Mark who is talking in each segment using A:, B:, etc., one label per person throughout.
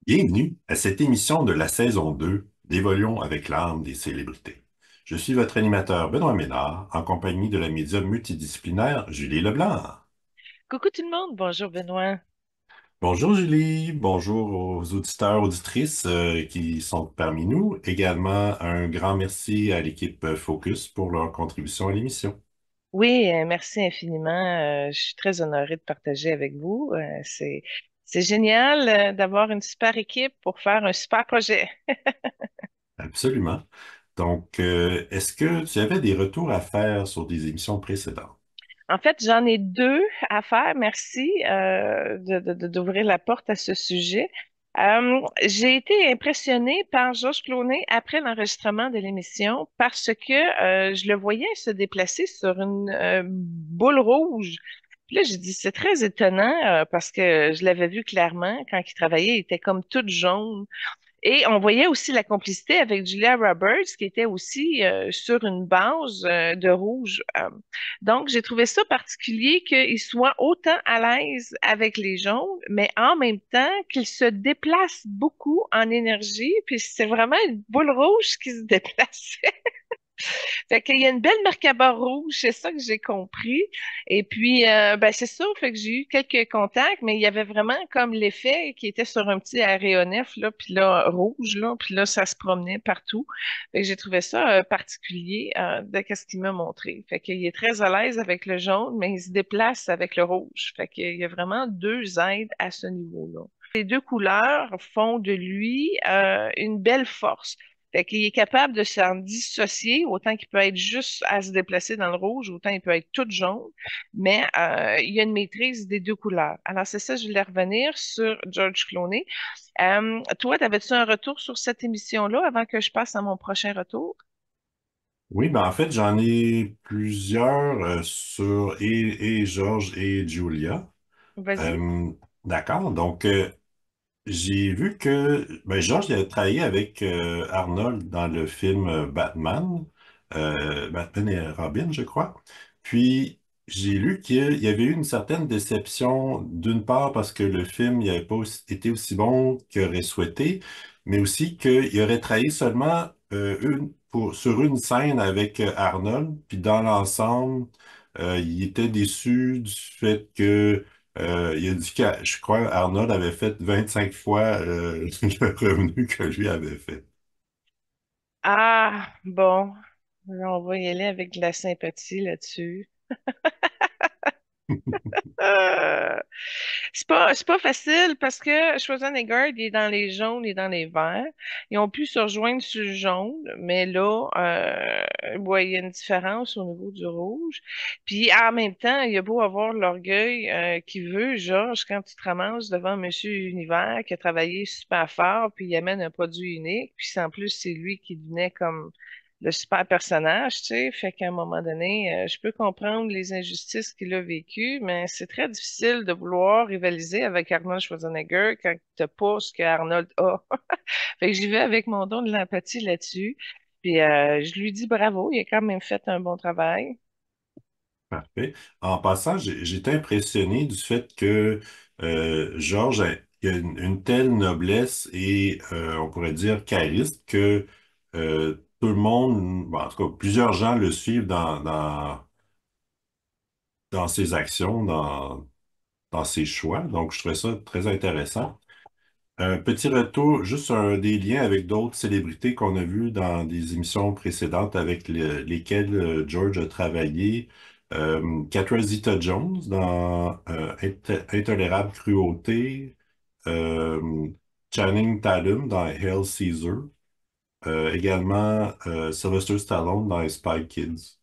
A: Bienvenue à cette émission de la saison 2 d'Évoluons avec l'âme des célébrités. Je suis votre animateur Benoît Ménard, en compagnie de la médium multidisciplinaire Julie Leblanc.
B: Coucou tout le monde, bonjour Benoît.
A: Bonjour Julie, bonjour aux auditeurs, auditrices qui sont parmi nous. Également, un grand merci à l'équipe Focus pour leur contribution à l'émission.
B: Oui, merci infiniment. Je suis très honorée de partager avec vous. C'est génial d'avoir une super équipe pour faire un super projet.
A: Absolument. Donc, est-ce que tu avais des retours à faire sur des émissions précédentes?
B: En fait, j'en ai deux à faire. Merci d'ouvrir la porte à ce sujet. J'ai été impressionnée par Georges Clooney après l'enregistrement de l'émission parce que je le voyais se déplacer sur une boule rouge. Puis là, j'ai dit, c'est très étonnant parce que je l'avais vu clairement quand il travaillait, il était comme toute jaune. Et on voyait aussi la complicité avec Julia Roberts, qui était aussi sur une base de rouge. Donc, j'ai trouvé ça particulier qu'il soit autant à l'aise avec les jaunes, mais en même temps qu'il se déplace beaucoup en énergie. Puis c'est vraiment une boule rouge qui se déplace. Fait qu'il y a une belle Merkaba rouge, c'est ça que j'ai compris. Et puis, ben c'est ça, fait que j'ai eu quelques contacts, mais il y avait vraiment comme l'effet qui était sur un petit aéronef, là, puis là, rouge, là, puis là, ça se promenait partout. Fait que j'ai trouvé ça particulier de ce qu'il m'a montré. Fait qu'il est très à l'aise avec le jaune, mais il se déplace avec le rouge. Fait qu'il y a vraiment deux aides à ce niveau-là. Les deux couleurs font de lui une belle force. Fait qu'il est capable de s'en dissocier, autant qu'il peut être juste à se déplacer dans le rouge, autant il peut être tout jaune, mais il y a une maîtrise des deux couleurs. Alors, c'est ça, je voulais revenir sur George Clooney. Toi, avais-tu un retour sur cette émission-là avant que je passe à mon prochain retour?
A: Oui, ben en fait, j'en ai plusieurs et Georges et Julia.
B: Vas-y.
A: Euh, d'accord. Donc, j'ai vu que Georges il a travaillé avec Arnold dans le film Batman, Batman et Robin, je crois. Puis, j'ai lu qu'il y avait eu une certaine déception, d'une part parce que le film n'avait pas été aussi bon qu'il aurait souhaité, mais aussi qu'il aurait travaillé seulement sur une scène avec Arnold, puis dans l'ensemble, il était déçu du fait que il a dit que, je crois, Arnold avait fait 25 fois le revenu que lui avait fait.
B: Ah, bon, on va y aller avec de la sympathie là-dessus. Euh, c'est pas facile parce que Schwarzenegger, il est dans les jaunes et dans les verts. Ils ont pu se rejoindre sur le jaune, mais là, ouais, il y a une différence au niveau du rouge. Puis en même temps, il y a beau avoir l'orgueil qu'il veut, Georges, quand tu te ramasses devant Monsieur Univers qui a travaillé super fort, puis il amène un produit unique, puis en plus, c'est lui qui devenait comme le super personnage, tu sais, fait qu'à un moment donné, je peux comprendre les injustices qu'il a vécues, mais c'est très difficile de vouloir rivaliser avec Arnold Schwarzenegger quand t'as pas ce que Arnold a. Fait que j'y vais avec mon don de l'empathie là-dessus. Puis je lui dis bravo, il a quand même fait un bon travail.
A: Parfait. En passant, j'étais impressionné du fait que Georges il a une telle noblesse et on pourrait dire charisme que tout le monde, bon, en tout cas, plusieurs gens le suivent dans ses actions, dans ses choix. Donc, je trouvais ça très intéressant. Un petit retour, juste des liens avec d'autres célébrités qu'on a vues dans des émissions précédentes avec lesquelles George a travaillé. Catherine Zeta-Jones dans Intolérable cruauté. euh, Channing Tatum dans Hail Caesar. Également Sylvester Stallone dans Spy Kids.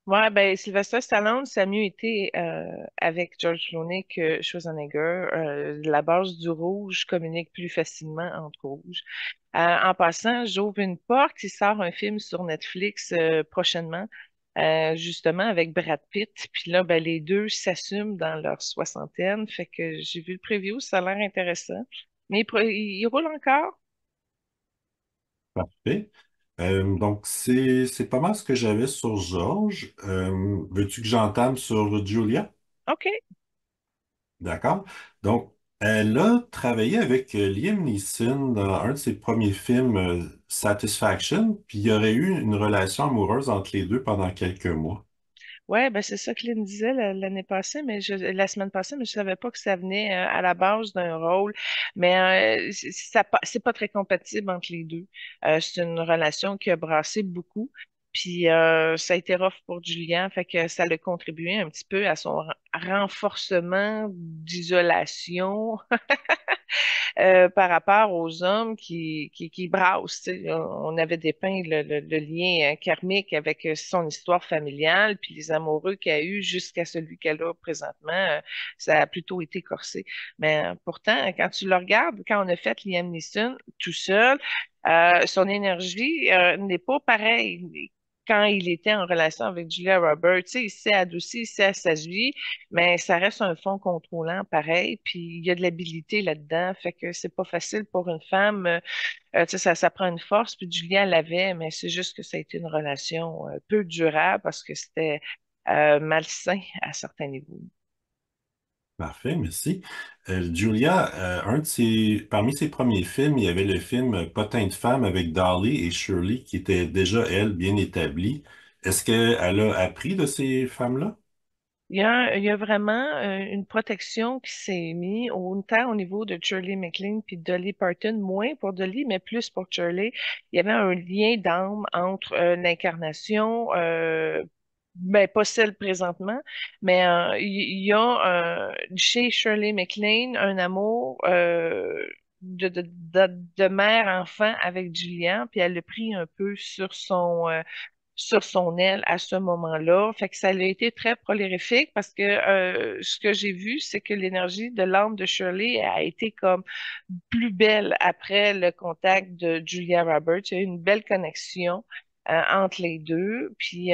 B: Ouais, ben Sylvester Stallone, ça a mieux été avec George Clooney que Schwarzenegger. La base du rouge communique plus facilement entre rouges. En passant, j'ouvre une porte, il sort un film sur Netflix prochainement, justement avec Brad Pitt. Puis là, ben, les deux s'assument dans leur soixantaine. Fait que j'ai vu le preview, ça a l'air intéressant. Mais il roule encore?
A: Parfait. Donc, c'est pas mal ce que j'avais sur George. Veux-tu que j'entame sur Julia?
B: OK.
A: D'accord. Donc, Elle a travaillé avec Liam Neeson dans un de ses premiers films, Satisfaction, puis il y aurait eu une relation amoureuse entre les deux pendant quelques mois.
B: Ouais, ben c'est ça que Lynn disait l'année passée, la semaine passée, mais je savais pas que ça venait à la base d'un rôle. Mais c'est pas très compatible entre les deux. C'est une relation qui a brassé beaucoup. Puis ça a été rough pour Julien, fait que ça l'a contribué un petit peu à son renforcement d'isolation par rapport aux hommes qui brassent. Tu sais. On avait dépeint le lien karmique avec son histoire familiale, puis les amoureux qu'elle a eu jusqu'à celui qu'elle a présentement, ça a plutôt été corsé. Mais pourtant, quand tu le regardes, quand on a fait Liam Neeson tout seul, son énergie n'est pas pareille quand il était en relation avec Julia Roberts. Tu sais, il s'est adouci, il s'est assagi, mais ça reste un fond contrôlant pareil, puis il y a de l'habilité là-dedans, fait que c'est pas facile pour une femme. Tu sais, ça prend une force, puis Julia l'avait, mais c'est juste que ça a été une relation peu durable parce que c'était malsain à certains niveaux.
A: Parfait, merci. Julia, parmi ses premiers films, il y avait le film Potin de femme avec Dolly et Shirley, qui était déjà, elle, bien établie. Est-ce qu'elle a appris de ces femmes-là?
B: Il y a vraiment une protection qui s'est mise, autant au niveau de Shirley MacLaine puis Dolly Parton, moins pour Dolly, mais plus pour Shirley. Il y avait un lien d'âme entre l'incarnation, ben pas celle présentement, mais il y a chez Shirley MacLaine un amour de mère-enfant avec Julian, puis elle l'a pris un peu sur son aile à ce moment-là. Fait que ça a été très prolifique parce que ce que j'ai vu, c'est que l'énergie de l'âme de Shirley a été comme plus belle après le contact de Julia Roberts. Il y a eu une belle connexion entre les deux. Puis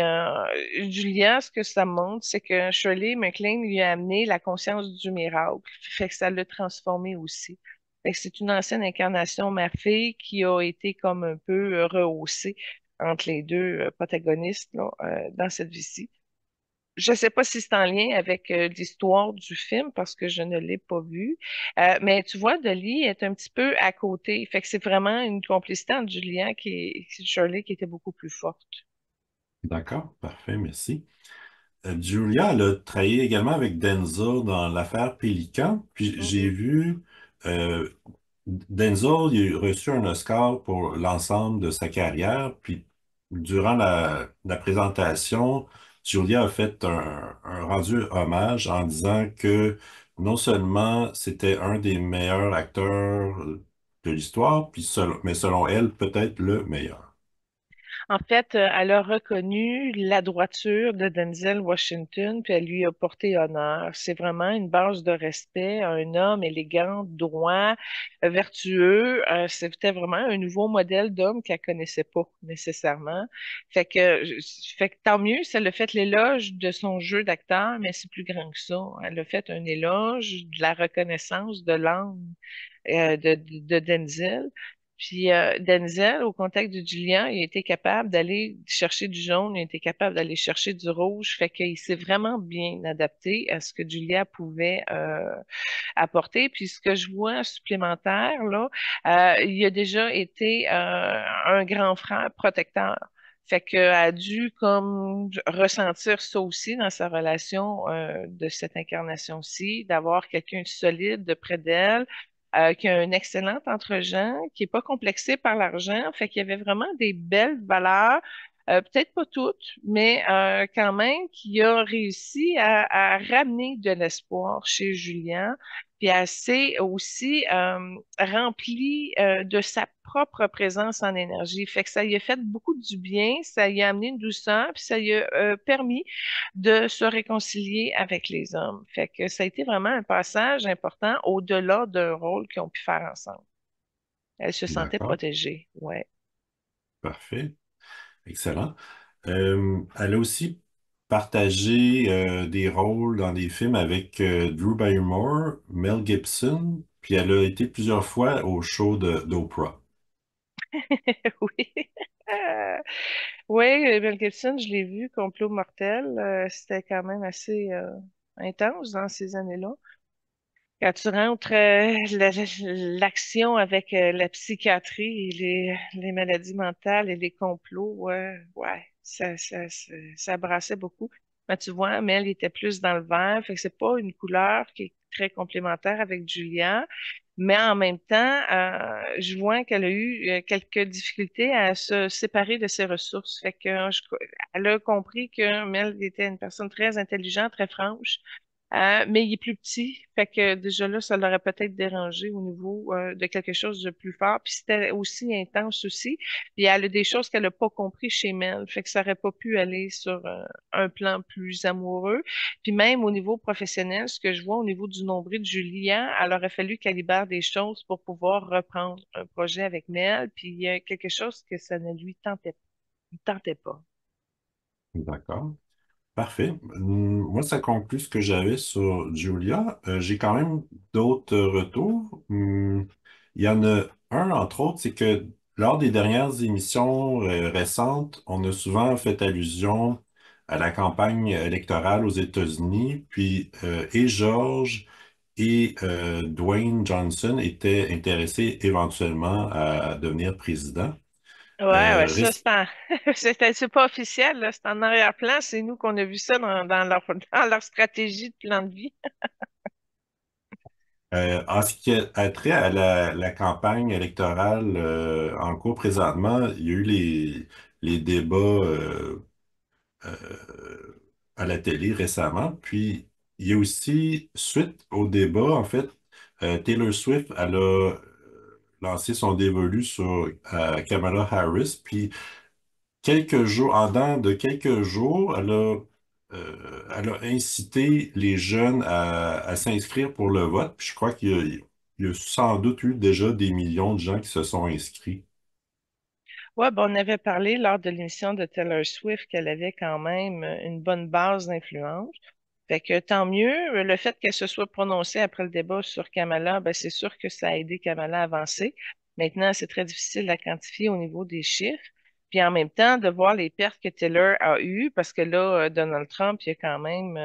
B: Julia, ce que ça montre, c'est que Shirley MacLaine lui a amené la conscience du miracle. Fait que ça l'a transformé aussi. Fait que c'est une ancienne incarnation, ma fille, qui a été comme un peu rehaussée entre les deux protagonistes là, dans cette vie-ci. Je ne sais pas si c'est en lien avec l'histoire du film parce que je ne l'ai pas vu. Mais tu vois, Dolly est un petit peu à côté. Fait que c'est vraiment une complicité entre Julien et Shirley qui était beaucoup plus forte.
A: D'accord, parfait, merci. Julia, elle a travaillé également avec Denzel dans l'affaire Pélican. Puis j'ai
B: Mhm.
A: vu Denzel, il a reçu un Oscar pour l'ensemble de sa carrière. Puis durant la présentation, Julia a fait un rendu hommage en disant que non seulement c'était un des meilleurs acteurs de l'histoire, mais selon elle, peut-être le meilleur.
B: En fait, elle a reconnu la droiture de Denzel Washington, puis elle lui a porté honneur. C'est vraiment une base de respect, un homme élégant, droit, vertueux. C'était vraiment un nouveau modèle d'homme qu'elle connaissait pas nécessairement. Fait que tant mieux, ça a fait l'éloge de son jeu d'acteur, mais c'est plus grand que ça. Elle a fait un éloge de la reconnaissance de l'âme de Denzel. Puis Denzel, au contact de Julian, il a été capable d'aller chercher du jaune, il a été capable d'aller chercher du rouge, fait qu'il s'est vraiment bien adapté à ce que Julia pouvait apporter. Puis ce que je vois supplémentaire, là, il a déjà été un grand frère protecteur. Fait qu'elle a dû comme ressentir ça aussi dans sa relation de cette incarnation-ci, d'avoir quelqu'un de solide de près d'elle, qui a un excellent entre-gens, qui est pas complexé par l'argent. Fait qu'il y avait vraiment des belles valeurs, peut-être pas toutes, mais quand même, qui a réussi à ramener de l'espoir chez Julien, puis elle s'est aussi remplie de sa propre présence en énergie. Fait que ça lui a fait beaucoup du bien, ça lui a amené une douceur, puis ça lui a permis de se réconcilier avec les hommes. Fait que ça a été vraiment un passage important au-delà d'un rôle qu'ils ont pu faire ensemble. Elle se sentait
A: D'accord,
B: protégée, ouais.
A: parfait. Excellent. Elle a aussi partagé des rôles dans des films avec Drew Barrymore, Mel Gibson, puis elle a été plusieurs fois au show d'Oprah.
B: Oui. Oui, Mel Gibson, je l'ai vu, Complot mortel. C'était quand même assez intense dans ces années-là. Quand tu rentres l'action avec la psychiatrie et les maladies mentales et les complots, ouais, ouais, ça brassait beaucoup. Mais tu vois, Mel était plus dans le vert, fait que c'est pas une couleur qui est très complémentaire avec Julia, mais en même temps, je vois qu'elle a eu quelques difficultés à se séparer de ses ressources. Fait que elle a compris que Mel était une personne très intelligente, très franche, mais il est plus petit, fait que déjà là, ça l'aurait peut-être dérangé au niveau de quelque chose de plus fort. Puis c'était aussi intense aussi. Puis elle a des choses qu'elle n'a pas compris chez Mel, fait que ça aurait pas pu aller sur un plan plus amoureux. Puis même au niveau professionnel, ce que je vois au niveau du nombril de Julia, elle aurait fallu qu'elle libère des choses pour pouvoir reprendre un projet avec Mel. Puis il y a quelque chose que ça ne lui tentait pas.
A: D'accord. Parfait. Moi, ça conclut ce que j'avais sur Julia. J'ai quand même d'autres retours. Il y en a un, entre autres, c'est que lors des dernières émissions récentes, on a souvent fait allusion à la campagne électorale aux États-Unis, puis et George et Dwayne Johnson étaient intéressés éventuellement à devenir président.
B: Ouais, ouais, ça,
A: Réc-
B: c'est pas officiel, là, c'est en arrière-plan, c'est nous qu'on a vu ça dans leur, dans leur stratégie de plan de vie.
A: En ce qui a trait à la campagne électorale en cours présentement, il y a eu les débats à la télé récemment. Puis, il y a aussi, suite au débat, en fait, Taylor Swift, elle a lancé son dévolu sur Kamala Harris. Puis, quelques jours, en dedans de quelques jours, elle a incité les jeunes à s'inscrire pour le vote. Puis je crois il y a sans doute eu déjà des millions de gens qui se sont inscrits.
B: Ouais, ben, on avait parlé lors de l'émission de Taylor Swift qu'elle avait quand même une bonne base d'influence. Fait que tant mieux. Le fait qu'elle se soit prononcée après le débat sur Kamala, ben, c'est sûr que ça a aidé Kamala à avancer. Maintenant, c'est très difficile à quantifier au niveau des chiffres. Puis en même temps, de voir les pertes que Taylor a eues, parce que là, Donald Trump, il a quand même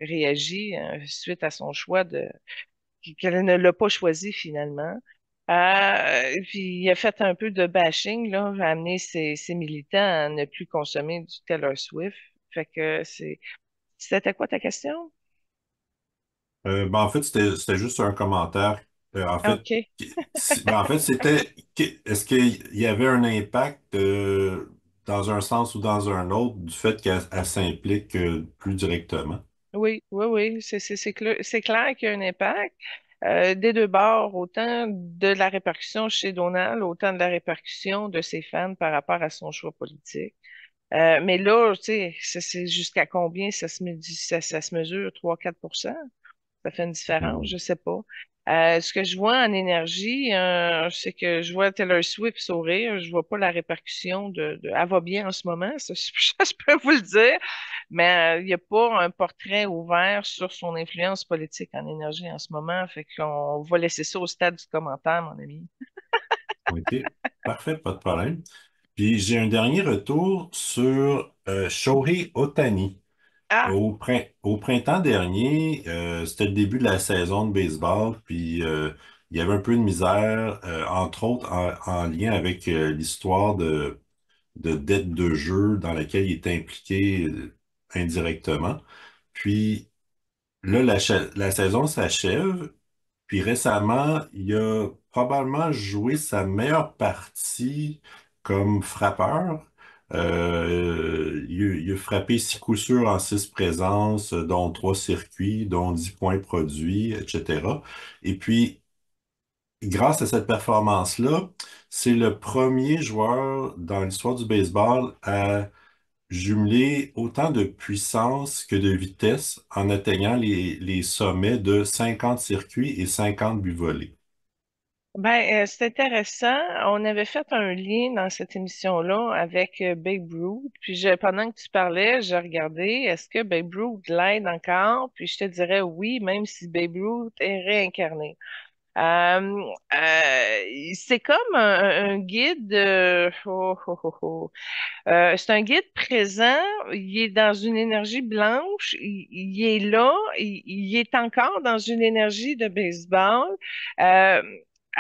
B: réagi suite à son choix qu'elle ne l'a pas choisi finalement. Puis il a fait un peu de bashing, là, a amené ses militants à ne plus consommer du Taylor Swift. Fait que c'était quoi ta question?
A: Ben, en fait, c'était juste un commentaire. En fait,
B: OK.
A: ben, en fait, est-ce qu'il y avait un impact dans un sens ou dans un autre du fait qu'elle s'implique plus directement?
B: Oui, oui, oui, c'est clair qu'il y a un impact des deux bords, autant de la répercussion chez Donald, autant de la répercussion de ses fans par rapport à son choix politique. Mais là, tu sais, c'est jusqu'à combien ça se mesure? 3-4%. Ça fait une différence,
A: Mhm.
B: je sais pas. Ce que je vois en énergie, c'est que je vois Taylor Swift sourire, je vois pas la répercussion elle va bien en ce moment, ça, je peux vous le dire, mais il n'y a pas un portrait ouvert sur son influence politique en énergie en ce moment, fait qu'on va laisser ça au stade du commentaire, mon ami.
A: OK, parfait, pas de problème. Puis j'ai un dernier retour sur Shohei Ohtani.
B: Ah,
A: Au printemps dernier, c'était le début de la saison de baseball, puis il y avait un peu de misère, entre autres en lien avec l'histoire de dette de jeu dans laquelle il était impliqué indirectement. Puis là, la saison s'achève, puis récemment, il a probablement joué sa meilleure partie comme frappeur. Il a frappé 6 coups sûrs en 6 présences, dont 3 circuits, dont 10 points produits, etc. Et puis, grâce à cette performance-là, c'est le premier joueur dans l'histoire du baseball à jumeler autant de puissance que de vitesse en atteignant les sommets de 50 circuits et 50 buts volés.
B: ben, c'est intéressant. On avait fait un lien dans cette émission-là avec Babe Ruth. Puis pendant que tu parlais, j'ai regardé, est-ce que Babe Ruth l'aide encore? Puis je te dirais oui, même si Babe Ruth est réincarné. Euh, c'est comme un guide. C'est un guide présent. Il est dans une énergie blanche. Il est là. Il est encore dans une énergie de baseball. Euh,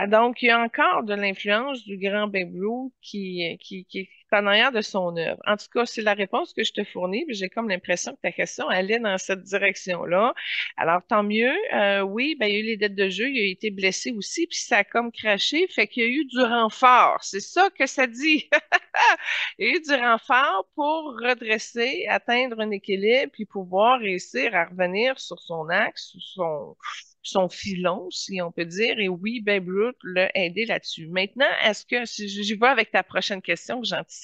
B: donc, il y a encore de l'influence du grand Babe Ruth qui est en arrière de son œuvre. En tout cas, c'est la réponse que je te fournis. Puis j'ai comme l'impression que ta question allait dans cette direction-là. Alors, tant mieux. Oui, ben, il y a eu les dettes de jeu. Il a été blessé aussi. Puis ça a comme craché. Fait qu'il y a eu du renfort. C'est ça que ça dit. Il y a eu du renfort pour redresser, atteindre un équilibre, puis pouvoir réussir à revenir sur son axe, sur son filon, si on peut dire. Et oui, Babe Ruth l'a aidé là-dessus. Maintenant, est-ce que, si j'y vais avec ta prochaine question que j'anticipe,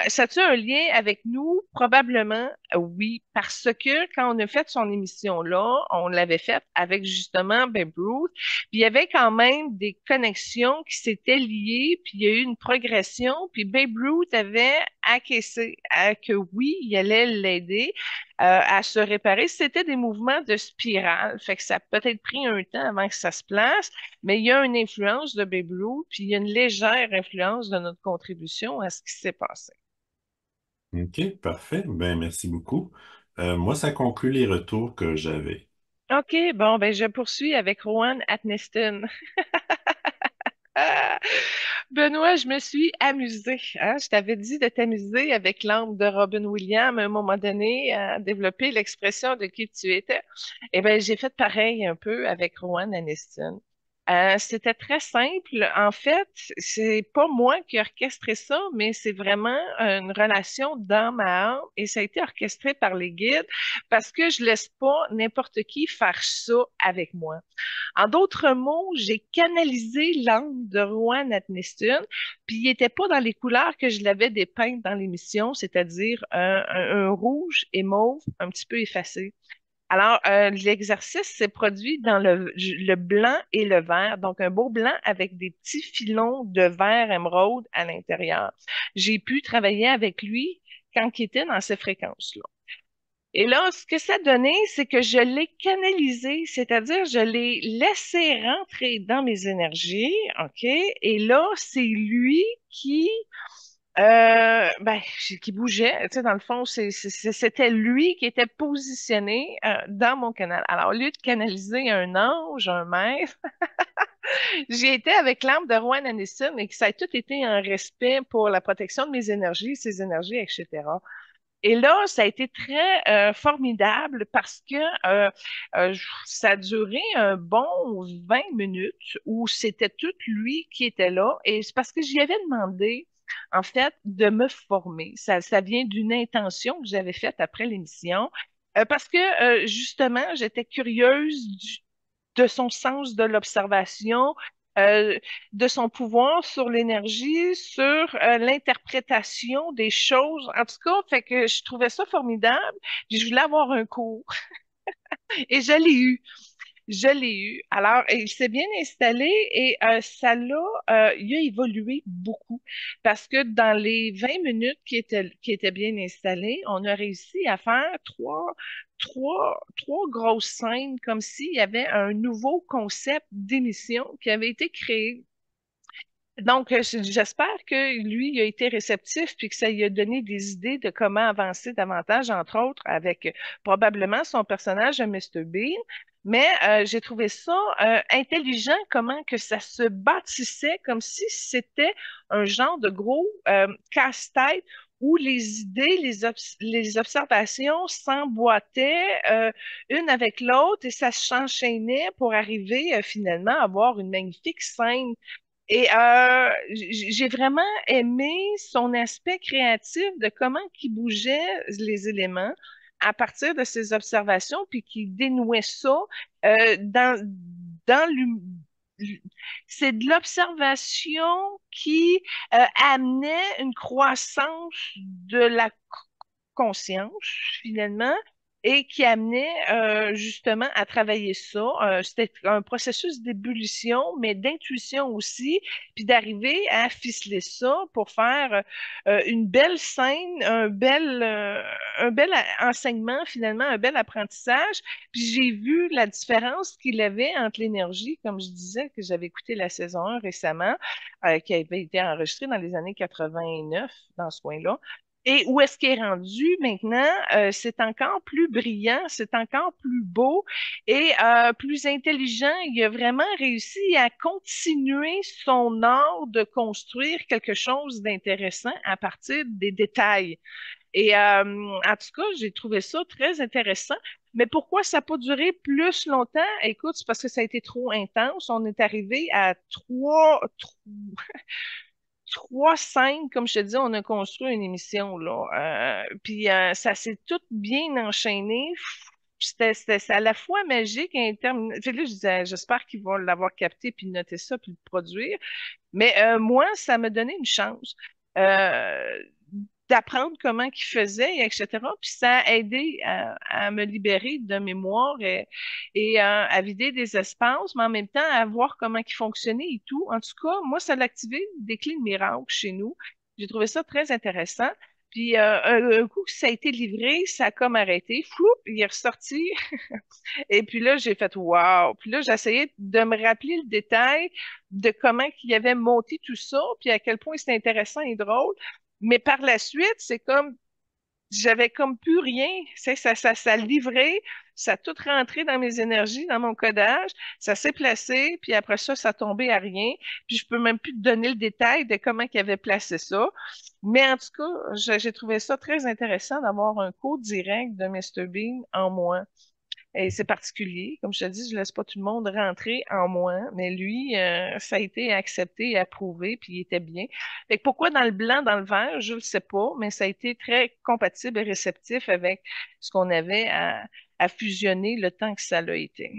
B: ça a-tu un lien avec nous? Probablement, oui, parce que quand on a fait son émission-là, on l'avait faite avec justement Babe Ruth, puis il y avait quand même des connexions qui s'étaient liées, puis il y a eu une progression, puis Babe Ruth avait acquiescé à que oui, il allait l'aider à se réparer. C'était des mouvements de spirale, fait que ça a peut-être pris un temps avant que ça se place, mais il y a une influence de Babe Ruth, puis il y a une légère influence de notre contribution à ce qui s'est passé.
A: OK, parfait. Ben, merci beaucoup. Moi, ça conclut les retours que j'avais.
B: OK, bon, ben je poursuis avec Rowan Atneston. Ah! Benoît, je me suis amusée. Hein? Je t'avais dit de t'amuser avec l'âme de Robin Williams à un moment donné, à développer l'expression de qui tu étais. Eh bien, j'ai fait pareil un peu avec Rowan Atneston. C'était très simple. En fait, c'est pas moi qui ai orchestré ça, mais c'est vraiment une relation d'âme à âme et ça a été orchestré par les guides parce que je laisse pas n'importe qui faire ça avec moi. En d'autres mots, j'ai canalisé l'âme de Rowan Atkinson, puis il n'était pas dans les couleurs que je l'avais dépeintes dans l'émission, c'est-à-dire un rouge et mauve un petit peu effacé. Alors, l'exercice s'est produit dans le blanc et le vert, donc un beau blanc avec des petits filons de vert émeraude à l'intérieur. J'ai pu travailler avec lui quand il était dans ces fréquences-là. Et là, ce que ça donnait, c'est que je l'ai canalisé, c'est-à-dire je l'ai laissé rentrer dans mes énergies, OK? Et là, c'est lui ben, qui bougeait. Tu sais, dans le fond, c'était lui qui était positionné dans mon canal. Alors, au lieu de canaliser un ange, un maître, j'ai été avec l'âme de Rowan Anderson et que ça a tout été un respect pour la protection de mes énergies, ses énergies, etc. Et là, ça a été très formidable parce que ça a duré un bon 20 minutes où c'était tout lui qui était là. Et c'est parce que j'y avais demandé, en fait, de me former. Ça vient d'une intention que j'avais faite après l'émission. Parce que, justement, j'étais curieuse de son sens de l'observation, euh, de son pouvoir sur l'énergie, sur l'interprétation des choses. En tout cas, fait que je trouvais ça formidable. Puis je voulais avoir un cours et je l'ai eu. Je l'ai eu. Alors, il s'est bien installé et il a évolué beaucoup parce que dans les 20 minutes qui étaient bien installées, on a réussi à faire trois grosses scènes comme s'il y avait un nouveau concept d'émission qui avait été créé. Donc, j'espère que lui, il a été réceptif puis que ça lui a donné des idées de comment avancer davantage, entre autres, avec probablement son personnage de Mr. Bean. Mais j'ai trouvé ça intelligent, comment que ça se bâtissait comme si c'était un genre de gros casse-tête où les idées, les observations s'emboîtaient une avec l'autre et ça s'enchaînait pour arriver finalement à avoir une magnifique scène et j'ai vraiment aimé son aspect créatif de comment il bougeait les éléments à partir de ses observations, puis qu'il dénouait ça dans c'est de l'observation qui amenait une croissance de la conscience, finalement, et qui amenait justement à travailler ça. C'était un processus d'ébullition, mais d'intuition aussi, puis d'arriver à ficeler ça pour faire une belle scène, un bel enseignement finalement, un bel apprentissage. Puis j'ai vu la différence qu'il avait entre l'énergie, comme je disais, que j'avais écouté la saison 1 récemment, qui avait été enregistrée dans les années 89, dans ce coin-là. Et où est-ce qu'il est rendu maintenant? C'est encore plus brillant, c'est encore plus beau et plus intelligent. Il a vraiment réussi à continuer son art de construire quelque chose d'intéressant à partir des détails. Et en tout cas, j'ai trouvé ça très intéressant. Mais pourquoi ça n'a pas duré plus longtemps? Écoute, c'est parce que ça a été trop intense. On est arrivé à trois scènes, comme je te dis, on a construit une émission, là. Puis ça s'est tout bien enchaîné. C'est à la fois magique et interne. Fait que là, je disais, j'espère qu'ils vont l'avoir capté, puis noter ça, puis le produire. Mais moi, ça m'a donné une chance d'apprendre comment qu'ils faisaient, etc. Puis ça a aidé à me libérer de mémoire et à vider des espaces, mais en même temps à voir comment ils fonctionnaient et tout. En tout cas, moi, ça l'a activé des clés de miracle chez nous. J'ai trouvé ça très intéressant. Puis un coup que ça a été livré, ça a comme arrêté. Floup, il est ressorti. Et puis là, j'ai fait wow. Puis là, j'essayais de me rappeler le détail de comment il avait monté tout ça, puis à quel point c'était intéressant et drôle. Mais par la suite, c'est comme j'avais comme plus rien. Ça livrait, ça a tout rentré dans mes énergies, dans mon codage, ça s'est placé, puis après ça, ça tombait à rien. Puis je peux même plus te donner le détail de comment il avait placé ça. Mais en tout cas, j'ai trouvé ça très intéressant d'avoir un cours direct de Mr. Bean en moi. Et c'est particulier. Comme je te dis, je laisse pas tout le monde rentrer en moi, mais lui, ça a été accepté et approuvé, puis il était bien. Fait que pourquoi dans le blanc, dans le vert, je le sais pas, mais ça a été très compatible et réceptif avec ce qu'on avait à fusionner le temps que ça l'a été.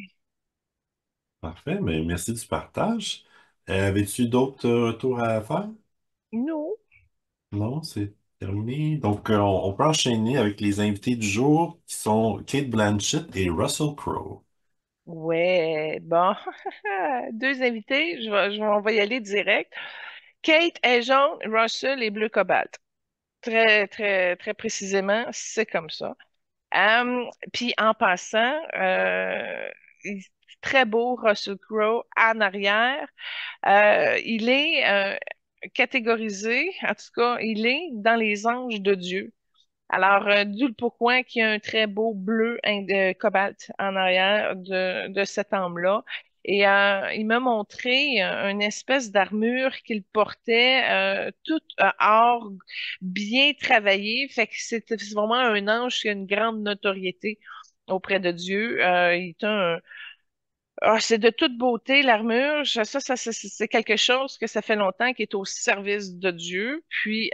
A: Parfait, mais merci du partage. Avais-tu d'autres retours à faire?
B: Nous,
A: Non, c'est terminé. Donc, on peut enchaîner avec les invités du jour qui sont Kate Blanchett et Russell Crowe.
B: ouais, bon, deux invités, on va y aller direct. Kate est jaune, Russell est bleu cobalt. Très, très, très précisément, c'est comme ça. Puis en passant, très beau Russell Crowe en arrière. Il est catégorisé, en tout cas, il est dans les anges de Dieu. Alors, d'où le pourquoi qu'il y a un très beau bleu cobalt en arrière de cet homme-là. Et il m'a montré une espèce d'armure qu'il portait, toute or, bien travaillée. Fait que c'est vraiment un ange qui a une grande notoriété auprès de Dieu. Il est c'est de toute beauté, l'armure. C'est quelque chose que ça fait longtemps qui est au service de Dieu. Puis,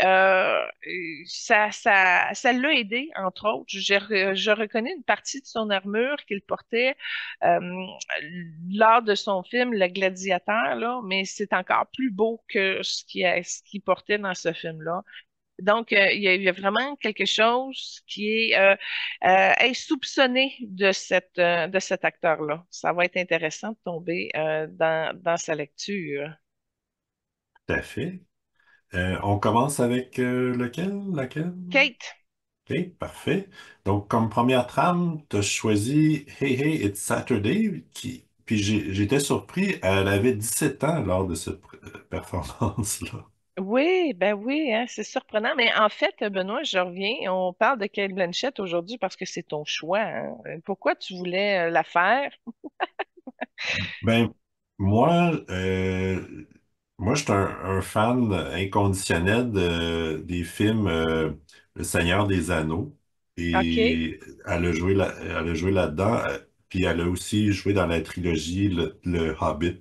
B: ça l'a aidé, entre autres. Je reconnais une partie de son armure qu'il portait euh, lors de son film Le Gladiateur, là, mais c'est encore plus beau que ce qu'il portait dans ce film-là. Donc, il y a vraiment quelque chose qui est insoupçonné de cet acteur-là. Ça va être intéressant de tomber dans sa lecture.
A: Tout à fait. On commence avec lequel? Laquelle?
B: Kate,
A: OK, parfait. Donc, comme première trame, tu as choisi Hey Hey, It's Saturday, puis j'étais surpris, elle avait 17 ans lors de cette performance-là.
B: oui, ben oui, hein, c'est surprenant. Mais en fait, Benoît, je reviens. On parle de Kate Blanchett aujourd'hui parce que c'est ton choix, hein. Pourquoi tu voulais la faire?
A: Ben, moi, moi, je suis un fan inconditionnel des films Le Seigneur des Anneaux.
B: OK.
A: Et elle a joué là-dedans. Puis elle a aussi joué dans la trilogie Le Hobbit,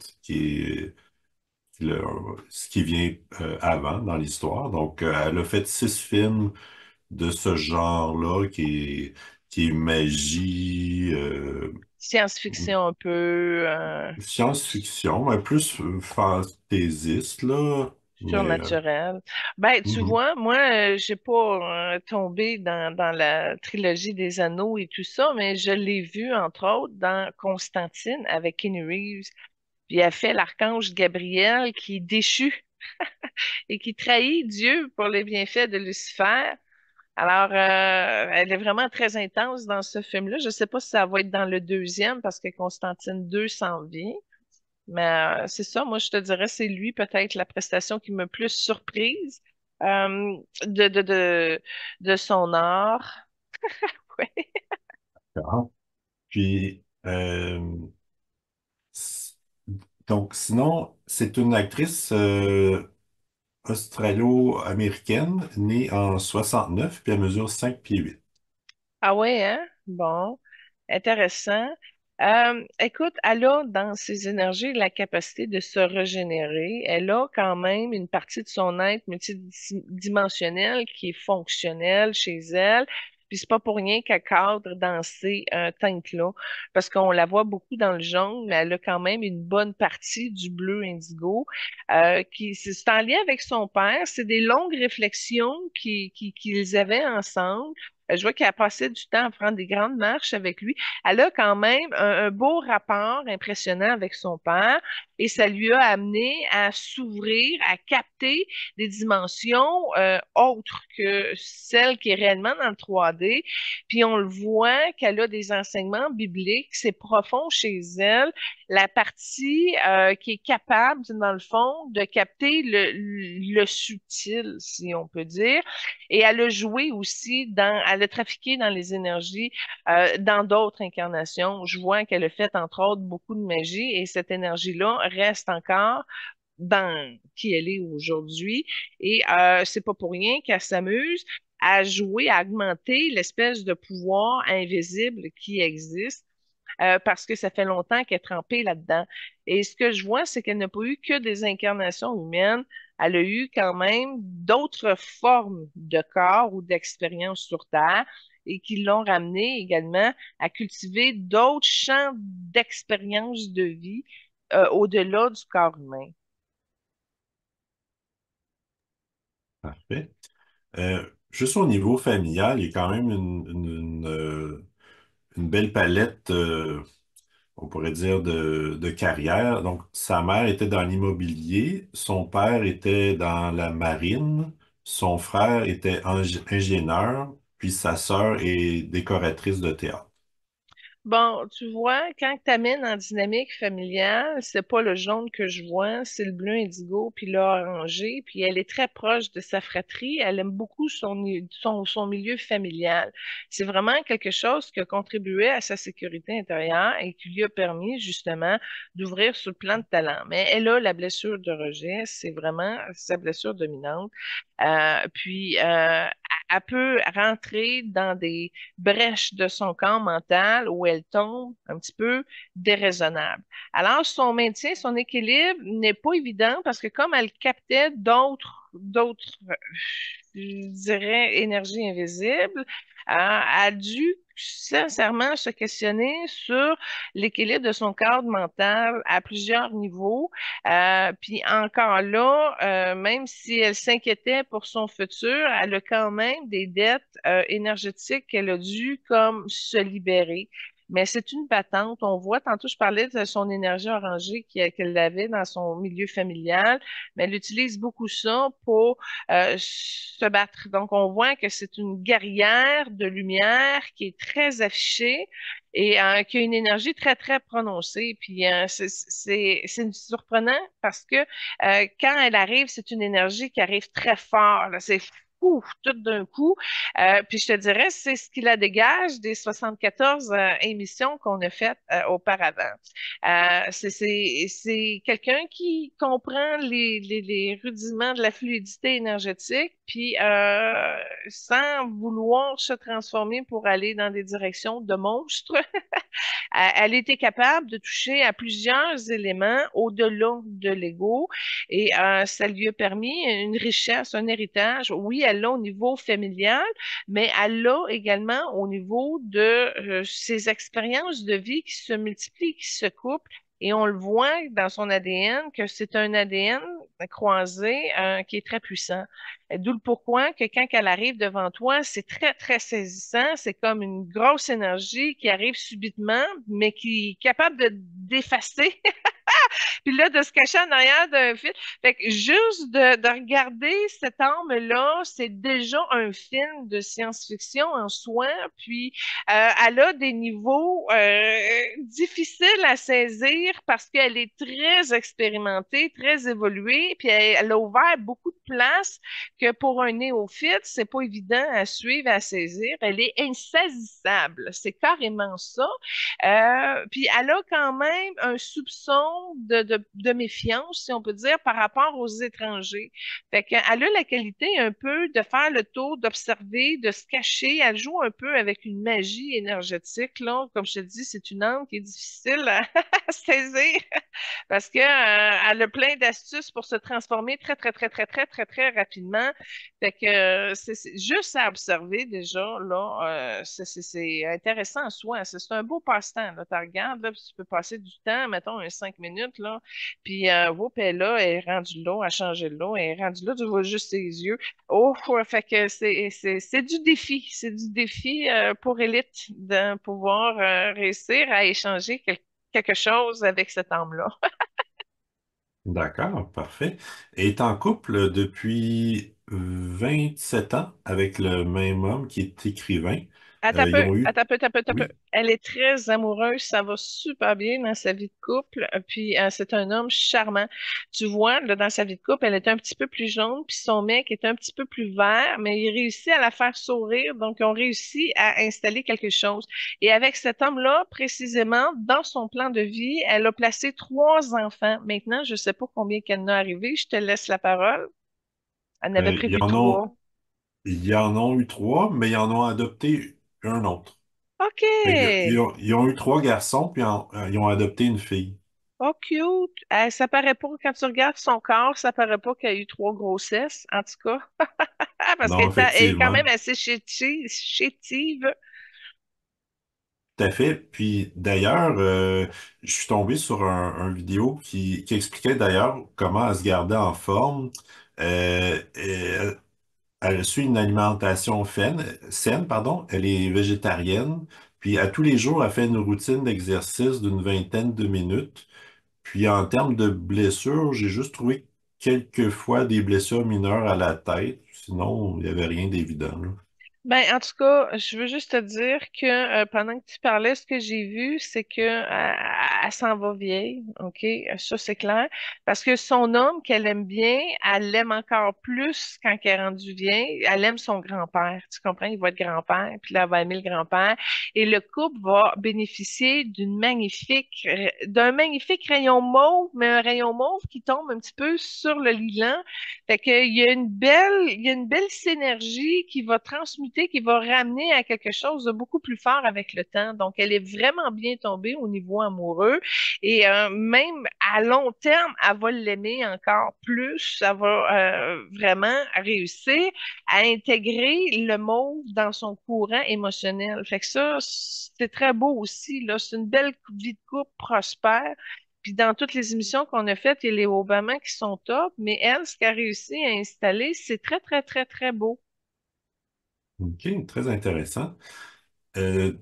A: le- ce qui vient avant dans l'histoire. Donc, elle a fait 6 films de ce genre-là qui est magie,
B: Science-fiction un peu.
A: science-fiction, mais plus fantaisiste, là. Mais,
B: Surnaturel. Ben, tu
A: mhm.
B: vois, moi, j'ai pas tombé dans la trilogie des Anneaux et tout ça, mais je l'ai vu, entre autres, dans Constantine avec Keanu Reeves. Puis il a fait l'archange Gabriel qui est déchu et qui trahit Dieu pour les bienfaits de Lucifer. Alors, elle est vraiment très intense dans ce film-là. Je ne sais pas si ça va être dans le deuxième parce que Constantine 2 s'en vient. Mais c'est ça, moi je te dirais, c'est lui peut-être la prestation qui m'a plus surprise euh, de, de, de, de son art. Ouais.
A: Ah. Puis, s- donc, sinon, c'est une actrice australo-américaine née en 69, puis elle mesure 5 pieds 8.
B: Ah ouais, hein? Bon, intéressant. Écoute, elle a dans ses énergies la capacité de se régénérer. Elle a quand même une partie de son être multidimensionnel qui est fonctionnelle chez elle. Puis c'est pas pour rien qu'elle cadre dans ces teintes-là, parce qu'on la voit beaucoup dans le jaune, mais elle a quand même une bonne partie du bleu indigo qui c'est en lien avec son père. C'est des longues réflexions qu'ils avaient ensemble. Je vois qu'elle a passé du temps à prendre des grandes marches avec lui. Elle a quand même un beau rapport impressionnant avec son père et ça lui a amené à s'ouvrir, à capter des dimensions autres que celles qui est réellement dans le 3D. Puis on le voit qu'elle a des enseignements bibliques, c'est profond chez elle. La partie qui est capable, dans le fond, de capter le subtil, si on peut dire. Et elle a joué aussi elle a trafiqué dans les énergies dans d'autres incarnations. Je vois qu'elle a fait, entre autres, beaucoup de magie et cette énergie-là reste encore dans qui elle est aujourd'hui. Et c'est pas pour rien qu'elle s'amuse à jouer, à augmenter l'espèce de pouvoir invisible qui existe parce que ça fait longtemps qu'elle est trempée là-dedans. Et ce que je vois, c'est qu'elle n'a pas eu que des incarnations humaines, elle a eu quand même d'autres formes de corps ou d'expériences sur Terre et qui l'ont ramenée également à cultiver d'autres champs d'expérience de vie au-delà du corps humain.
A: Parfait. Juste au niveau familial, il y a quand même une belle palette, on pourrait dire, de carrière. Donc, sa mère était dans l'immobilier, son père était dans la marine, son frère était ingénieur, puis sa sœur est décoratrice de théâtre.
B: Bon, tu vois, quand tu amènes en dynamique familiale, c'est pas le jaune que je vois, c'est le bleu indigo puis l'orangé, puis elle est très proche de sa fratrie, elle aime beaucoup son milieu familial. C'est vraiment quelque chose qui a contribué à sa sécurité intérieure et qui lui a permis justement d'ouvrir sur le plan de talent. Mais elle a la blessure de rejet, c'est vraiment sa blessure dominante. Puis, elle peut rentrer dans des brèche de son camp mental où elle tombe un petit peu déraisonnable. Alors, son maintien, son équilibre n'est pas évident parce que comme elle captait je dirais, énergies invisibles, elle a dû sincèrement se questionner sur l'équilibre de son cadre mental à plusieurs niveaux. Puis encore là, même si elle s'inquiétait pour son futur, elle a quand même des dettes énergétiques qu'elle a dû comme se libérer. Mais c'est une battante. On voit, tantôt je parlais de son énergie orangée qu'elle avait dans son milieu familial, mais elle utilise beaucoup ça pour se battre. Donc on voit que c'est une guerrière de lumière qui est très affichée et qui a une énergie très, très prononcée. Puis c'est surprenant parce que quand elle arrive, c'est une énergie qui arrive très fort. Là. C'est fou, tout d'un coup. Puis je te dirais, c'est ce qui la dégage des 74 émissions qu'on a faites auparavant. C'est quelqu'un qui comprend les rudiments de la fluidité énergétique, puis sans vouloir se transformer pour aller dans des directions de monstres, elle était capable de toucher à plusieurs éléments au-delà de l'ego et ça lui a permis une richesse, un héritage. Oui, elle l'a au niveau familial, mais elle l'a également au niveau de ses expériences de vie qui se multiplient, qui se couplent Et on le voit dans son ADN que c'est un ADN croisé qui est très puissant. D'où le pourquoi que quand elle arrive devant toi, c'est très, très saisissant. C'est comme une grosse énergie qui arrive subitement, mais qui est capable de d'effacer puis là, de se cacher en arrière d'un film. Fait que juste de regarder cette arme-là, c'est déjà un film de science-fiction en soi. Puis, elle a des niveaux difficiles à saisir parce qu'elle est très expérimentée, très évoluée. Puis, elle a ouvert beaucoup de place que pour un néophyte, c'est pas évident à suivre, à saisir. Elle est insaisissable. C'est carrément ça. Puis elle a quand même un soupçon de méfiance, si on peut dire, par rapport aux étrangers. Fait qu'elle a la qualité un peu de faire le tour, d'observer, de se cacher. Elle joue un peu avec une magie énergétique, là. Comme je te dis, c'est une âme qui est difficile à, à saisir parce que elle a plein d'astuces pour se transformer très, très, très, très, très, très, très rapidement. Fait que c'est juste à observer déjà, là, c'est intéressant en soi. C'est un beau passe-temps, là. Tu regardes, là, puis tu peux passer du temps, mettons, 5 minutes, là, puis whoop, elle est là, elle est rendue là, elle a changé de l'eau, elle est rendue là, tu vois juste ses yeux. Oh, ouais, fait que c'est du défi. C'est du défi pour élite de pouvoir réussir à échanger quelque chose avec cette âme-là.
A: D'accord, parfait. Et est en couple depuis 27 ans avec le même homme qui est écrivain.
B: Attends un
A: Ils
B: peu,
A: ont eu...
B: attends un peu, attends un peu, attends un peu.
A: Oui,
B: Elle est très amoureuse, ça va super bien dans sa vie de couple, puis c'est un homme charmant. Tu vois, là, dans sa vie de couple, elle est un petit peu plus jaune, puis son mec est un petit peu plus vert, mais il réussit à la faire sourire, donc ils ont réussi à installer quelque chose. Et avec cet homme-là, précisément, dans son plan de vie, elle a placé 3 enfants. Maintenant, je sais pas combien qu'elle en a arrivé, je te laisse la parole. Elle en avait
A: ils
B: prévu
A: en ont,
B: 3.
A: ils en ont eu trois, mais ils en ont adopté un autre.
B: OK!
A: Fait que, ils ont eu trois garçons, puis ils ont adopté une fille.
B: Oh, cute. Ça paraît pas, quand tu regardes son corps, ça paraît pas qu'elle a eu 3 grossesses, en tout cas. Parce
A: Non,
B: elle est quand
A: effectivement,
B: même assez chétive.
A: tout à fait. Puis d'ailleurs, je suis tombé sur un vidéo qui expliquait d'ailleurs comment elle se gardait en forme. Elle suit une alimentation saine, pardon. Elle est végétarienne. Puis à tous les jours, elle fait une routine d'exercice d'une vingtaine de minutes. Puis en termes de blessures, j'ai juste trouvé quelques fois des blessures mineures à la tête. Sinon, il n'y avait rien d'évident, là.
B: Ben, en tout cas, je veux juste te dire que pendant que tu parlais, ce que j'ai vu, c'est que elle s'en va vieille, OK? Ça, c'est clair. Parce que son homme qu'elle aime bien, elle l'aime encore plus quand elle est rendue vieille. Elle aime son grand-père. Tu comprends? Il va être grand-père, puis là, elle va aimer le grand-père. Et le couple va bénéficier d'un magnifique rayon mauve, mais un rayon mauve qui tombe un petit peu sur le lilan. Fait que, il y a une belle synergie qui va transmuter, qui va ramener à quelque chose de beaucoup plus fort avec le temps. Donc, elle est vraiment bien tombée au niveau amoureux et même à long terme, elle va l'aimer encore plus. Elle va vraiment réussir à intégrer le mauve dans son courant émotionnel. Fait que ça, c'est très beau aussi, là. C'est une belle vie de couple prospère. Puis dans toutes les émissions qu'on a faites, il y a les Obama qui sont top, mais elle, ce qu'elle a réussi à installer, c'est très, très, très, très beau.
A: OK, très intéressant. Euh,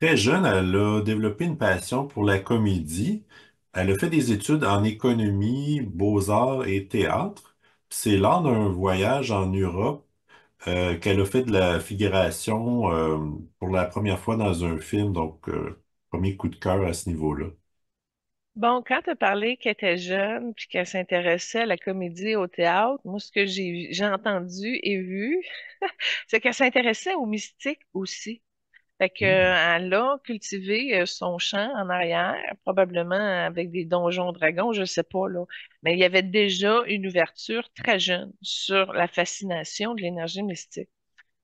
A: Très jeune, elle a développé une passion pour la comédie. Elle a fait des études en économie, beaux-arts et théâtre. C'est lors d'un voyage en Europe qu'elle a fait de la figuration pour la première fois dans un film. Donc, premier coup de cœur à ce niveau-là.
B: Bon, quand tu as parlé qu'elle était jeune puis qu'elle s'intéressait à la comédie et au théâtre, moi, ce que j'ai entendu et vu, c'est qu'elle s'intéressait au mystique aussi. Fait que,
A: Hmm.
B: elle a cultivé son champ en arrière, probablement avec des donjons dragons, je sais pas, là. Mais il y avait déjà une ouverture très jeune sur la fascination de l'énergie mystique.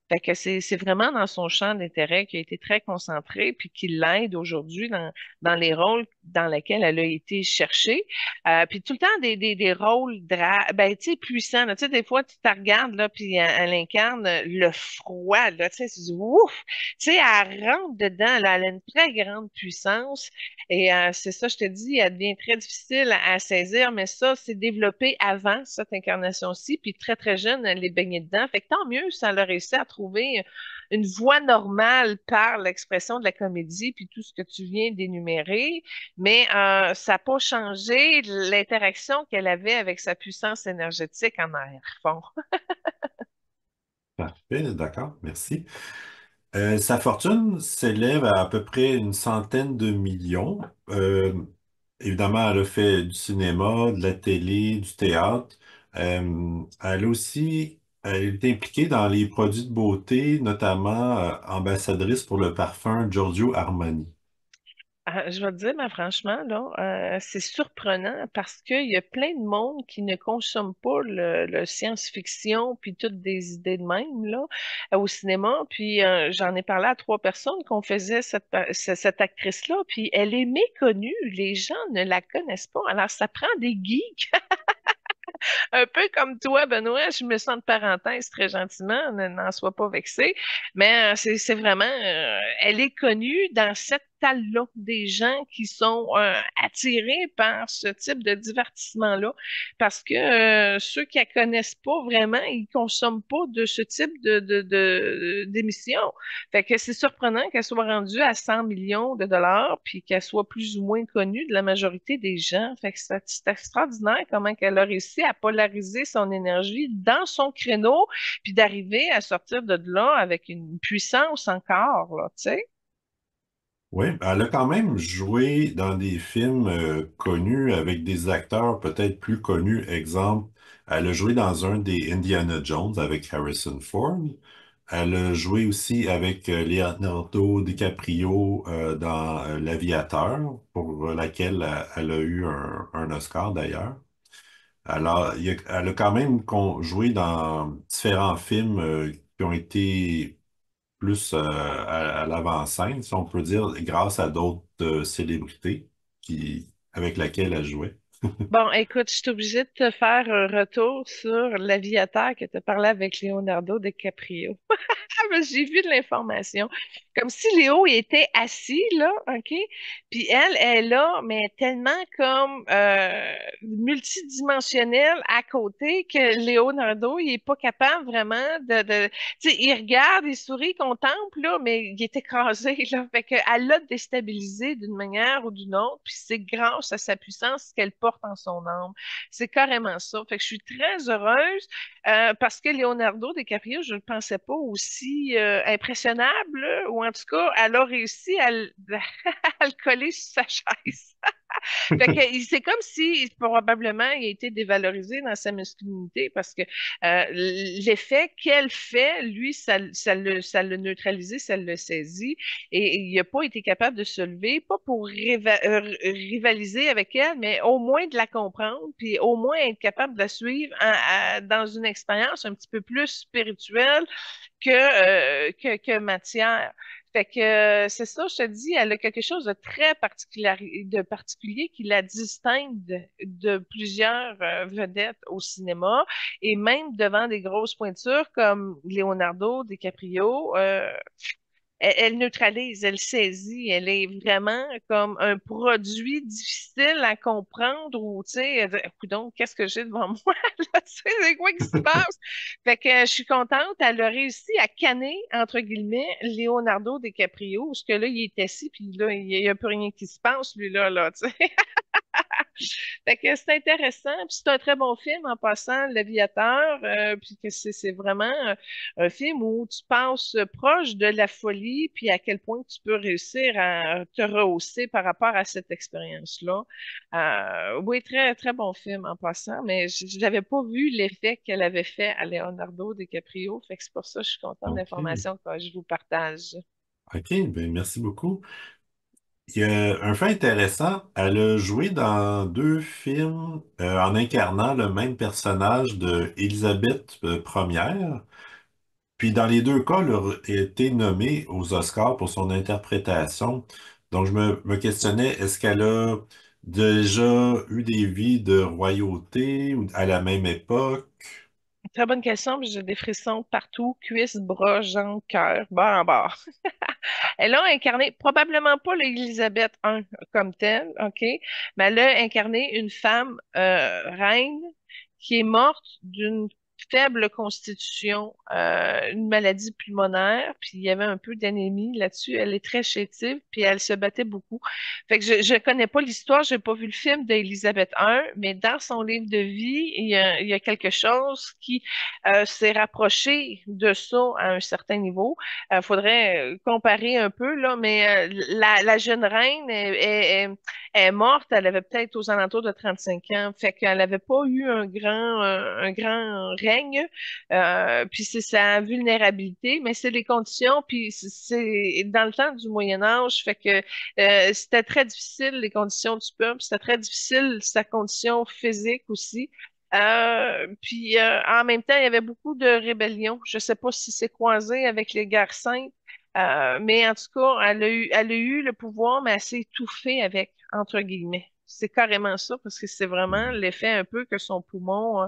B: Fait que c'est vraiment dans son champ d'intérêt qui a été très concentré puis qui l'aide aujourd'hui dans les rôles dans lesquels elle a été cherchée. Puis tout le temps des rôles ben, tu sais, puissants. Là. Tu sais, des fois, tu te regardes là, puis elle incarne le froid. Là, tu sais, tu dis, ouf! Tu sais, elle rentre dedans, là, elle a une très grande puissance. Et c'est ça, je te dis, elle devient très difficile à saisir, mais ça, c'est développé avant cette incarnation-ci, puis très, très jeune, elle est baignée dedans. Fait que tant mieux si elle a réussi à trouver une voie normale par l'expression de la comédie, puis tout ce que tu viens d'énumérer, mais ça n'a pas changé l'interaction qu'elle avait avec sa puissance énergétique en arrière-fond.
A: Parfait, d'accord, merci. Sa fortune s'élève à peu près une centaine de millions. Euh, Évidemment, elle a fait du cinéma, de la télé, du théâtre. Elle a aussi, elle est impliquée dans les produits de beauté, notamment ambassadrice pour le parfum Giorgio Armani.
B: Je vais te dire, mais franchement, là, c'est surprenant parce qu'il y a plein de monde qui ne consomme pas le science-fiction puis toutes des idées de même là au cinéma. Puis j'en ai parlé à trois personnes qu'on faisait cette actrice-là, puis elle est méconnue. Les gens ne la connaissent pas. Alors ça prend des geeks un peu comme toi, Benoît, je me sens de parenthèse très gentiment, n'en sois pas vexé, mais c'est vraiment, elle est connue dans cette salle-là des gens qui sont attirés par ce type de divertissement-là, parce que ceux qui la connaissent pas vraiment, ils consomment pas de ce type d'émission. Fait que c'est surprenant qu'elle soit rendue à 100 millions de dollars, puis qu'elle soit plus ou moins connue de la majorité des gens. Fait que c'est extraordinaire comment qu'elle a réussi à polariser son énergie dans son créneau, puis d'arriver à sortir de là avec une puissance encore, là, tu sais.
A: Oui, elle a quand même joué dans des films connus avec des acteurs peut-être plus connus. Exemple, elle a joué dans un des Indiana Jones avec Harrison Ford. Elle a joué aussi avec Leonardo DiCaprio dans L'Aviateur, pour laquelle elle a eu un Oscar d'ailleurs. Alors, elle a quand même joué dans différents films qui ont été plus à l'avant-scène, si on peut dire, grâce à d'autres célébrités avec lesquelles elle jouait.
B: Bon, écoute, je suis obligée de te faire un retour sur l'aviateur que tu as parlé avec Leonardo DiCaprio. Ah, ben, j'ai vu de l'information. Comme si Léo il était assis, là, OK? Puis elle est là, mais tellement comme multidimensionnelle à côté que Leonardo, il est pas capable vraiment Tu sais, il regarde, il sourit, il contemple, là, mais il est écrasé, là. Fait qu'elle l'a déstabilisé d'une manière ou d'une autre, puis c'est grâce à sa puissance qu'elle porte en son âme. C'est carrément ça. Fait que je suis très heureuse parce que Leonardo DiCaprio, je ne le pensais pas aussi impressionnable, là, ou en tout cas, elle a réussi à le coller sur sa chaise. Fait que c'est comme si probablement il a été dévalorisé dans sa masculinité parce que l'effet qu'elle fait, lui, ça le neutralisé, ça le saisit et il n'a pas été capable de se lever, pas pour rivaliser avec elle, mais au moins de la comprendre, puis au moins être capable de la suivre dans une expérience un petit peu plus spirituelle que matière. Fait que c'est ça, je te dis, elle a quelque chose de très particulier qui la distingue de plusieurs vedettes au cinéma et même devant des grosses pointures comme Leonardo DiCaprio. Elle neutralise, elle saisit, elle est vraiment comme un produit difficile à comprendre ou, tu sais, elle dit, coudonc, qu'est-ce que j'ai devant moi, là, tu sais, c'est quoi qui se passe? Fait que je suis contente, elle a réussi à canner, entre guillemets, Leonardo DiCaprio, parce que là, il est assis, puis là, il n'y a plus rien qui se passe, lui, là, tu sais. Fait que c'est intéressant, puis c'est un très bon film en passant, L'Aviateur, puis que c'est vraiment un film où tu passes proche de la folie, puis à quel point tu peux réussir à te rehausser par rapport à cette expérience-là. Oui, très, très bon film en passant, mais je n'avais pas vu l'effet qu'elle avait fait à Leonardo DiCaprio, fait que c'est pour ça que je suis contente de
A: OK.
B: l'information que je vous partage.
A: OK, ben merci beaucoup. Il y a un fait intéressant, elle a joué dans deux films en incarnant le même personnage de Élisabeth Ier. Puis dans les deux cas, il a été nommé aux Oscars pour son interprétation. Donc je me questionnais, est-ce qu'elle a déjà eu des vies de royauté ou à la même époque?
B: Très bonne question, puis j'ai des frissons partout, cuisses, bras, jambes, cœur, bord en bord. Elle a incarné, probablement pas l'Élisabeth I comme telle, OK, mais elle a incarné une femme reine qui est morte d'une faible constitution, une maladie pulmonaire, puis il y avait un peu d'anémie là-dessus. Elle est très chétive, puis elle se battait beaucoup. Fait que je connais pas l'histoire, j'ai pas vu le film d'Élisabeth I, mais dans son livre de vie, il y a quelque chose qui s'est rapproché de ça à un certain niveau. Faudrait comparer un peu, là, mais la jeune reine est morte, elle avait peut-être aux alentours de 35 ans, fait qu'elle n'avait pas eu un grand règne, puis c'est sa vulnérabilité, mais c'est les conditions, puis c'est dans le temps du Moyen Âge, fait que c'était très difficile les conditions du peuple, c'était très difficile sa condition physique aussi. En même temps, il y avait beaucoup de rébellions. Je ne sais pas si c'est croisé avec les guerres saintes, mais en tout cas, elle a eu le pouvoir, mais elle s'est étouffée avec, entre guillemets. C'est carrément ça, parce que c'est vraiment
A: Mhm.
B: l'effet un peu que son poumon,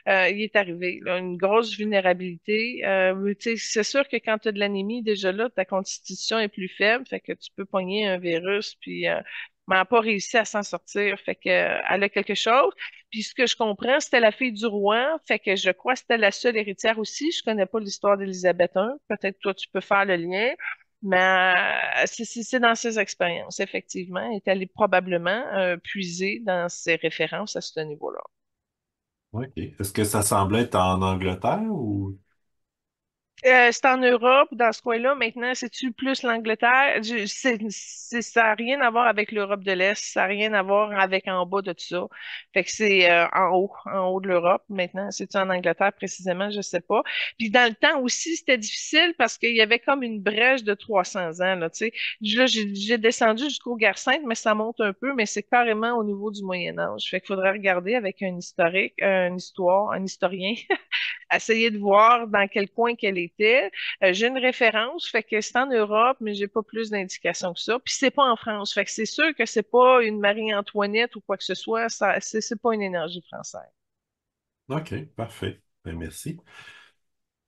B: il est arrivé, là, une grosse vulnérabilité. Tu sais, c'est sûr que quand tu as de l'anémie, déjà là, ta constitution est plus faible, fait que tu peux pogner un virus, mais elle n'a pas réussi à s'en sortir, fait que, elle a quelque chose. Puis ce que je comprends, c'était la fille du roi, fait que je crois que c'était la seule héritière aussi. Je connais pas l'histoire d'Élisabeth I. Peut-être toi, tu peux faire le lien. Mais c'est dans ses expériences, effectivement. Elle est allée probablement puiser dans ses références à ce niveau-là.
A: OK. Est-ce que ça semblait être en Angleterre ou...
B: C'est en Europe, dans ce coin-là. Maintenant, c'est-tu plus l'Angleterre? Ça n'a rien à voir avec l'Europe de l'Est. Ça n'a rien à voir avec en bas de tout ça. Fait que c'est en haut de l'Europe. Maintenant, c'est-tu en Angleterre précisément? Je sais pas. Puis dans le temps aussi, c'était difficile parce qu'il y avait comme une brèche de 300 ans, là, tu sais. Là, j'ai descendu jusqu'au Guerre sainte, mais ça monte un peu, mais c'est carrément au niveau du Moyen Âge. Fait qu'il faudrait regarder avec un historique, un historien essayer de voir dans quel coin qu'elle était. J'ai une référence, fait que c'est en Europe, mais j'ai pas plus d'indications que ça. Puis c'est pas en France, fait que c'est sûr que c'est pas une Marie-Antoinette ou quoi que ce soit. Ça, c'est pas une énergie française.
A: OK, parfait. Ben, merci.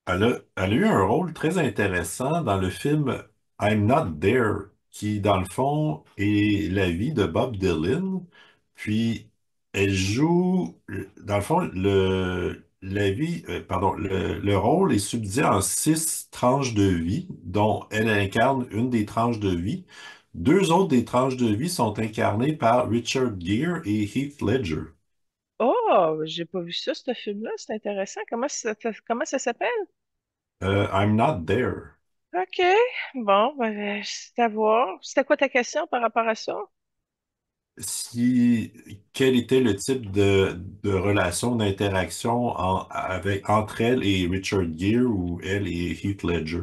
A: Elle a eu un rôle très intéressant dans le film I'm Not There, qui, dans le fond, est la vie de Bob Dylan. Puis, elle joue, dans le fond, le rôle est subdivisé en 6 tranches de vie, dont elle incarne une des tranches de vie. Deux autres des tranches de vie sont incarnées par Richard Gere et Heath Ledger.
B: Oh, j'ai pas vu ça, ce film-là. C'est intéressant. Comment ça s'appelle?
A: I'm Not There.
B: OK. Bon, ben, c'est à voir. C'était quoi ta question par rapport à ça?
A: Quel était le type de relation, d'interaction entre elle et Richard Gere ou elle et Heath Ledger?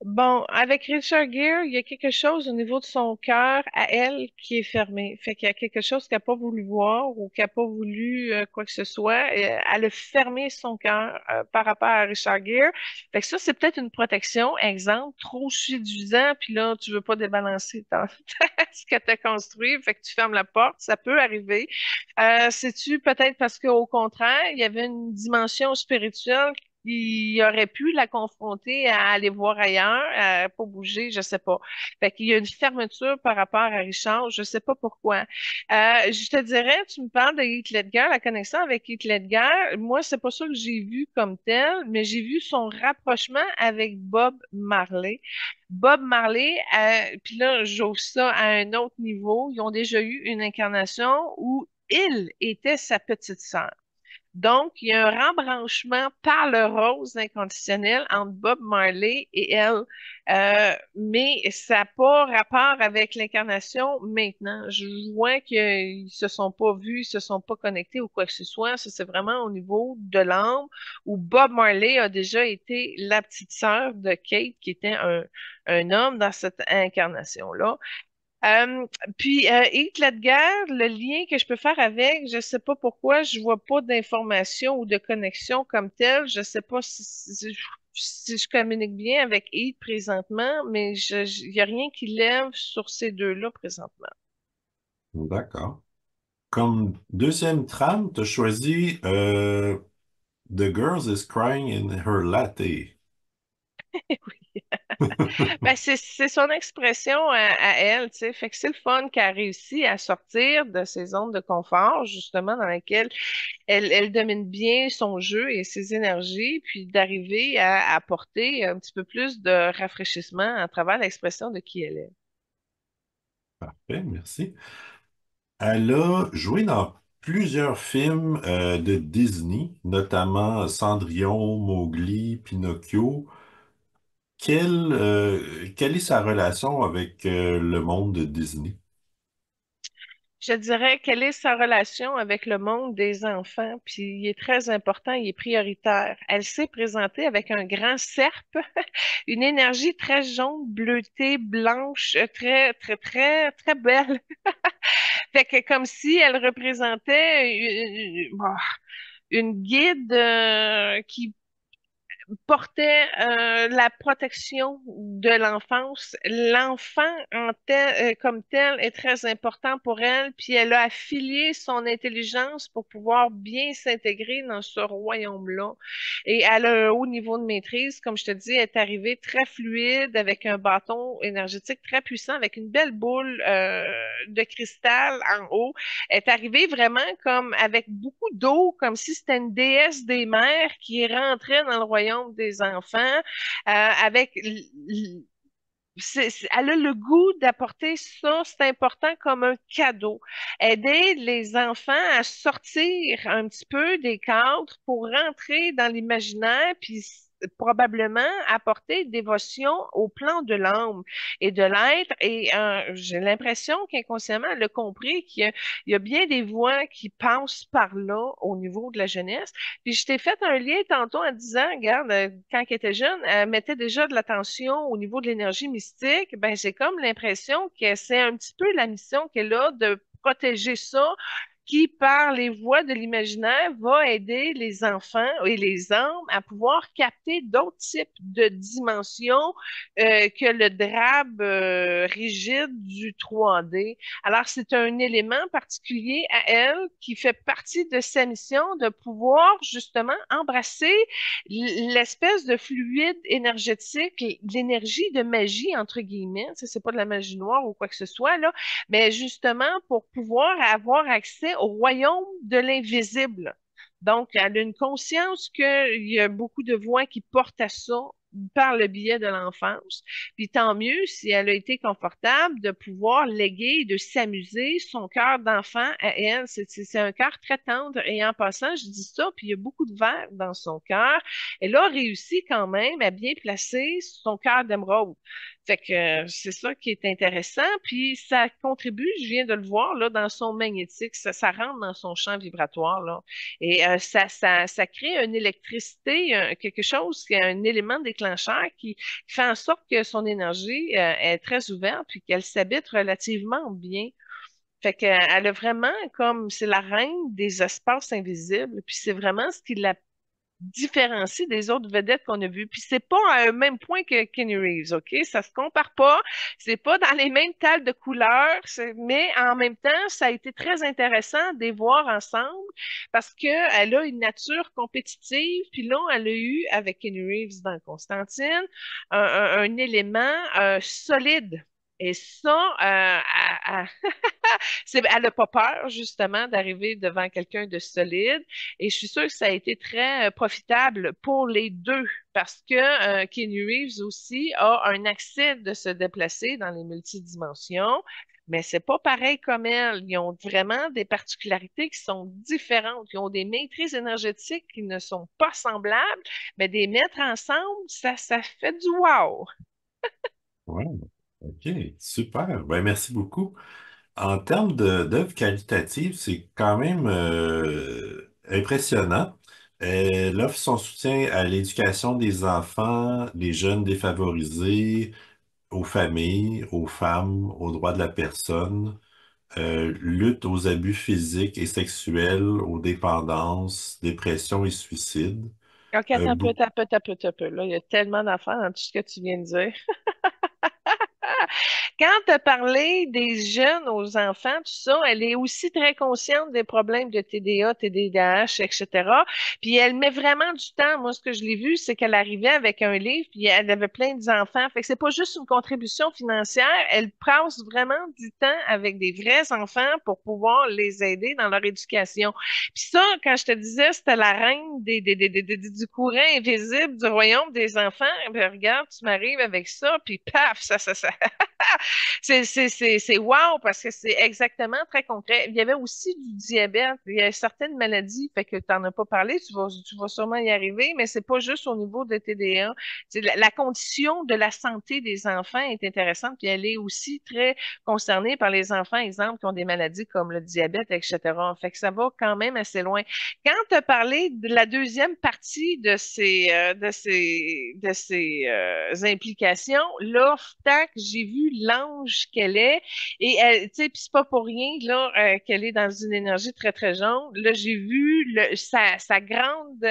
B: Bon, avec Richard Gere, il y a quelque chose au niveau de son cœur à elle qui est fermé. Fait qu'il y a quelque chose qu'elle n'a pas voulu voir ou qu'elle n'a pas voulu quoi que ce soit. Elle a fermé son cœur par rapport à Richard Gere. Fait que ça, c'est peut-être une protection. Exemple, trop séduisant, puis là, tu veux pas débalancer ce que tu as construit. Fait que tu fermes la porte. Ça peut arriver. C'est-tu peut-être parce qu'au contraire, il y avait une dimension spirituelle il aurait pu la confronter à aller voir ailleurs, à pas bouger, je sais pas. Fait qu'il y a une fermeture par rapport à Richard, je sais pas pourquoi. Je te dirais, tu me parles de Heath Ledger, la connexion avec Heath Ledger. Moi, c'est pas ça que j'ai vu comme tel, mais j'ai vu son rapprochement avec Bob Marley. Bob Marley, puis là, j'ouvre ça à un autre niveau. Ils ont déjà eu une incarnation où il était sa petite sœur. Donc, il y a un rembranchement par le rose inconditionnel entre Bob Marley et elle. Mais ça n'a pas rapport avec l'incarnation maintenant. Je vois qu'ils se sont pas vus, ils se sont pas connectés ou quoi que ce soit. Ça, c'est vraiment au niveau de l'âme où Bob Marley a déjà été la petite sœur de Kate, qui était un homme dans cette incarnation-là. Euh, Heath Ledger, le lien que je peux faire avec, je sais pas pourquoi, je vois pas d'information ou de connexion comme telle. Je sais pas si si je communique bien avec Heath présentement, mais il n'y a rien qui lève sur ces deux-là présentement.
A: D'accord. Comme deuxième trame, tu as choisi The Girl is Crying in Her Latte.
B: Ben, c'est son expression à elle, tu sais. Fait que c'est le fun qu'elle a réussi à sortir de ses zones de confort, justement, dans lesquelles elle domine bien son jeu et ses énergies, puis d'arriver à apporter un petit peu plus de rafraîchissement à travers l'expression de qui elle est.
A: Parfait, merci. Elle a joué dans plusieurs films de Disney, notamment Cendrillon, Mowgli, Pinocchio. Quelle est sa relation avec le monde de Disney?
B: Je dirais quelle est sa relation avec le monde des enfants, puis il est très important, il est prioritaire. Elle s'est présentée avec un grand cercle, une énergie très jaune, bleutée, blanche, très, très, très, très belle. Fait que comme si elle représentait une guide qui portait la protection de l'enfance. L'enfant comme tel est très important pour elle, puis elle a affilié son intelligence pour pouvoir bien s'intégrer dans ce royaume-là. Et elle a un haut niveau de maîtrise, comme je te dis, elle est arrivée très fluide avec un bâton énergétique très puissant, avec une belle boule de cristal en haut. Elle est arrivée vraiment comme avec beaucoup d'eau, comme si c'était une déesse des mers qui rentrait dans le royaume des enfants, avec elle a le goût d'apporter ça, c'est important comme un cadeau. Aider les enfants à sortir un petit peu des cadres pour rentrer dans l'imaginaire, puis probablement apporter dévotion au plan de l'âme et de l'être. Et j'ai l'impression qu'inconsciemment, elle a compris il y a bien des voix qui passent par là au niveau de la jeunesse. Puis je t'ai fait un lien tantôt en disant, regarde, quand elle était jeune, elle mettait déjà de l'attention au niveau de l'énergie mystique. Ben, j'ai comme l'impression que c'est un petit peu la mission qu'elle a de protéger ça, qui, par les voies de l'imaginaire, va aider les enfants et les âmes à pouvoir capter d'autres types de dimensions que le drabe rigide du 3D. Alors, c'est un élément particulier à elle qui fait partie de sa mission de pouvoir justement embrasser l'espèce de fluide énergétique, l'énergie de magie, entre guillemets. C'est pas de la magie noire ou quoi que ce soit, là, mais justement pour pouvoir avoir accès au royaume de l'invisible. Donc, elle a une conscience qu'il y a beaucoup de voix qui portent à ça par le biais de l'enfance. Puis tant mieux si elle a été confortable de pouvoir léguer et de s'amuser son cœur d'enfant à elle. C'est un cœur très tendre. Et en passant, je dis ça, puis il y a beaucoup de verre dans son cœur. Elle a réussi quand même à bien placer son cœur d'émeraude. Fait que c'est ça qui est intéressant. Puis ça contribue, je viens de le voir, là, dans son magnétique. Ça rentre dans son champ vibratoire, là. Et ça crée une électricité, quelque chose, un élément déclencheur qui fait en sorte que son énergie est très ouverte puis qu'elle s'habite relativement bien. Fait qu'elle a vraiment comme c'est la reine des espaces invisibles, puis c'est vraiment ce qui la différencie des autres vedettes qu'on a vues. Puis c'est pas à un même point que Kenny Reeves, OK? Ça se compare pas. C'est pas dans les mêmes tales de couleurs, mais en même temps, ça a été très intéressant de les voir ensemble parce qu'elle a une nature compétitive. Puis là, elle a eu, avec Kenny Reeves dans Constantine, un élément solide. Et ça, elle n'a pas peur, justement, d'arriver devant quelqu'un de solide. Et je suis sûre que ça a été très profitable pour les deux parce que Keanu Reeves aussi a un accès de se déplacer dans les multidimensions. Mais c'est pas pareil comme elle. Ils ont vraiment des particularités qui sont différentes. Ils ont des maîtrises énergétiques qui ne sont pas semblables, mais des mettre ensemble, ça fait du wow.
A: Ouais, OK, super. Ben, merci beaucoup. En termes d'œuvres qualitatives, c'est quand même impressionnant. Elle offre son soutien à l'éducation des enfants, les jeunes défavorisés, aux familles, aux femmes, aux droits de la personne, lutte aux abus physiques et sexuels, aux dépendances, dépression et suicide.
B: OK,
A: Euh,
B: attends un peu,
A: bou-
B: attends un peu, attends un peu, attends un peu. Là, il y a tellement d'affaires dans tout ce que tu viens de dire. Quand tu as parlé des jeunes aux enfants, tout ça, elle est aussi très consciente des problèmes de TDA, TDAH, etc. Puis elle met vraiment du temps. Moi, ce que je l'ai vu, c'est qu'elle arrivait avec un livre, puis elle avait plein d'enfants. Fait que c'est pas juste une contribution financière, elle passe vraiment du temps avec des vrais enfants pour pouvoir les aider dans leur éducation. Puis ça, quand je te disais, c'était la reine du courant invisible du royaume des enfants. Ben, regarde, tu m'arrives avec ça, puis paf, ça. C'est wow parce que c'est exactement très concret. Il y avait aussi du diabète. Il y a certaines maladies, fait que tu n'en as pas parlé, tu vas sûrement y arriver, mais c'est pas juste au niveau de TDA. C'est la condition de la santé des enfants est intéressante, puis elle est aussi très concernée par les enfants, exemple, qui ont des maladies comme le diabète, etc. Fait que ça va quand même assez loin. Quand tu as parlé de la deuxième partie de ces implications, là, tac, j'ai vu l'ange qu'elle est. Et elle, tu sais, puis c'est pas pour rien là qu'elle est dans une énergie très, très jaune. Là, j'ai vu sa grande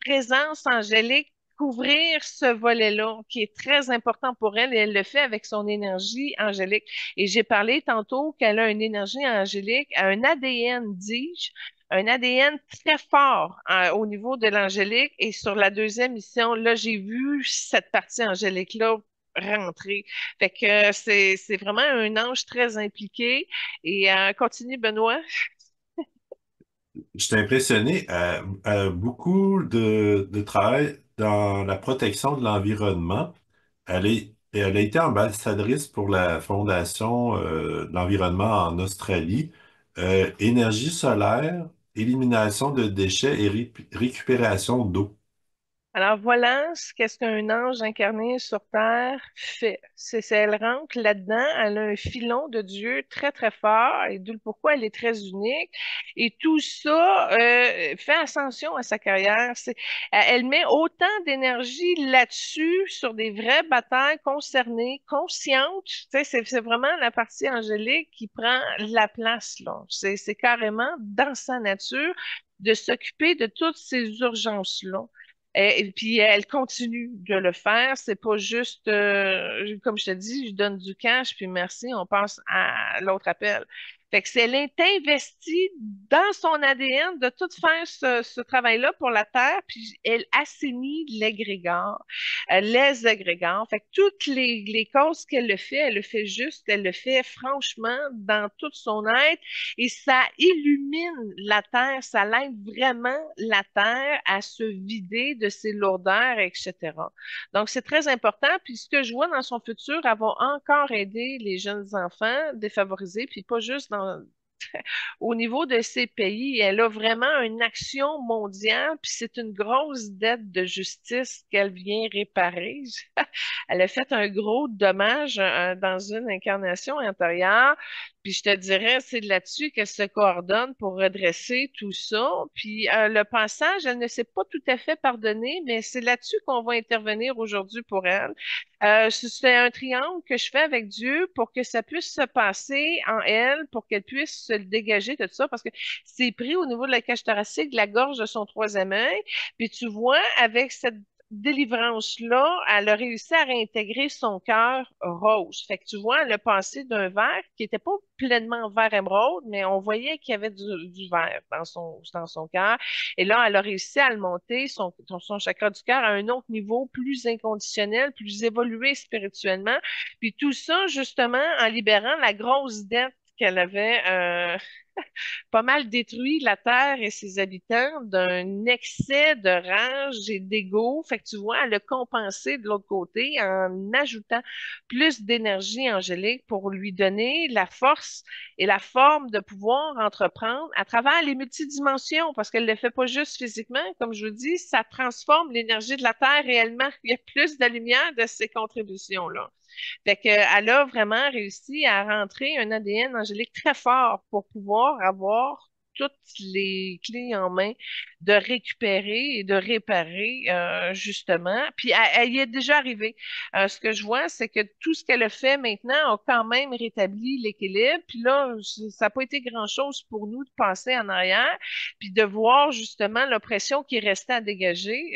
B: présence angélique couvrir ce volet-là, qui est très important pour elle, et elle le fait avec son énergie angélique. Et j'ai parlé tantôt qu'elle a une énergie angélique, un ADN, dis-je, un ADN très fort au niveau de l'angélique. Et sur la deuxième mission, là, j'ai vu cette partie angélique-là rentrer. Fait que c'est vraiment un ange très impliqué. Et continue, Benoît.
A: J'étais impressionné. Beaucoup de travail dans la protection de l'environnement. Elle a été ambassadrice pour la Fondation de l'environnement en Australie. Énergie solaire, élimination de déchets et récupération d'eau.
B: Alors voilà qu'est-ce qu'un ange incarné sur Terre fait. Elle rentre là-dedans, elle a un filon de Dieu très très fort et d'où pourquoi elle est très unique. Et tout ça fait ascension à sa carrière. Elle met autant d'énergie là-dessus sur des vraies batailles concernées, conscientes. Tu sais, c'est vraiment la partie angélique qui prend la place là. C'est carrément dans sa nature de s'occuper de toutes ces urgences-là. Et puis elle continue de le faire. C'est pas juste, comme je te dis, je donne du cash, puis merci, on passe à l'autre appel. Fait que elle est investie dans son ADN de tout faire ce travail-là pour la Terre, puis elle assainit l'égrégore, les égrégores. Fait que toutes les causes qu'elle le fait, elle le fait juste, elle le fait franchement dans toute son être et ça illumine la Terre, ça l'aide vraiment la Terre à se vider de ses lourdeurs, etc. Donc, c'est très important. Puis, ce que je vois dans son futur, elle va encore aider les jeunes enfants défavorisés, puis pas juste au niveau de ces pays. Elle a vraiment une action mondiale, puis c'est une grosse dette de justice qu'elle vient réparer. Elle a fait un gros dommage dans une incarnation antérieure. Puis je te dirais, c'est là-dessus qu'elle se coordonne pour redresser tout ça. Puis le passage, elle ne s'est pas tout à fait pardonnée, mais c'est là-dessus qu'on va intervenir aujourd'hui pour elle. C'est un triangle que je fais avec Dieu pour que ça puisse se passer en elle, pour qu'elle puisse se dégager de tout ça, parce que c'est pris au niveau de la cage thoracique, de la gorge de son troisième œil. Puis tu vois, avec cette délivrance-là, elle a réussi à réintégrer son cœur rose. Fait que tu vois, elle a passé d'un vert qui n'était pas pleinement vert émeraude, mais on voyait qu'il y avait du vert dans son cœur. Et là, elle a réussi à le monter, son chakra du cœur, à un autre niveau plus inconditionnel, plus évolué spirituellement. Puis tout ça, justement, en libérant la grosse dette qu'elle avait pas mal détruit la Terre et ses habitants d'un excès de rage et d'ego. Fait que tu vois, elle a compensé de l'autre côté en ajoutant plus d'énergie angélique pour lui donner la force et la forme de pouvoir entreprendre à travers les multidimensions, parce qu'elle ne le fait pas juste physiquement, comme je vous dis, ça transforme l'énergie de la Terre réellement. Il y a plus de lumière de ces contributions-là. Fait qu'elle a vraiment réussi à rentrer un ADN angélique très fort pour pouvoir avoir toutes les clés en main de récupérer et de réparer, justement. Puis elle y est déjà arrivée. Ce que je vois, c'est que tout ce qu'elle a fait maintenant a quand même rétabli l'équilibre. Puis là, ça n'a pas été grand-chose pour nous de passer en arrière. puis de voir justement l'oppression qui restait à dégager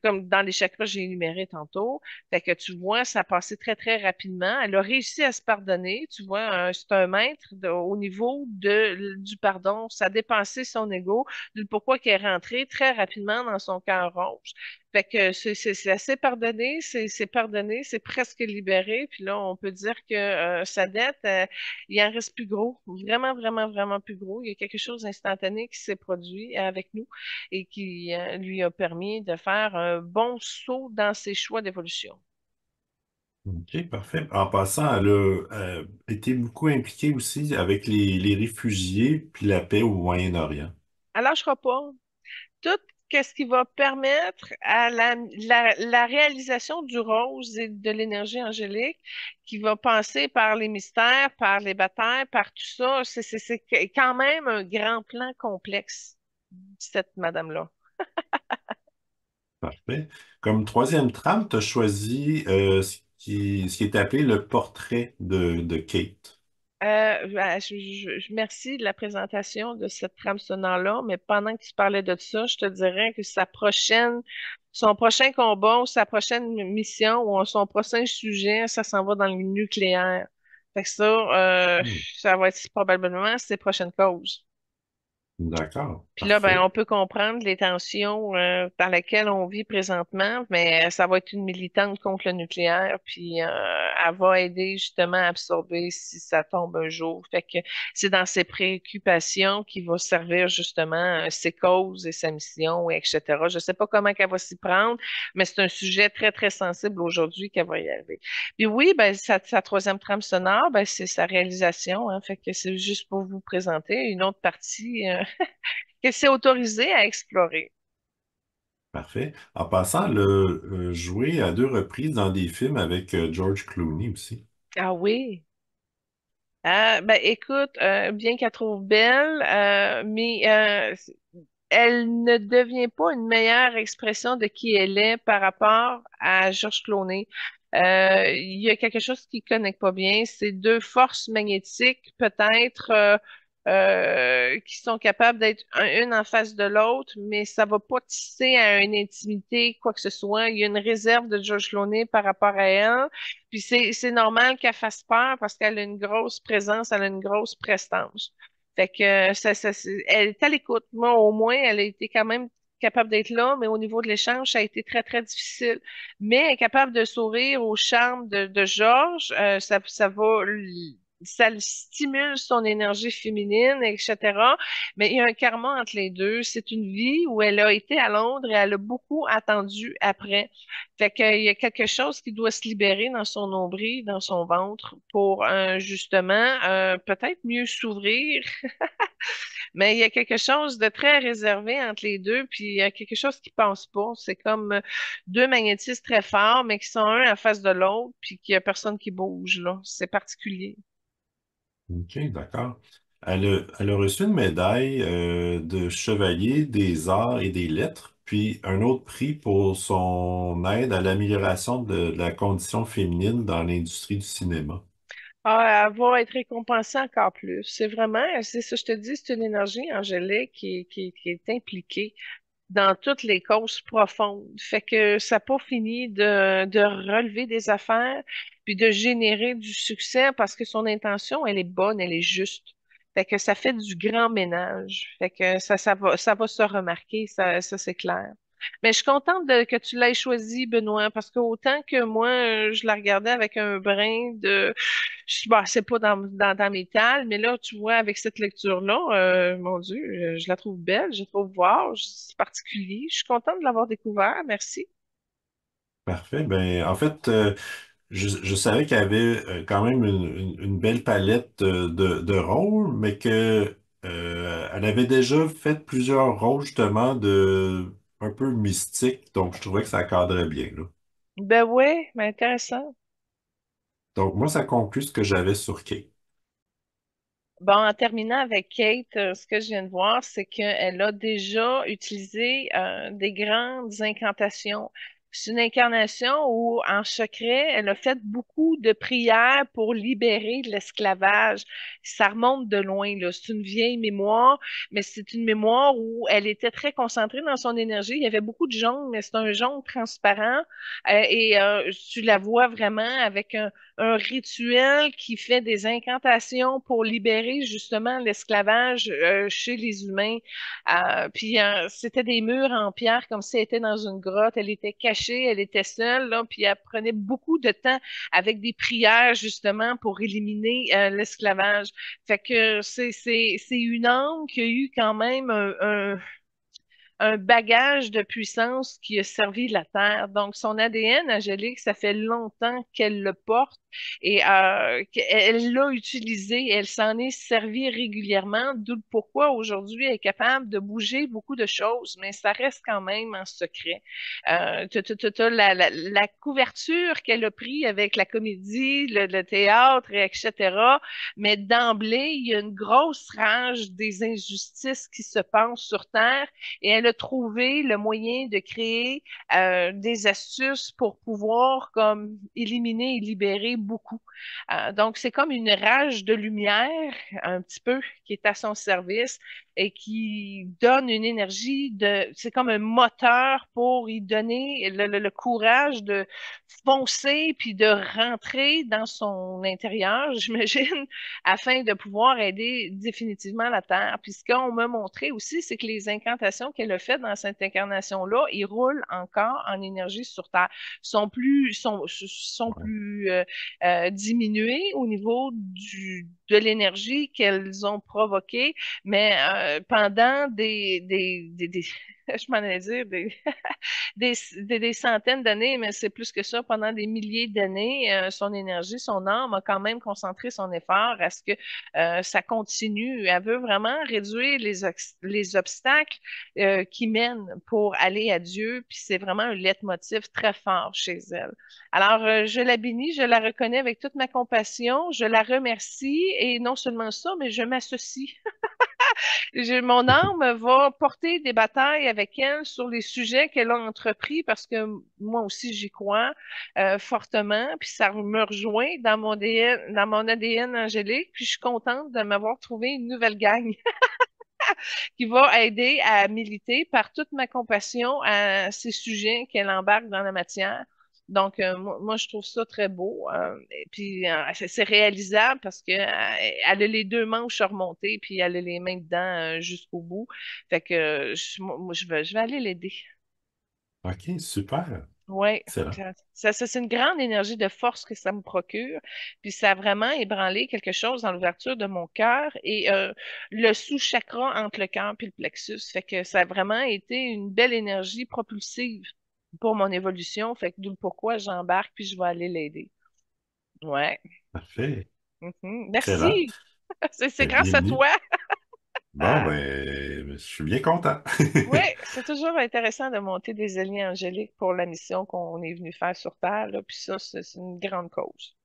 B: comme dans les chakras que j'ai énumérés tantôt. Fait que tu vois, ça a passé très, très rapidement. Elle a réussi à se pardonner. Tu vois, c'est un maître au niveau du pardon. Ça a dépassé son ego, du pourquoi qu'elle est rentrée très rapidement dans son cœur rose. Fait que c'est assez pardonné, c'est pardonné, c'est presque libéré. Puis là, on peut dire que sa dette, il en reste plus gros, vraiment, vraiment, vraiment plus gros. Il y a quelque chose d'instantané qui s'est produit avec nous et qui lui a permis de faire un bon saut dans ses choix d'évolution.
A: OK, parfait. En passant, elle a été beaucoup impliquée aussi avec les réfugiés puis la paix au Moyen-Orient.
B: Alors, je crois pas. Tout ce qui va permettre à la réalisation du rose et de l'énergie angélique, qui va passer par les mystères, par les batailles, par tout ça, c'est quand même un grand plan complexe, cette madame-là.
A: Parfait. Comme troisième trame, tu as choisi ce qui est appelé le portrait de Kate.
B: Merci de la présentation de cette trame sonore-là, mais pendant que tu parlais de ça, je te dirais que son prochain combat ou sa prochaine mission ou son prochain sujet, ça s'en va dans le nucléaire. Fait que
A: Hmm.
B: ça va être probablement ses prochaines causes.
A: D'accord,
B: Puis là, ben,
A: parfait.
B: on peut comprendre les tensions dans lesquelles on vit présentement, mais ça va être une militante contre le nucléaire, puis elle va aider justement à absorber si ça tombe un jour. Fait que c'est dans ses préoccupations qu'il va servir justement ses causes et sa mission, et etc. Je sais pas comment qu'elle va s'y prendre, mais c'est un sujet très, très sensible aujourd'hui qu'elle va y arriver. Puis oui, ben, sa troisième trame sonore, ben, c'est sa réalisation, hein, fait que c'est juste pour vous présenter une autre partie. Que c'est autorisé à explorer.
A: Parfait. En passant, elle a joué à 2 reprises dans des films avec George Clooney aussi.
B: Ah oui. Ben écoute, bien qu'elle trouve belle, mais elle ne devient pas une meilleure expression de qui elle est par rapport à Georges Clooney. Il y a quelque chose qui ne connecte pas bien. C'est deux forces magnétiques, peut-être, qui sont capables d'être une en face de l'autre, mais ça va pas tisser à une intimité, quoi que ce soit. Il y a une réserve de George Clooney par rapport à elle. Puis c'est normal qu'elle fasse peur parce qu'elle a une grosse présence, elle a une grosse prestance. Fait que elle est à l'écoute. Moi, au moins, elle a été quand même capable d'être là, mais au niveau de l'échange, ça a été très, très difficile. Mais elle est capable de sourire au charme de Georges. Ça le stimule son énergie féminine, etc. Mais il y a un karma entre les deux. C'est une vie où elle a été à Londres et elle a beaucoup attendu après. Fait qu'il y a quelque chose qui doit se libérer dans son nombril, dans son ventre, pour justement peut-être mieux s'ouvrir. Mais il y a quelque chose de très réservé entre les deux, puis il y a quelque chose qui passe pas. C'est comme deux magnétismes très forts, mais qui sont un en face de l'autre, puis qu'il y a personne qui bouge, là. C'est particulier.
A: OK, d'accord. Elle a reçu une médaille de chevalier des arts et des lettres, puis un autre prix pour son aide à l'amélioration de la condition féminine dans l'industrie du cinéma.
B: Ah, elle va être récompensée encore plus. C'est ça, je te dis, c'est une énergie angélique qui est impliquée dans toutes les causes profondes. Fait que ça n'a pas fini de relever des affaires puis de générer du succès parce que son intention, elle est bonne, elle est juste. Fait que ça fait du grand ménage. Fait que ça va se remarquer, ça c'est clair. Mais je suis contente que tu l'aies choisi, Benoît, parce que autant que moi, je la regardais avec un brin de bah, c'est pas dans mes tales, mais là, tu vois, avec cette lecture-là, mon Dieu, je la trouve belle, je la trouve voir, c'est particulier. Je suis contente de l'avoir découvert, merci.
A: Parfait. Ben, en fait, je savais qu'elle avait quand même une belle palette de rôles, mais que elle avait déjà fait plusieurs rôles justement de un peu mystiques, donc je trouvais que ça cadrait bien, là.
B: Ben ouais, mais intéressant.
A: Donc moi, ça conclut ce que j'avais sur Kate.
B: Bon, en terminant avec Kate, ce que je viens de voir, c'est qu'elle a déjà utilisé des grandes incantations C'est une incarnation où, en secret, elle a fait beaucoup de prières pour libérer de l'esclavage. Ça remonte de loin, là. C'est une vieille mémoire, mais c'est une mémoire où elle était très concentrée dans son énergie. Il y avait beaucoup de jaune, mais c'est un jaune transparent. Tu la vois vraiment avec un rituel qui fait des incantations pour libérer justement l'esclavage chez les humains. C'était des murs en pierre comme si elle était dans une grotte. Elle était cachée, elle était seule, là, puis elle prenait beaucoup de temps avec des prières justement pour éliminer l'esclavage. Fait que c'est une âme qui a eu quand même un bagage de puissance qui a servi la Terre. Donc, son ADN, Angélique, ça fait longtemps qu'elle le porte et qu'elle l'a utilisé, elle s'en est servie régulièrement, d'où le pourquoi aujourd'hui elle est capable de bouger beaucoup de choses, mais ça reste quand même en secret. T'as la couverture qu'elle a pris avec la comédie, le théâtre, etc. Mais d'emblée, il y a une grosse rage des injustices qui se passent sur Terre et elle a trouvé le moyen de créer des astuces pour pouvoir comme éliminer et libérer beaucoup. Donc, c'est comme une rage de lumière, un petit peu, qui est à son service et qui donne une énergie c'est comme un moteur pour y donner le courage de foncer puis de rentrer dans son intérieur, j'imagine, afin de pouvoir aider définitivement la Terre. Puis ce qu'on m'a montré aussi, c'est que les incantations qu'elle a faites dans cette incarnation-là, ils roulent encore en énergie sur Terre, sont
A: Ouais.
B: plus diminués au niveau de l'énergie qu'elles ont provoquée, mais pendant je m'en allais dire, des centaines d'années, mais c'est plus que ça, pendant des milliers d'années, son énergie, son âme a quand même concentré son effort à ce que ça continue. Elle veut vraiment réduire les obstacles qui mènent pour aller à Dieu, puis c'est vraiment un leitmotiv très fort chez elle. Alors, je la bénis, je la reconnais avec toute ma compassion, je la remercie, et non seulement ça, mais je m'associe. Mon âme va porter des batailles avec elle sur les sujets qu'elle a entrepris parce que moi aussi j'y crois fortement, puis ça me rejoint dans mon ADN angélique, puis je suis contente de m'avoir trouvé une nouvelle gang qui va aider à militer par toute ma compassion à ces sujets qu'elle embarque dans la matière. Donc, moi, je trouve ça très beau. Et puis, c'est réalisable parce que elle a les deux manches à remonter, puis elle a les mains dedans jusqu'au bout. Fait que moi, je vais aller l'aider.
A: OK, super.
B: Oui,
A: Excellent.
B: c'est une grande énergie de force que ça me procure. Puis ça a vraiment ébranlé quelque chose dans l'ouverture de mon cœur et le sous-chakra entre le cœur et le plexus. Fait que ça a vraiment été une belle énergie propulsive pour mon évolution. Fait que d'où le pourquoi j'embarque puis je vais aller l'aider. Ouais.
A: Parfait.
B: Mhm.
A: Excellent.
B: Merci. C'est
A: Eh,
B: grâce à
A: bienvenue.
B: toi.
A: Bon, ben, je suis bien content.
B: Oui, c'est toujours intéressant de monter des alliés angéliques pour la mission qu'on est venu faire sur Terre, là. Puis ça, c'est une grande cause.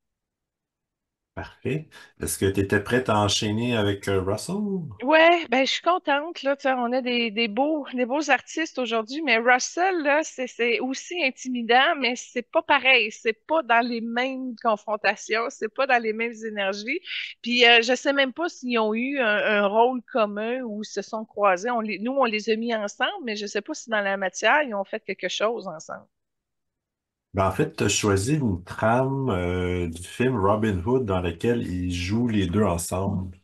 A: Parfait. Est-ce que tu étais prête à enchaîner avec Russell?
B: Ouais, ben je suis contente là, tu sais, on a des beaux artistes aujourd'hui, mais Russell là, c'est aussi intimidant, mais c'est pas pareil, c'est pas dans les mêmes confrontations, c'est pas dans les mêmes énergies. Puis je sais même pas s'ils ont eu un rôle commun ou se sont croisés. Nous on les a mis ensemble, mais je sais pas si dans la matière ils ont fait quelque chose ensemble.
A: Ben, en fait, tu as choisi une trame du film Robin Hood dans laquelle ils jouent les deux ensemble.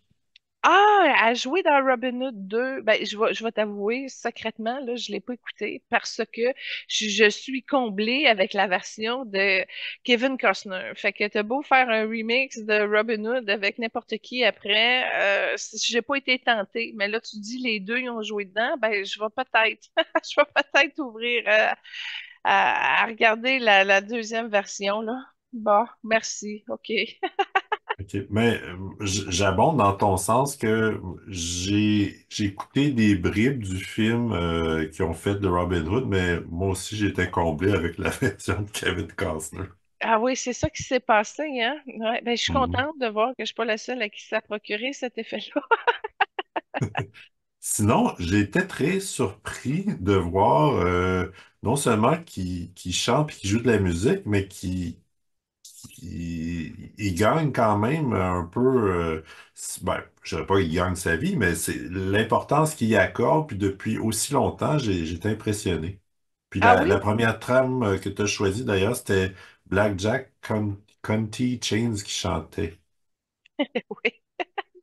B: Ah, à jouer dans Robin Hood 2, ben, je vais t'avouer secrètement, là, je l'ai pas écouté parce que je suis comblée avec la version de Kevin Costner. Fait que t'as beau faire un remix de Robin Hood avec n'importe qui après, j'ai pas été tentée. Mais là, tu dis les deux, ils ont joué dedans, ben, je vais peut-être, je vais peut-être ouvrir à regarder la deuxième version, là. Bon, merci, OK.
A: OK. Mais j'abonde dans ton sens que j'ai écouté des bribes du film qu'ils ont fait de Robin Hood, mais moi aussi j'étais comblé avec la version de Kevin Costner.
B: Ah oui, c'est ça qui s'est passé, hein? Ouais, ben, je suis
A: Mhm.
B: contente de voir que je suis pas la seule à qui ça a procuré cet effet-là.
A: Sinon, j'ai été très surpris de voir non seulement qu'il chante et qu'il joue de la musique, mais il gagne quand même un peu, ben, je dirais pas qu'il gagne sa vie, mais c'est l'importance qu'il y accorde, puis depuis aussi longtemps, j'étais impressionné. Puis
B: Ah
A: la
B: oui?
A: première trame que tu as choisie d'ailleurs, c'était Blackjack Conti Chains qui chantait.
B: Oui.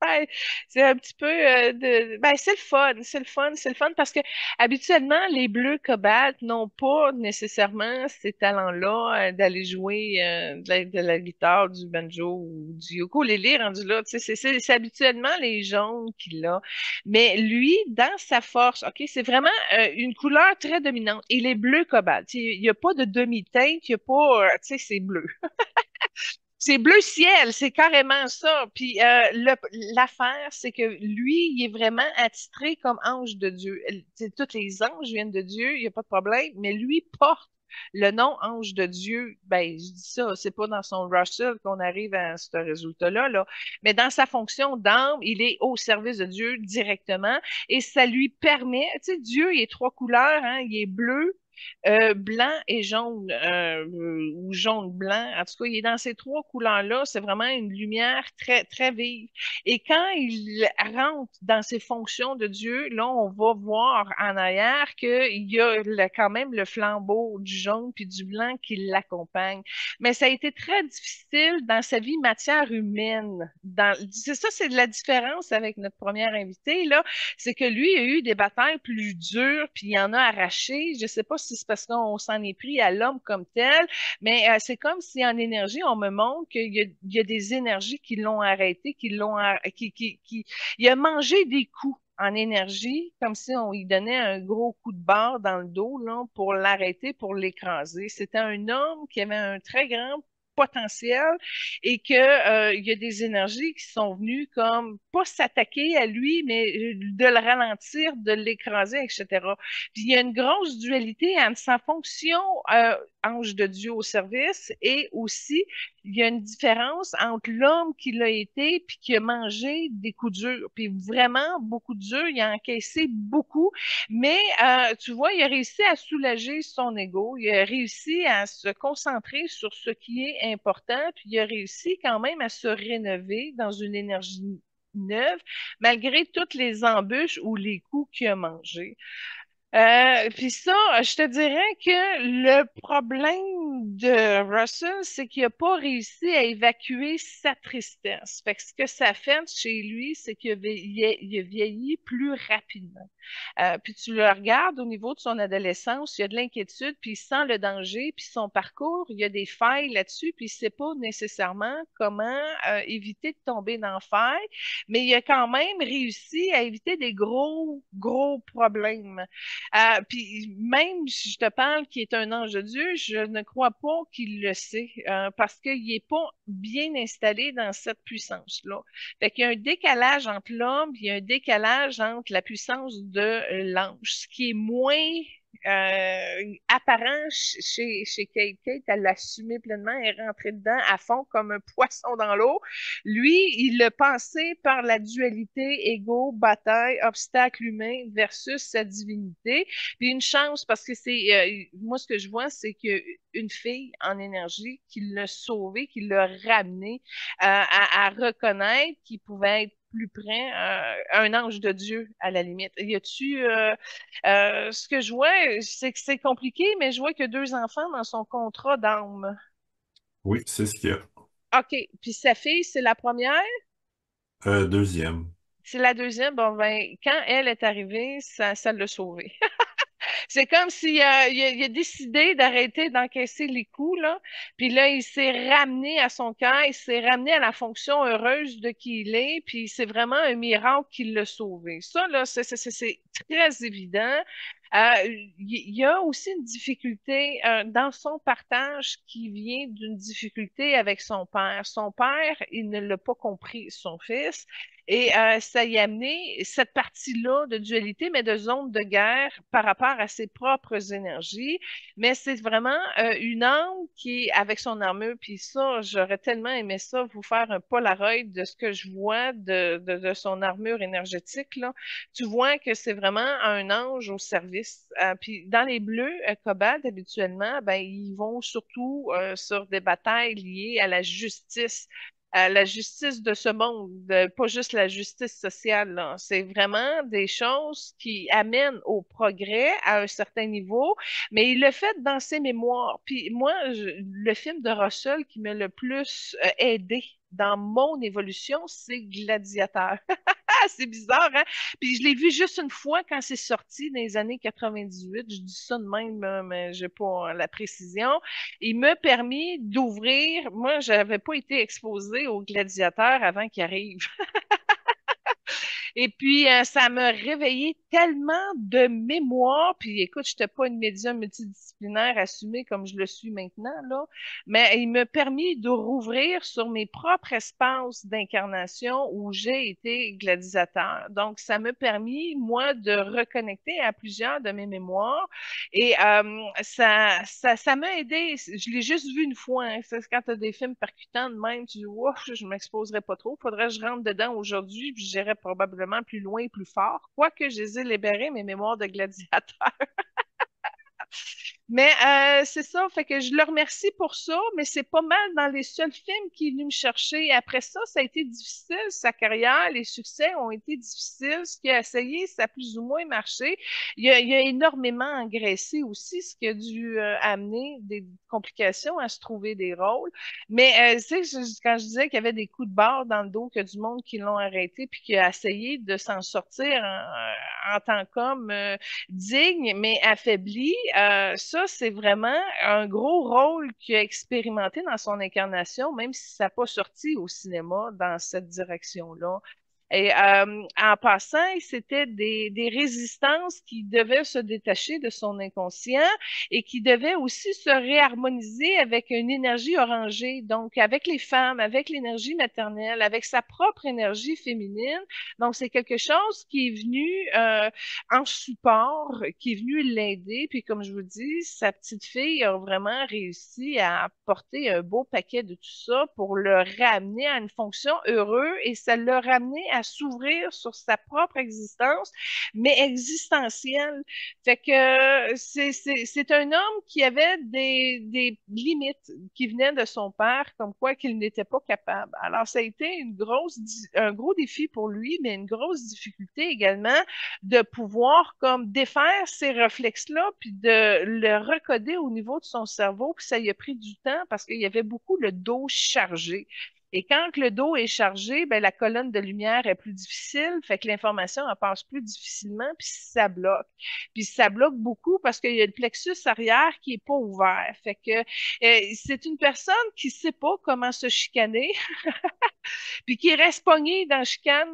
B: Ben, c'est un petit peu ben, c'est le fun, c'est le fun, c'est le fun parce que habituellement, les Bleus Cobalt n'ont pas nécessairement ces talents-là d'aller jouer de la guitare, du banjo ou du ukulélé rendu là. Tu sais, c'est habituellement les jaunes qui l'ont. Mais lui, dans sa force, OK, c'est vraiment une couleur très dominante. Et les Bleus Cobalt, il n'y a pas de demi-teinte, il n'y a pas, tu sais, c'est bleu. C'est bleu ciel, c'est carrément ça. Puis l'affaire, c'est que lui, il est vraiment attitré comme ange de Dieu. Tous les anges viennent de Dieu, il n'y a pas de problème, mais lui porte le nom ange de Dieu. Ben, je dis ça, c'est pas dans son Russell qu'on arrive à ce résultat-là, là, mais dans sa fonction d'âme, il est au service de Dieu directement et ça lui permet, tu sais, Dieu, il est trois couleurs, hein, il est bleu, blanc et jaune, ou jaune-blanc. En tout cas, il est dans ces trois couleurs-là. C'est vraiment une lumière très, très vive. Et quand il rentre dans ses fonctions de Dieu, là, on va voir en arrière qu'il y a quand même le flambeau du jaune puis du blanc qui l'accompagne. Mais ça a été très difficile dans sa vie matière humaine. C'est ça, c'est de la différence avec notre première invité, là, c'est que lui il a eu des batailles plus dures, puis il en a arraché. Je ne sais pas si c'est parce qu'on s'en est pris à l'homme comme tel, mais c'est comme si en énergie, on me montre il y a des énergies qui l'ont arrêté, il a mangé des coups en énergie, comme si on lui donnait un gros coup de barre dans le dos là, pour l'arrêter, pour l'écraser. C'était un homme qui avait un très grand potentiel et que il y a des énergies qui sont venues comme pas s'attaquer à lui, mais de le ralentir, de l'écraser, etc. Puis il y a une grosse dualité entre sa fonction ange de Dieu au service et aussi il y a une différence entre l'homme qui l'a été puis qui a mangé des coups durs, puis vraiment beaucoup durs, il a encaissé beaucoup, mais tu vois, il a réussi à soulager son ego, il a réussi à se concentrer sur ce qui est important, puis il a réussi quand même à se rénover dans une énergie neuve, malgré toutes les embûches ou les coups qu'il a mangés. Puis ça, je te dirais que le problème de Russell, c'est qu'il n'a pas réussi à évacuer sa tristesse. Fait que ce que ça fait chez lui, c'est qu'il a vieilli plus rapidement. Puis tu le regardes au niveau de son adolescence, il y a de l'inquiétude, puis il sent le danger, puis son parcours, il y a des failles là-dessus, puis il ne sait pas nécessairement comment éviter de tomber dans faille, mais il a quand même réussi à éviter des gros, gros problèmes. Puis même si je te parle qu'il est un ange de Dieu, je ne crois pas qu'il le sait, parce qu'il n'est pas bien installé dans cette puissance-là. Fait qu'il y a un décalage entre l'homme, puis il y a un décalage entre la puissance de l'ange, ce qui est moins apparent chez Kate. Kate, elle l'assumait pleinement, elle est rentrée dedans à fond comme un poisson dans l'eau. Lui, il l'a pensé par la dualité ego, bataille, obstacle humain versus sa divinité. Puis une chance parce que c'est moi ce que je vois, c'est qu'une fille en énergie qui l'a sauvé, qui l'a ramené à reconnaître qu'il pouvait être plus près, un ange de Dieu à la limite. Y a-tu ce que je vois, c'est que c'est compliqué, mais je vois qu'il y a deux enfants dans son contrat d'âme.
A: Oui, c'est ce qu'il y a.
B: OK. Puis sa fille, c'est la première,
A: Deuxième.
B: c'est la deuxième. Bon, ben, quand elle est arrivée, ça l'a sauvée. C'est comme s'il il a décidé d'arrêter d'encaisser les coups, là. Puis là, il s'est ramené à son cœur, il s'est ramené à la fonction heureuse de qui il est, puis c'est vraiment un miracle qui l'a sauvé. Ça, là, c'est très évident. Il y a aussi une difficulté dans son partage qui vient d'une difficulté avec son père. Son père, il ne l'a pas compris, son fils. Et ça y a amené cette partie-là de dualité, mais de zone de guerre par rapport à ses propres énergies. Mais c'est vraiment une âme qui, avec son armure, puis ça, j'aurais tellement aimé ça, vous faire un Polaroid de ce que je vois de son armure énergétique, là. Tu vois que c'est vraiment un ange au service. Puis dans les bleus, Cobalt, habituellement, ben, ils vont surtout sur des batailles liées à la justice de ce monde, pas juste la justice sociale, là. C'est vraiment des choses qui amènent au progrès à un certain niveau, mais il le fait dans ses mémoires. Puis moi, le film de Russell qui m'a le plus aidé dans mon évolution, c'est Gladiateur. C'est bizarre, hein? Puis je l'ai vu juste une fois quand c'est sorti dans les années 98. Je dis ça de même, là, mais j'ai pas la précision. Il m'a permis d'ouvrir. Moi, j'avais pas été exposée aux gladiateurs avant qu'ils arrivent. Et puis, ça m'a réveillé tellement de mémoire. Puis, écoute, je n'étais pas une médium multidisciplinaire assumée comme je le suis maintenant, là. Mais il m'a permis de rouvrir sur mes propres espaces d'incarnation où j'ai été gladiateur. Donc, ça m'a permis, moi, de reconnecter à plusieurs de mes mémoires. Et ça m'a aidé. Je l'ai juste vu une fois, hein. C'est quand tu as des films percutants de même, tu dis, ouf, je ne m'exposerai pas trop. Faudrait que je rentre dedans aujourd'hui, puis j'irai probablement plus loin et plus fort. Quoique je les ai libérés, mes mémoires de gladiateur. Mais c'est ça, fait que je le remercie pour ça, mais c'est pas mal dans les seuls films qu'il est venu me chercher. Après ça, ça a été difficile, sa carrière, les succès ont été difficiles. Ce qu'il a essayé, ça a plus ou moins marché. Il a énormément engraissé aussi, ce qui a dû amener des complications à se trouver des rôles. Mais tu sais, quand je disais qu'il y avait des coups de barre dans le dos, qu'il y a du monde qui l'ont arrêté puis qui a essayé de s'en sortir en tant qu'homme digne mais affaibli, ça, c'est vraiment un gros rôle qu'il a expérimenté dans son incarnation, même si ça n'a pas sorti au cinéma dans cette direction-là. Et en passant, c'était des résistances qui devaient se détacher de son inconscient et qui devaient aussi se réharmoniser avec une énergie orangée, donc avec les femmes, avec l'énergie maternelle, avec sa propre énergie féminine. Donc, c'est quelque chose qui est venu en support, qui est venu l'aider. Puis, comme je vous dis, sa petite fille a vraiment réussi à porter un beau paquet de tout ça pour le ramener à une fonction heureuse et ça l'a ramené à s'ouvrir sur sa propre existence, mais existentielle. Fait que c'est un homme qui avait des limites qui venaient de son père, comme quoi qu'il n'était pas capable. Alors, ça a été un gros défi pour lui, mais une grosse difficulté également de pouvoir comme défaire ces réflexes-là, puis de le recoder au niveau de son cerveau. Puis ça y a pris du temps parce qu'il y avait beaucoup le dos chargé. Et quand le dos est chargé, ben, la colonne de lumière est plus difficile, fait que l'information elle passe plus difficilement, puis ça bloque. Puis ça bloque beaucoup parce qu'il y a le plexus arrière qui est pas ouvert. Fait que c'est une personne qui sait pas comment se chicaner, puis qui reste pognée dans la chicane.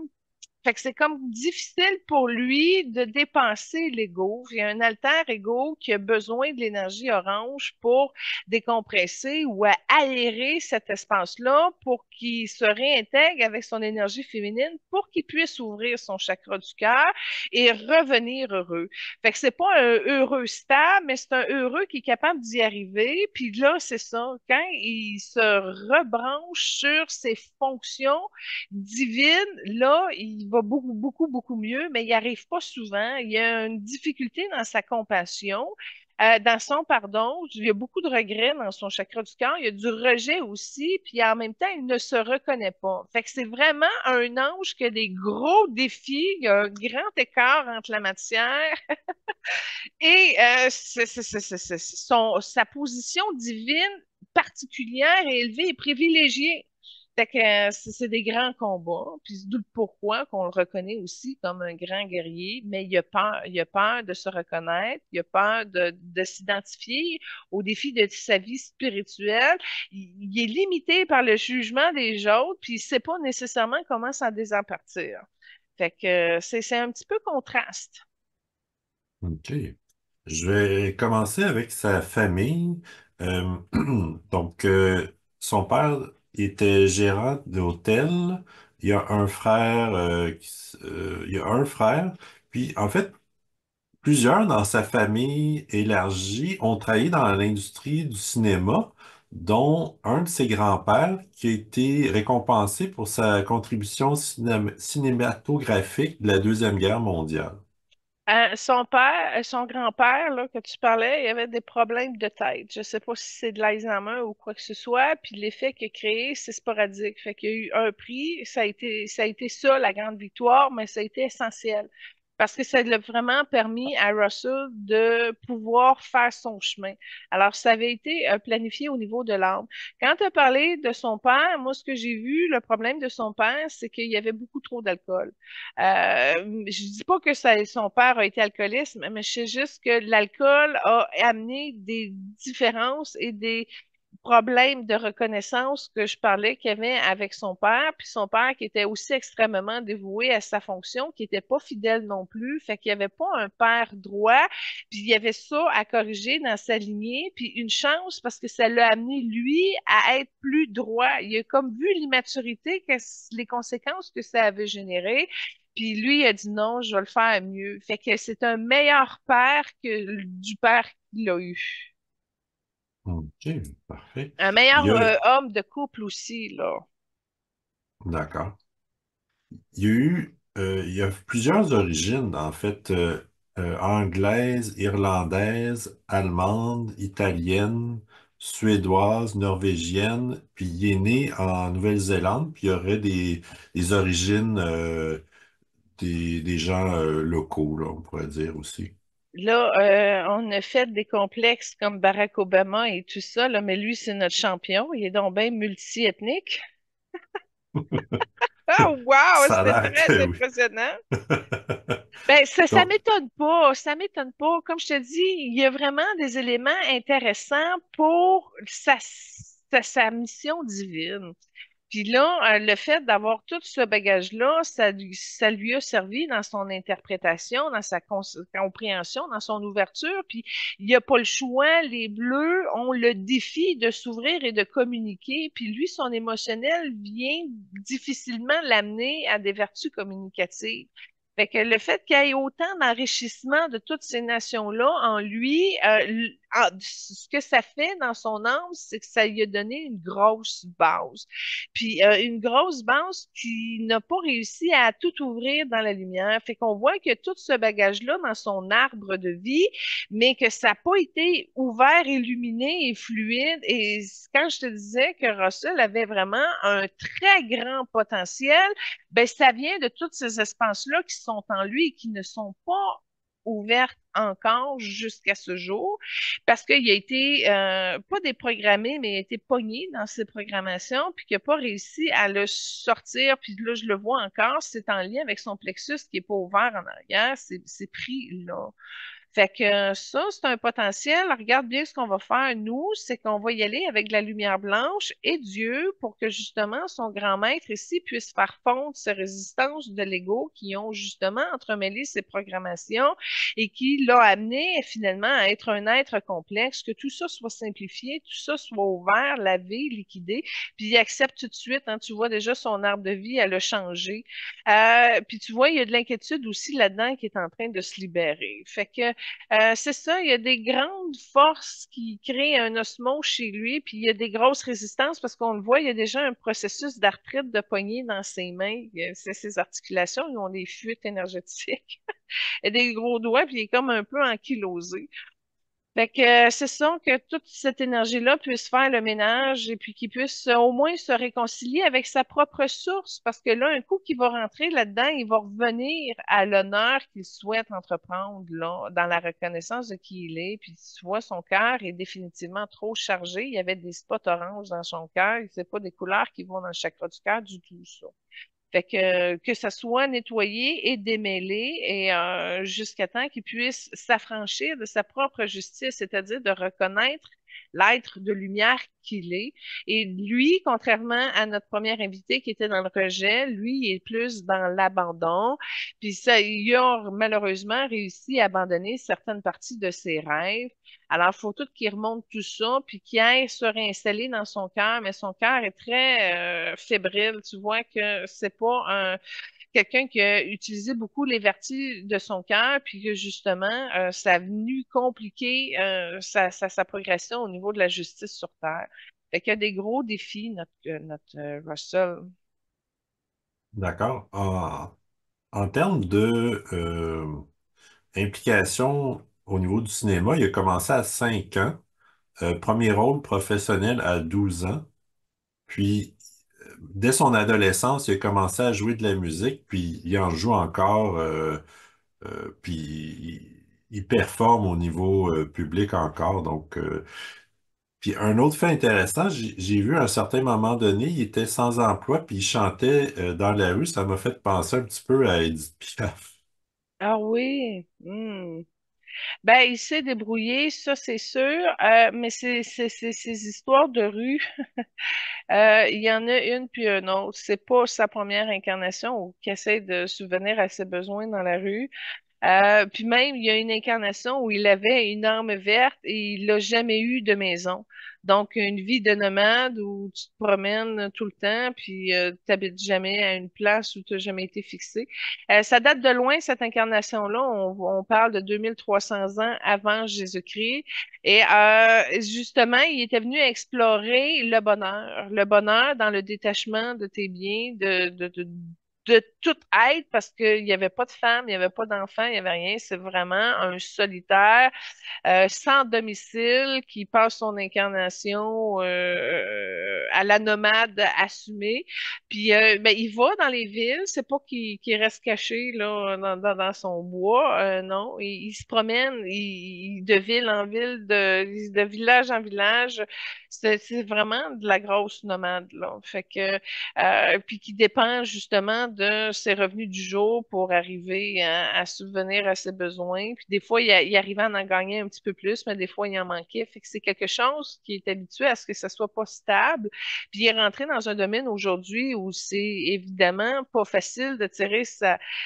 B: Fait que c'est comme difficile pour lui de dépenser l'ego. Il y a un alter ego qui a besoin de l'énergie orange pour décompresser ou à aérer cet espace-là pour qu'il se réintègre avec son énergie féminine pour qu'il puisse ouvrir son chakra du cœur et revenir heureux. Fait que c'est pas un heureux stable, mais c'est un heureux qui est capable d'y arriver. Puis là, c'est ça. Quand il se rebranche sur ses fonctions, divine, là, il va beaucoup, beaucoup, beaucoup mieux, mais il n'y arrive pas souvent. Il y a une difficulté dans sa compassion. Dans son pardon, il y a beaucoup de regrets dans son chakra du cœur. Il y a du rejet aussi, puis en même temps, il ne se reconnaît pas. Fait que c'est vraiment un ange qui a des gros défis. Il y a un grand écart entre la matière et sa position divine particulière et élevée et privilégiée. Fait que c'est des grands combats, puis c'est d'où le pourquoi qu'on le reconnaît aussi comme un grand guerrier, mais il a peur de se reconnaître, il a peur de s'identifier aux défis de sa vie spirituelle. Il est limité par le jugement des autres, puis il sait pas nécessairement comment s'en désempartir. Fait que c'est un petit peu contraste.
A: OK. Je vais commencer avec sa famille. Euh, donc, son père était gérant d'hôtel il y a un frère, il y a un frère, puis en fait, plusieurs dans sa famille élargie ont travaillé dans l'industrie du cinéma, dont un de ses grands-pères qui a été récompensé pour sa contribution cinématographique de la Deuxième Guerre mondiale.
B: Son père, son grand-père, là, que tu parlais, il avait des problèmes de tête. Je sais pas si c'est de l'Alzheimer ou quoi que ce soit, puis l'effet qu'il a créé, c'est sporadique. Fait qu'il y a eu un prix, ça a été ça, la grande victoire, mais ça a été essentiel. Parce que ça l'a vraiment permis à Russell de pouvoir faire son chemin. Alors, ça avait été planifié au niveau de l'âme. Quand tu as parlé de son père, moi, ce que j'ai vu, le problème de son père, c'est qu'il y avait beaucoup trop d'alcool. Je dis pas que son père a été alcooliste, mais je sais juste que l'alcool a amené des différences et des problèmes de reconnaissance que je parlais qu'il y avait avec son père, puis son père qui était aussi extrêmement dévoué à sa fonction, qui était pas fidèle non plus, fait qu'il n'y avait pas un père droit, puis il y avait ça à corriger dans sa lignée, puis une chance parce que ça l'a amené lui à être plus droit. Il a comme vu l'immaturité, les conséquences que ça avait généré, puis lui, il a dit non, je vais le faire mieux. Fait que c'est un meilleur père que du père qu'il a eu.
A: OK, parfait.
B: Un
A: Il
B: meilleur
A: y a,
B: homme de couple aussi, là.
A: d'accord. Il y a plusieurs origines, en fait, anglaise, irlandaise, allemande, italienne, suédoise, norvégienne, puis il est né en Nouvelle-Zélande, puis il y aurait des origines des gens locaux, là, on pourrait dire aussi.
B: Là, on a fait des complexes comme Barack Obama et tout ça, là, mais lui, c'est notre champion. Il est donc bien multiethnique. Ah, wow!
A: Ça a
B: C'était
A: l'air
B: très
A: que oui.
B: impressionnant. Ben, ça
A: Donc,
B: m'étonne pas, ça m'étonne pas. Comme je te dis, il y a vraiment des éléments intéressants pour sa mission divine. Puis là, le fait d'avoir tout ce bagage-là, ça lui a servi dans son interprétation, dans sa compréhension, dans son ouverture. Puis il n'y a pas le choix. Les Bleus ont le défi de s'ouvrir et de communiquer. Puis lui, son émotionnel vient difficilement l'amener à des vertus communicatives. Fait que le fait qu'il y ait autant d'enrichissement de toutes ces nations-là en lui, ce que ça fait dans son âme, c'est que ça lui a donné une grosse base. Puis une grosse base qui n'a pas réussi à tout ouvrir dans la lumière. Fait qu'on voit que tout ce bagage-là dans son arbre de vie, mais que ça n'a pas été ouvert, illuminé et fluide. Et quand je te disais que Russell avait vraiment un très grand potentiel, ben ça vient de tous ces espaces-là qui sont en lui et qui ne sont pas ouvertes encore jusqu'à ce jour parce qu'il a été pas déprogrammé, mais il a été pogné dans ses programmations, puis qu'il n'a pas réussi à le sortir. Puis là, je le vois encore, c'est en lien avec son plexus qui n'est pas ouvert en arrière, c'est pris là. Fait que ça, c'est un potentiel. Regarde bien ce qu'on va faire, nous, c'est qu'on va y aller avec de la lumière blanche et Dieu pour que justement son grand maître ici puisse faire fondre ces résistances de l'ego qui ont justement entremêlé ses programmations et qui l'ont amené finalement à être un être complexe, que tout ça soit simplifié, tout ça soit ouvert, lavé, liquidé, puis il accepte tout de suite. Hein, tu vois déjà son arbre de vie, elle a changé. Puis tu vois, il y a de l'inquiétude aussi là-dedans qui est en train de se libérer. Fait que c'est ça, il y a des grandes forces qui créent un osmose chez lui, puis il y a des grosses résistances parce qu'on le voit, il y a déjà un processus d'arthrite de poignée dans ses mains. Ses articulations, ils ont des fuites énergétiques. Il y a des gros doigts, puis il est comme un peu ankylosé. Fait que c'est ça que toute cette énergie-là puisse faire le ménage et puis qu'il puisse au moins se réconcilier avec sa propre source. Parce que là, un coup qu'il va rentrer là-dedans, il va revenir à l'honneur qu'il souhaite entreprendre là, dans la reconnaissance de qui il est. Puis tu vois, son cœur est définitivement trop chargé. Il y avait des spots oranges dans son cœur. C'est pas des couleurs qui vont dans le chakra du cœur du tout, ça. Fait que ça soit nettoyé et démêlé et jusqu'à temps qu'il puisse s'affranchir de sa propre justice, c'est-à-dire de reconnaître l'être de lumière qu'il est. Et lui, contrairement à notre premier invité qui était dans le rejet, lui, il est plus dans l'abandon. Puis ça, il a malheureusement réussi à abandonner certaines parties de ses rêves. Alors, il faut tout qu'il remonte tout ça, puis qu'il aille se réinstaller dans son cœur, mais son cœur est très fébrile. Tu vois que c'est pas quelqu'un qui a utilisé beaucoup les vertus de son cœur, puis que justement, ça a venu compliquer sa progression au niveau de la justice sur Terre. Fait qu'il y a des gros défis, notre Russell.
A: D'accord. En termes de implication au niveau du cinéma, il a commencé à 5 ans. Premier rôle professionnel à 12 ans. Puis, dès son adolescence, il a commencé à jouer de la musique, puis il en joue encore, puis il performe au niveau public encore. Donc, puis un autre fait intéressant, j'ai vu à un certain moment donné, il était sans emploi, puis il chantait dans la rue. Ça m'a fait penser un petit peu à Edith Piaf.
B: Ah oui. Hmm. Ben, il s'est débrouillé, ça c'est sûr, mais ces histoires de rue, il y en a une puis une autre. C'est pas sa première incarnation ou qui essaie de subvenir à ses besoins dans la rue. Puis même, il y a une incarnation où il avait une arme verte et il n'a jamais eu de maison. Donc, une vie de nomade où tu te promènes tout le temps, puis tu n'habites jamais à une place où tu n'as jamais été fixé. Ça date de loin, cette incarnation-là. On parle de 2300 ans avant Jésus-Christ. Et justement, il était venu explorer le bonheur. Le bonheur dans le détachement de tes biens, de tout être parce qu'il n'y avait pas de femme, il n'y avait pas d'enfant, il n'y avait rien. C'est vraiment un solitaire sans domicile qui passe son incarnation à la nomade assumée. Puis ben, il va dans les villes, c'est pas qu'il reste caché là, dans son bois, non. Il se promène de ville en ville, de village en village. C'est vraiment de la grosse nomade, là. Fait que puis qui dépend justement de ses revenus du jour pour arriver à subvenir à ses besoins. Puis des fois, il arrivait à en gagner un petit peu plus, mais des fois, il en manquait. Fait que c'est quelque chose qui est habitué à ce que ça soit pas stable. Puis il est rentré dans un domaine aujourd'hui où c'est évidemment pas facile de tirer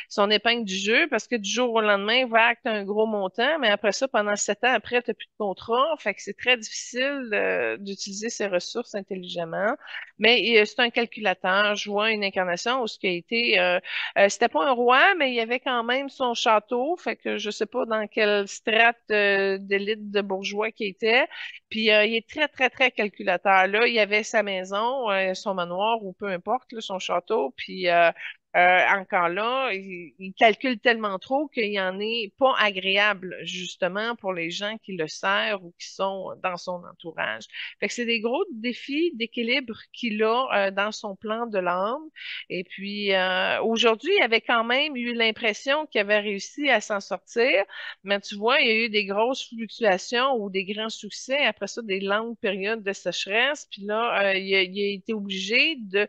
B: son épingle du jeu parce que du jour au lendemain, vague, t'as un gros montant, mais après ça, pendant 7 ans après, t'as plus de contrat. Fait que c'est très difficile d'utiliser ses ressources intelligemment. Mais c'est un calculateur. Je vois une incarnation où ce qui a été, c'était pas un roi, mais il y avait quand même son château. Fait que je sais pas dans quelle strate d'élite de bourgeois qu'il était. Puis il est très, très, très calculateur. Là, il avait sa maison, son manoir ou peu importe, là, son château. Puis encore là, il calcule tellement trop qu'il y en est pas agréable, justement, pour les gens qui le servent ou qui sont dans son entourage. Fait que c'est des gros défis d'équilibre qu'il a dans son plan de l'âme. Et puis aujourd'hui, il avait quand même eu l'impression qu'il avait réussi à s'en sortir, mais tu vois, il y a eu des grosses fluctuations ou des grands succès, après ça, des longues périodes de sécheresse. Puis là, il a été obligé de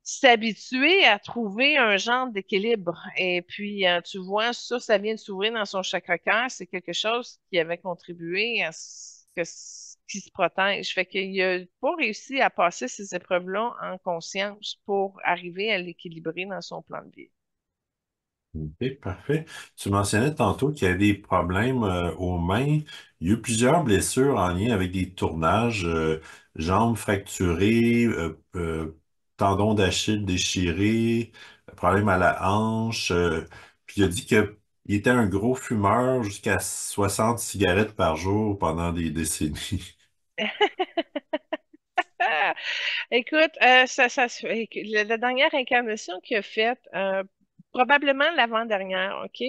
B: s'habituer à trouver un genre d'équilibre. Et puis, tu vois, ça vient de s'ouvrir dans son chakra-cœur. C'est quelque chose qui avait contribué à ce qu'il se protège. Fait qu'il n'a pas réussi à passer ces épreuves-là en conscience pour arriver à l'équilibrer dans son plan de vie.
A: OK, parfait. Tu mentionnais tantôt qu'il y a des problèmes aux mains. Il y a eu plusieurs blessures en lien avec des tournages, jambes fracturées, tendons d'Achille déchirés, problème à la hanche. Puis il a dit qu'il était un gros fumeur jusqu'à 60 cigarettes par jour pendant des décennies.
B: Ah! Écoute, la dernière incarnation qu'il a faite, probablement l'avant-dernière, OK?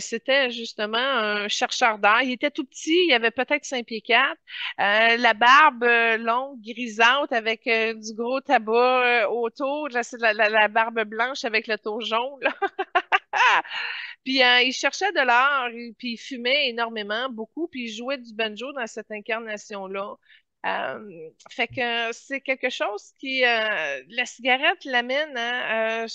B: C'était justement un chercheur d'art. Il était tout petit, il avait peut-être 5 pieds 4, la barbe longue, grisâtre, avec du gros tabac autour, là, c'est la barbe blanche avec le tour jaune, là. Puis il cherchait de l'art, puis il fumait énormément, beaucoup, puis il jouait du banjo dans cette incarnation-là. Fait que c'est quelque chose qui, la cigarette l'amène à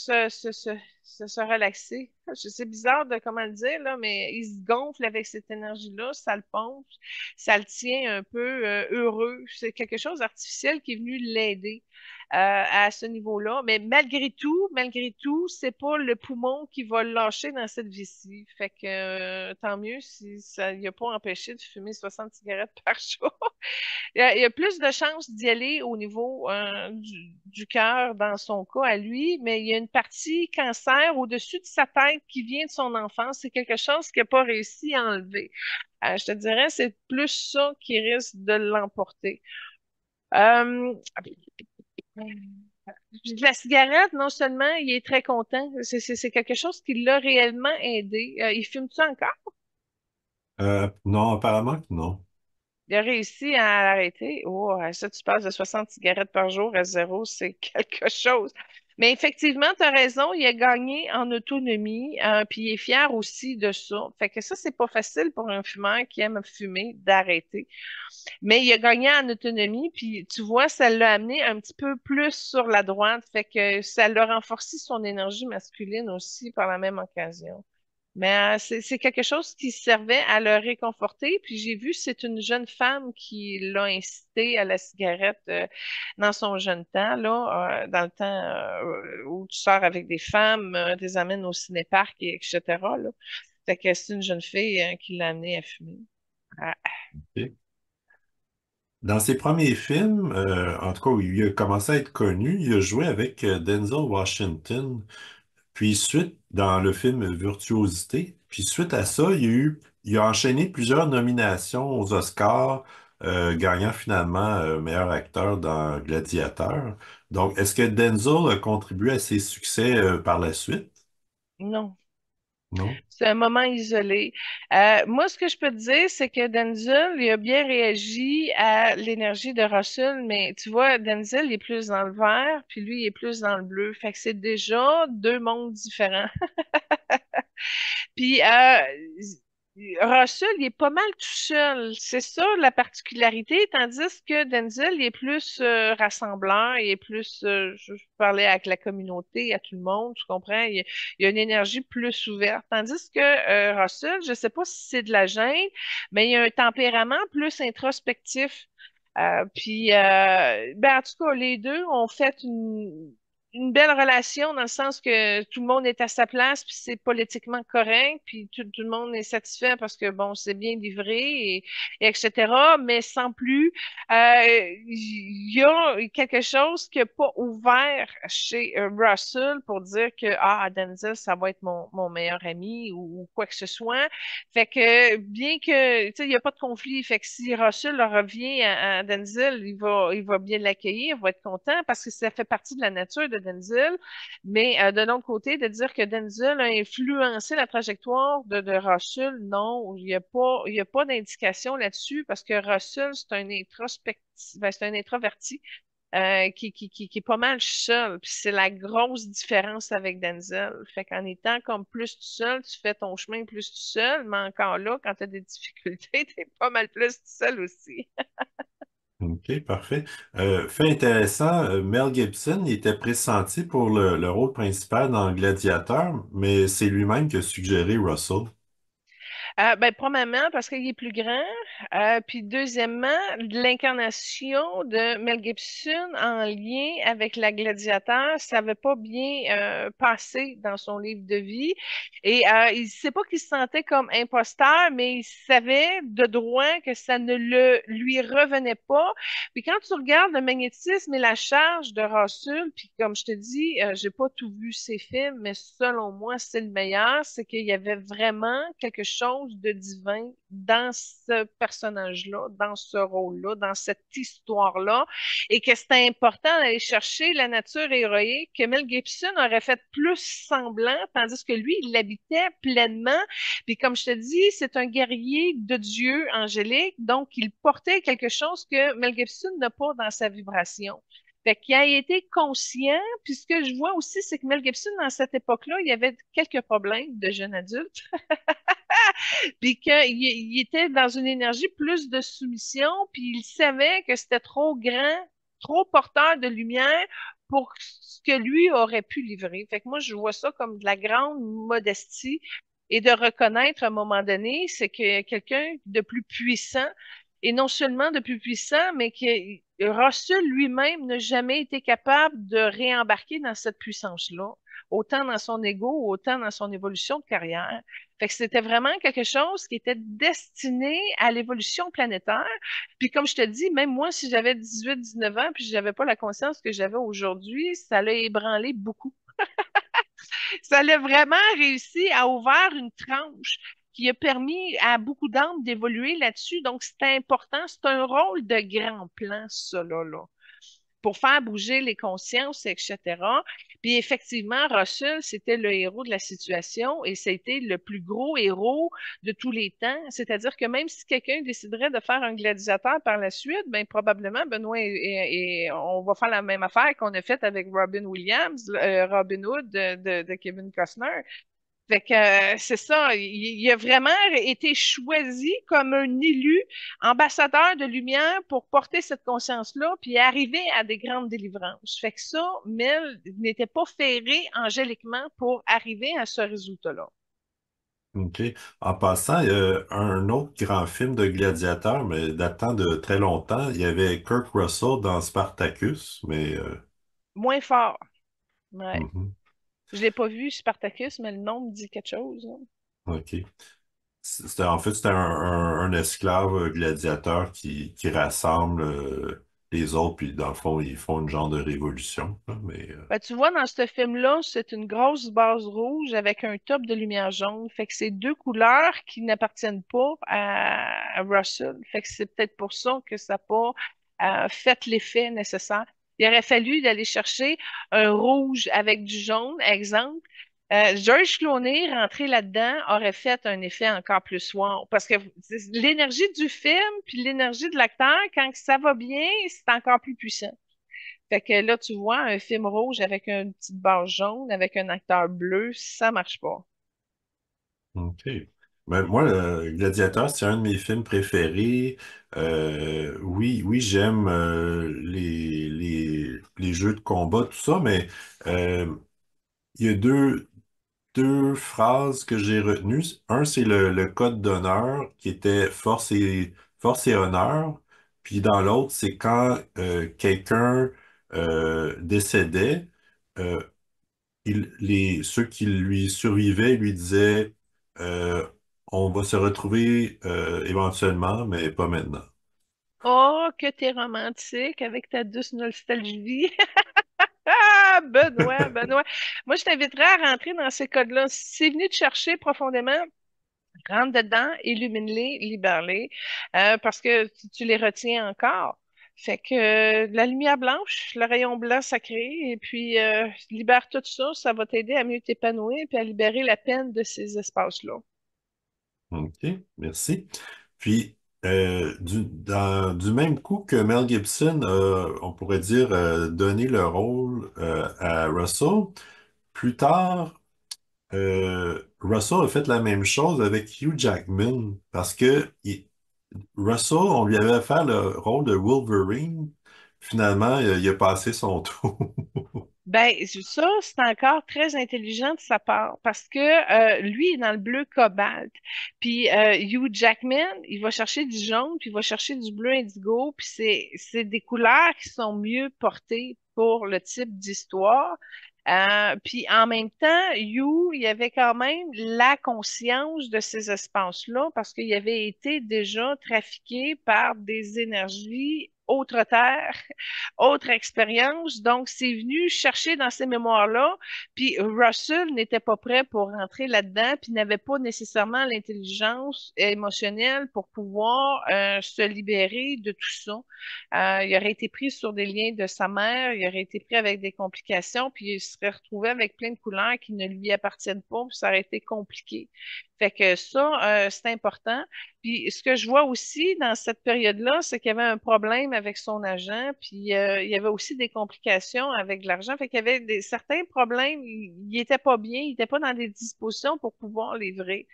B: se relaxer. C'est bizarre de comment le dire, là, mais il se gonfle avec cette énergie-là, ça le pompe, ça le tient un peu heureux. C'est quelque chose d'artificiel qui est venu l'aider à ce niveau-là. Mais malgré tout, c'est pas le poumon qui va le lâcher dans cette vie-ci. Fait que tant mieux si ça lui a pas empêché de fumer 60 cigarettes par jour. Il y a plus de chances d'y aller au niveau du cœur dans son cas à lui, mais il y a une partie cancer au-dessus de sa tête qui vient de son enfance. C'est quelque chose qu'il n'a pas réussi à enlever. Je te dirais, c'est plus ça qui risque de l'emporter. Euh, la cigarette, non seulement il est très content, c'est quelque chose qui l'a réellement aidé. Il fume-tu encore?
A: Non, apparemment que non.
B: Il a réussi à l'arrêter. Oh, ça, tu passes de 60 cigarettes par jour à zéro, c'est quelque chose. Mais effectivement, tu as raison, il a gagné en autonomie, puis il est fier aussi de ça. Fait que ça, c'est pas facile pour un fumeur qui aime fumer d'arrêter. Mais il a gagné en autonomie, puis tu vois, ça l'a amené un petit peu plus sur la droite. Fait que ça l'a renforcé son énergie masculine aussi par la même occasion. Mais c'est quelque chose qui servait à le réconforter. Puis j'ai vu, c'est une jeune femme qui l'a incité à la cigarette dans son jeune temps, là, dans le temps où tu sors avec des femmes, des amènes au cinéparc, etc. Là. Fait que c'est une jeune fille qui l'a amené à fumer. Ah,
A: Ok. Dans ses premiers films, en tout cas où il a commencé à être connu, il a joué avec Denzel Washington. Puis suite, dans le film Virtuosité, puis suite à ça, il a enchaîné plusieurs nominations aux Oscars, gagnant finalement meilleur acteur dans Gladiateur. Donc, est-ce que Denzel a contribué à ses succès par la suite?
B: non.
A: Non?
B: C'est un moment isolé. Moi, ce que je peux te dire, c'est que Denzel, il a bien réagi à l'énergie de Russell, mais tu vois, Denzel, il est plus dans le vert, puis lui, il est plus dans le bleu. Fait que c'est déjà deux mondes différents. Puis Russell, il est pas mal tout seul. C'est ça la particularité, tandis que Denzel, il est plus rassembleur, il est plus, je parlais avec la communauté, à tout le monde, tu comprends? Il y a une énergie plus ouverte. Tandis que Russell, je sais pas si c'est de la gêne, mais il a un tempérament plus introspectif. Ben, en tout cas, les deux ont fait une belle relation dans le sens que tout le monde est à sa place, puis c'est politiquement correct, puis tout le monde est satisfait parce que, bon, c'est bien livré, et etc., mais sans plus. Il y a quelque chose qui n'est pas ouvert chez Russell pour dire que, ah, Denzel, ça va être mon meilleur ami ou quoi que ce soit. Fait que, bien que, tu sais, il n'y a pas de conflit, fait que si Russell revient à Denzel, il va bien l'accueillir, il va être content parce que ça fait partie de la nature de Denzel. Mais de l'autre côté, de dire que Denzel a influencé la trajectoire de Russell, non, il y a pas d'indication là-dessus parce que Russell, c'est un introspectif, ben, c'est un introverti qui est pas mal seul. Puis c'est la grosse différence avec Denzel. Fait qu'en étant comme plus tout seul, tu fais ton chemin plus tout seul, mais encore là, quand tu as des difficultés, tu es pas mal plus tout seul aussi.
A: OK, parfait. Fait intéressant, Mel Gibson il était pressenti pour le rôle principal dans Gladiateur, mais c'est lui-même qui a suggéré Russell.
B: Ben, premièrement, parce qu'il est plus grand. Puis deuxièmement, l'incarnation de Mel Gibson en lien avec la gladiateur, ça n'avait pas bien passé dans son livre de vie. Et il ne sait pas qu'il se sentait comme imposteur, mais il savait de droit que ça ne lui revenait pas. Puis quand tu regardes le magnétisme et la charge de Russell, puis comme je te dis, j'ai pas tout vu ses films, mais selon moi, c'est le meilleur, c'est qu'il y avait vraiment quelque chose de divin dans ce personnage-là, dans ce rôle-là, dans cette histoire-là, et que c'était important d'aller chercher la nature héroïque, que Mel Gibson aurait fait plus semblant, tandis que lui, il l'habitait pleinement. Puis comme je te dis, c'est un guerrier de Dieu angélique, donc il portait quelque chose que Mel Gibson n'a pas dans sa vibration. Fait qu'il a été conscient, puis ce que je vois aussi, c'est que Mel Gibson, dans cette époque-là, il y avait quelques problèmes de jeune adulte, puis qu'il était dans une énergie plus de soumission, puis il savait que c'était trop grand, trop porteur de lumière pour ce que lui aurait pu livrer. Fait que moi, je vois ça comme de la grande modestie et de reconnaître à un moment donné, c'est que quelqu'un de plus puissant, et non seulement de plus puissant, mais que Russell lui-même n'a jamais été capable de réembarquer dans cette puissance-là, autant dans son ego, autant dans son évolution de carrière. Fait que c'était vraiment quelque chose qui était destiné à l'évolution planétaire. Puis comme je te dis, même moi, si j'avais 18, 19 ans, puis j'avais pas la conscience que j'avais aujourd'hui, ça l'a ébranlé beaucoup. Ça l'a vraiment réussi à ouvrir une tranche qui a permis à beaucoup d'âmes d'évoluer là-dessus. Donc, c'est important. C'est un rôle de grand plan, ça, là, pour faire bouger les consciences, etc. Puis effectivement, Russell, c'était le héros de la situation et c'était le plus gros héros de tous les temps. C'est-à-dire que même si quelqu'un déciderait de faire un gladiateur par la suite, ben probablement Benoît et on va faire la même affaire qu'on a faite avec Robin Williams, Robin Hood de Kevin Costner. Fait que c'est ça, il a vraiment été choisi comme un élu ambassadeur de lumière pour porter cette conscience-là, puis arriver à des grandes délivrances. Fait que ça, Mel n'était pas ferré angéliquement pour arriver à ce résultat-là.
A: OK. En passant, il y a un autre grand film de gladiateur, mais datant de très longtemps. Il y avait Kurt Russell dans Spartacus, mais
B: Moins fort. Ouais.
A: mhm.
B: Je l'ai pas vu, Spartacus, mais le nom me dit quelque chose, hein.
A: OK. En fait, c'était un esclave gladiateur qui rassemble les autres, puis dans le fond, ils font une genre de révolution, là, mais
B: Ben, tu vois, dans ce film-là, c'est une grosse base rouge avec un top de lumière jaune. Fait que c'est deux couleurs qui n'appartiennent pas à Russell. Fait que c'est peut-être pour ça que ça n'a pas fait l'effet nécessaire. Il aurait fallu d'aller chercher un rouge avec du jaune, exemple. George Clooney, rentré là-dedans, aurait fait un effet encore plus wow. Parce que l'énergie du film puis l'énergie de l'acteur, quand ça va bien, c'est encore plus puissant. Fait que là, tu vois, un film rouge avec une petite barre jaune, avec un acteur bleu, ça marche pas.
A: OK. Ben, moi, Gladiateur, c'est un de mes films préférés. Oui, oui, j'aime les jeux de combat, tout ça, mais il y a deux phrases que j'ai retenues. Un, c'est le code d'honneur qui était force et honneur. Puis dans l'autre, c'est quand quelqu'un décédait, euh, ceux qui lui survivaient lui disaient euh, on va se retrouver éventuellement, mais pas maintenant.
B: Oh, que t'es romantique avec ta douce nostalgie. Ah, Benoît, Benoît. Moi, je t'inviterais à rentrer dans ces codes-là. Si c'est venu te chercher profondément, rentre dedans, illumine-les, libère-les, parce que tu les retiens encore. Fait que la lumière blanche, le rayon blanc sacré, et puis libère tout ça, ça va t'aider à mieux t'épanouir et à libérer la peine de ces espaces-là.
A: OK, merci. Puis, du même coup que Mel Gibson a, on pourrait dire, donné le rôle à Russell, plus tard, Russell a fait la même chose avec Hugh Jackman, parce que Russell, on lui avait fait le rôle de Wolverine. Finalement, il a passé son tour.
B: Ben, ça, c'est encore très intelligent de sa part parce que lui est dans le bleu cobalt. Puis Hugh Jackman, il va chercher du jaune, puis il va chercher du bleu indigo, puis c'est des couleurs qui sont mieux portées pour le type d'histoire. Puis en même temps, Hugh, il avait quand même la conscience de ces espaces-là parce qu'il avait été déjà trafiqué par des énergies autre terre, autre expérience. Donc, c'est venu chercher dans ces mémoires-là. Puis Russell n'était pas prêt pour rentrer là-dedans, puis n'avait pas nécessairement l'intelligence émotionnelle pour pouvoir se libérer de tout ça. Il aurait été pris sur des liens de sa mère, il aurait été pris avec des complications, puis il serait retrouvé avec plein de couleurs qui ne lui appartiennent pas, puis ça aurait été compliqué. Fait que ça, c'est important. Puis ce que je vois aussi dans cette période-là, c'est qu'il y avait un problème avec avec son agent, puis il y avait aussi des complications avec l'argent. Fait qu'il y avait certains problèmes, il était pas bien, il était pas dans des dispositions pour pouvoir livrer.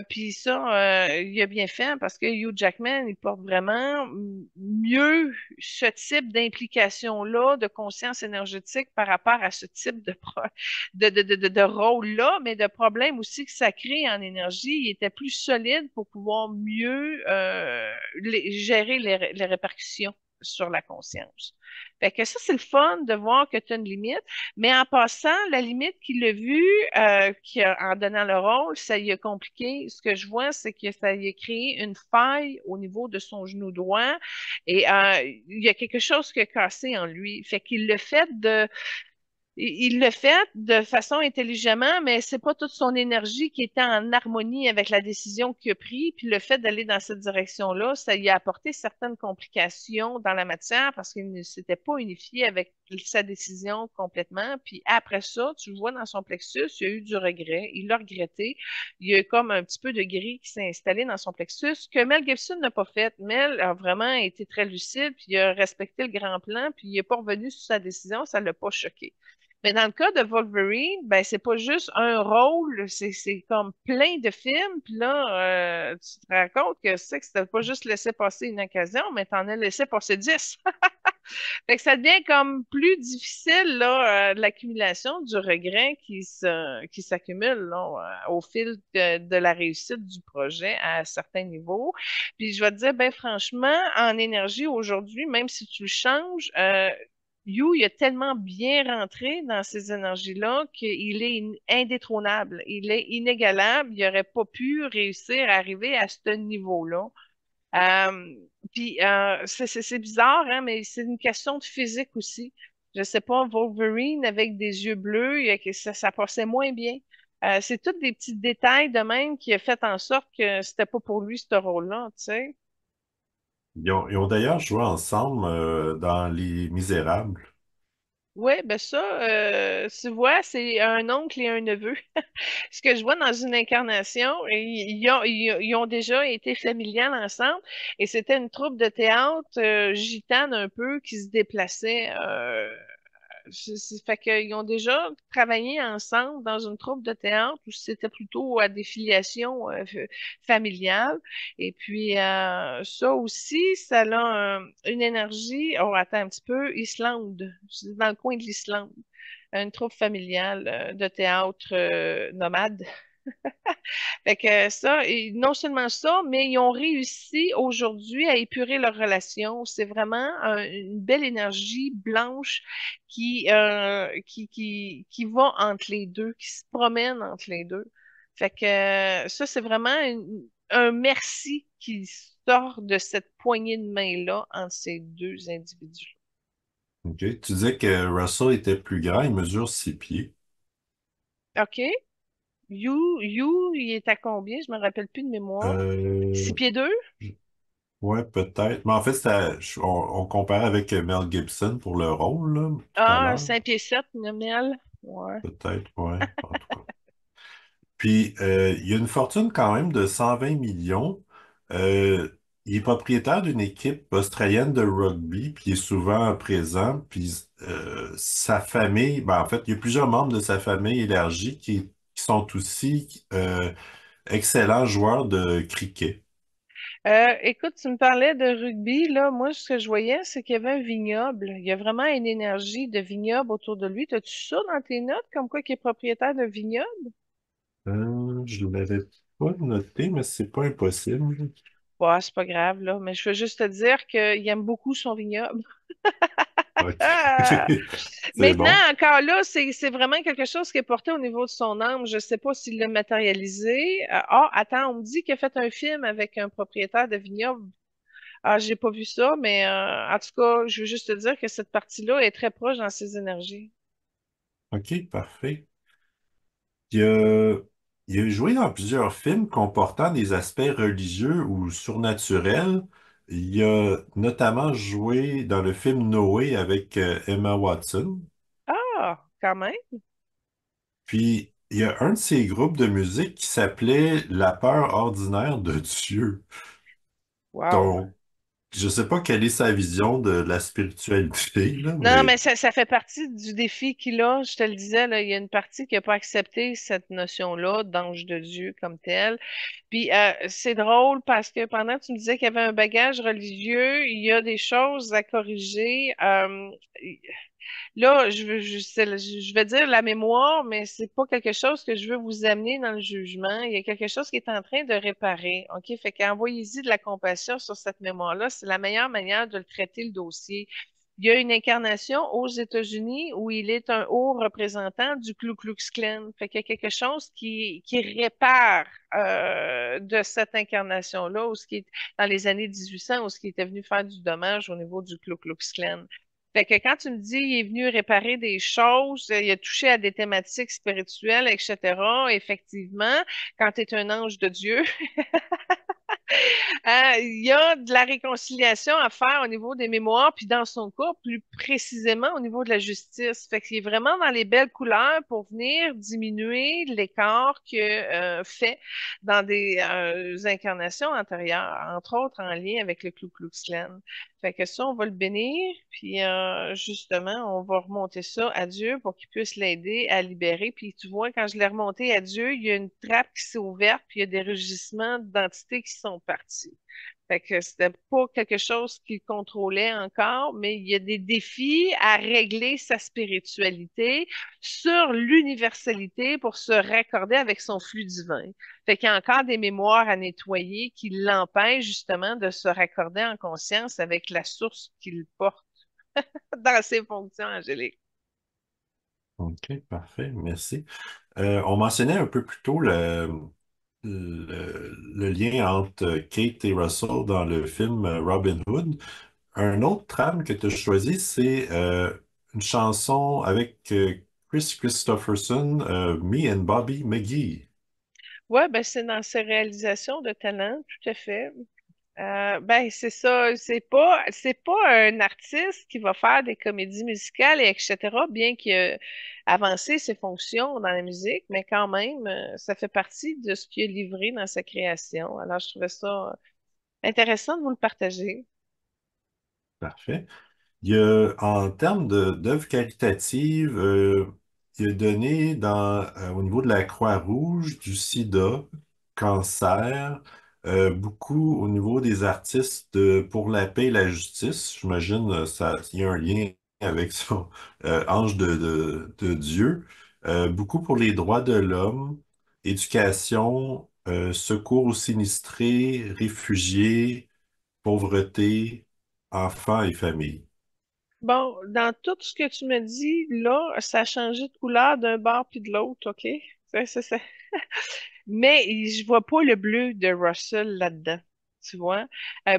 B: Puis ça, il a bien fait hein, parce que Hugh Jackman, il porte vraiment mieux ce type d'implication-là, de conscience énergétique par rapport à ce type de rôle-là, mais de problème aussi que ça crée en énergie. Il était plus solide pour pouvoir mieux gérer les répercussions sur la conscience. Fait que ça, c'est le fun de voir que tu as une limite. Mais en passant, la limite qu'il a vue, en donnant le rôle, ça y a compliqué. Ce que je vois, c'est que ça y a créé une faille au niveau de son genou droit et il y a quelque chose qui a cassé en lui. Fait qu'il le fait de il le fait de façon intelligemment, mais c'est pas toute son énergie qui était en harmonie avec la décision qu'il a prise. Puis le fait d'aller dans cette direction-là, ça lui a apporté certaines complications dans la matière parce qu'il ne s'était pas unifié avec sa décision complètement. Puis après ça, tu le vois dans son plexus, il y a eu du regret. Il l'a regretté. Il y a comme un petit peu de gris qui s'est installé dans son plexus que Mel Gibson n'a pas fait. Mel a vraiment été très lucide, puis il a respecté le grand plan, puis il n'est pas revenu sur sa décision, ça ne l'a pas choqué. Mais dans le cas de Wolverine, ben c'est pas juste un rôle, c'est comme plein de films. Puis là, tu te rends compte que c'est que c'était pas juste laisser passer une occasion, mais t'en as laissé passer 10. Fait que ça devient comme plus difficile là, l'accumulation du regret qui s'accumule là, au fil de la réussite du projet à certains niveaux. Puis je vais te dire, ben franchement, en énergie aujourd'hui, même si tu le changes, You, il a tellement bien rentré dans ces énergies-là qu'il est indétrônable, il est inégalable, il n'aurait pas pu réussir à arriver à ce niveau-là. Euh, puis c'est bizarre, hein, mais c'est une question de physique aussi. Je sais pas, Wolverine avec des yeux bleus, ça passait moins bien. C'est tous des petits détails de même qui a fait en sorte que c'était pas pour lui ce rôle-là, tu sais.
A: Ils ont d'ailleurs joué ensemble dans Les Misérables.
B: Oui, ben ça, tu vois, c'est un oncle et un neveu. Ce que je vois dans une incarnation, ils ont déjà été familiales ensemble et c'était une troupe de théâtre gitane un peu qui se déplaçait. Fait qu'ils ont déjà travaillé ensemble dans une troupe de théâtre où c'était plutôt à des filiations familiales. Et puis ça aussi, ça a une énergie. Oh, attends un petit peu, Islande. C'est dans le coin de l'Islande. Une troupe familiale de théâtre nomade. Fait que ça, et non seulement ça, mais ils ont réussi aujourd'hui à épurer leur relation. C'est vraiment une belle énergie blanche qui va entre les deux, qui se promène entre les deux. Fait que ça, c'est vraiment un merci qui sort de cette poignée de main-là entre ces deux individus.
A: OK. Tu disais que Russell était plus grand, il mesure 6 pieds.
B: OK? You, il est à combien? Je me rappelle plus de mémoire. Six
A: Euh,
B: pieds 2.
A: ouais, peut-être. Mais en fait, on compare avec Mel Gibson pour le rôle, là, tout à
B: Ah, un
A: l'heure.
B: 5 pieds 7, nominal. Ouais.
A: Peut-être, ouais, en tout cas. Puis, il y a une fortune quand même de 120 millions. Euh, il est propriétaire d'une équipe australienne de rugby, puis il est souvent présent. Puis, sa famille, ben, en fait, il y a plusieurs membres de sa famille élargie qui sont aussi excellents joueurs de cricket.
B: Écoute, tu me parlais de rugby, là. Moi, ce que je voyais, c'est qu'il y avait un vignoble. Il y a vraiment une énergie de vignoble autour de lui. T'as-tu ça dans tes notes, comme quoi qu'il est propriétaire d'un vignoble?
A: Je ne l'avais pas noté, mais c'est pas impossible.
B: Ouais, c'est pas grave, là. Mais je veux juste te dire qu'il aime beaucoup son vignoble.
A: OK.
B: Ah!
A: C'est
B: Maintenant,
A: bon.
B: encore là, c'est vraiment quelque chose qui est porté au niveau de son âme. Je ne sais pas s'il l'a matérialisé. Attends, on me dit qu'il a fait un film avec un propriétaire de vignoble. Ah, j'ai pas vu ça, mais en tout cas, je veux juste te dire que cette partie-là est très proche dans ses énergies.
A: OK, parfait. Il a, il a joué dans plusieurs films comportant des aspects religieux ou surnaturels. Il a notamment joué dans le film Noé avec Emma Watson.
B: Ah, quand même.
A: Puis, il y a un de ses groupes de musique qui s'appelait La peur ordinaire de Dieu.
B: Wow.
A: je sais pas quelle est sa vision de la spiritualité, là,
B: Non,
A: mais
B: mais ça fait partie du défi qu'il a. Je te le disais, là, il y a une partie qui n'a pas accepté cette notion-là d'ange de Dieu comme tel. Puis c'est drôle parce que pendant que tu me disais qu'il y avait un bagage religieux, il y a des choses à corriger. Là, je vais dire la mémoire, mais c'est pas quelque chose que je veux vous amener dans le jugement. Il y a quelque chose qui est en train de réparer. OK? Fait qu'envoyez-y de la compassion sur cette mémoire-là. C'est la meilleure manière de le traiter, le dossier. Il y a une incarnation aux États-Unis où il est un haut représentant du Ku Klux Klan. Fait qu'il y a quelque chose qui répare de cette incarnation-là, ou ce qui est dans les années 1800, où ce qui était venu faire du dommage au niveau du Ku Klux Klan. Fait que quand tu me dis il est venu réparer des choses, il a touché à des thématiques spirituelles, etc., effectivement, quand tu es un ange de Dieu, il y a de la réconciliation à faire au niveau des mémoires, puis dans son cas, plus précisément au niveau de la justice. Fait qu'il est vraiment dans les belles couleurs pour venir diminuer l'écart que fait dans des incarnations antérieures, entre autres en lien avec le Ku Klux Klan. Fait que ça, on va le bénir, puis justement, on va remonter ça à Dieu pour qu'il puisse l'aider à libérer. Puis tu vois, quand je l'ai remonté à Dieu, il y a une trappe qui s'est ouverte, puis il y a des rugissements d'entités qui sont partis. Fait que c'était pas quelque chose qu'il contrôlait encore, mais il y a des défis à régler sa spiritualité sur l'universalité pour se raccorder avec son flux divin. Fait qu'il y a encore des mémoires à nettoyer qui l'empêchent justement de se raccorder en conscience avec la source qu'il porte dans ses fonctions angéliques.
A: OK, parfait, merci. On mentionnait un peu plus tôt le lien entre Kate et Russell dans le film Robin Hood. Un autre trame que tu as choisi, c'est une chanson avec Chris Christopherson, Me and Bobby McGee.
B: Ouais, ben c'est dans ses réalisations de talent, tout à fait. Ben, c'est ça. C'est pas un artiste qui va faire des comédies musicales et etc., bien qu'il ait avancé ses fonctions dans la musique, mais quand même, ça fait partie de ce qu'il a livré dans sa création. Alors, je trouvais ça intéressant de vous le partager.
A: Parfait. Il y a, en termes d'œuvres qualitatives, il a donné au niveau de la Croix-Rouge, du SIDA, cancer, beaucoup au niveau des artistes pour la paix et la justice. J'imagine il y a un lien avec son ange de Dieu. Beaucoup pour les droits de l'homme, éducation, secours aux sinistrés, réfugiés, pauvreté, enfants et familles.
B: Bon, dans tout ce que tu me dis, là, ça a changé de couleur d'un bord puis de l'autre, OK? Ça. Mais je vois pas le bleu de Russell là-dedans. Tu vois?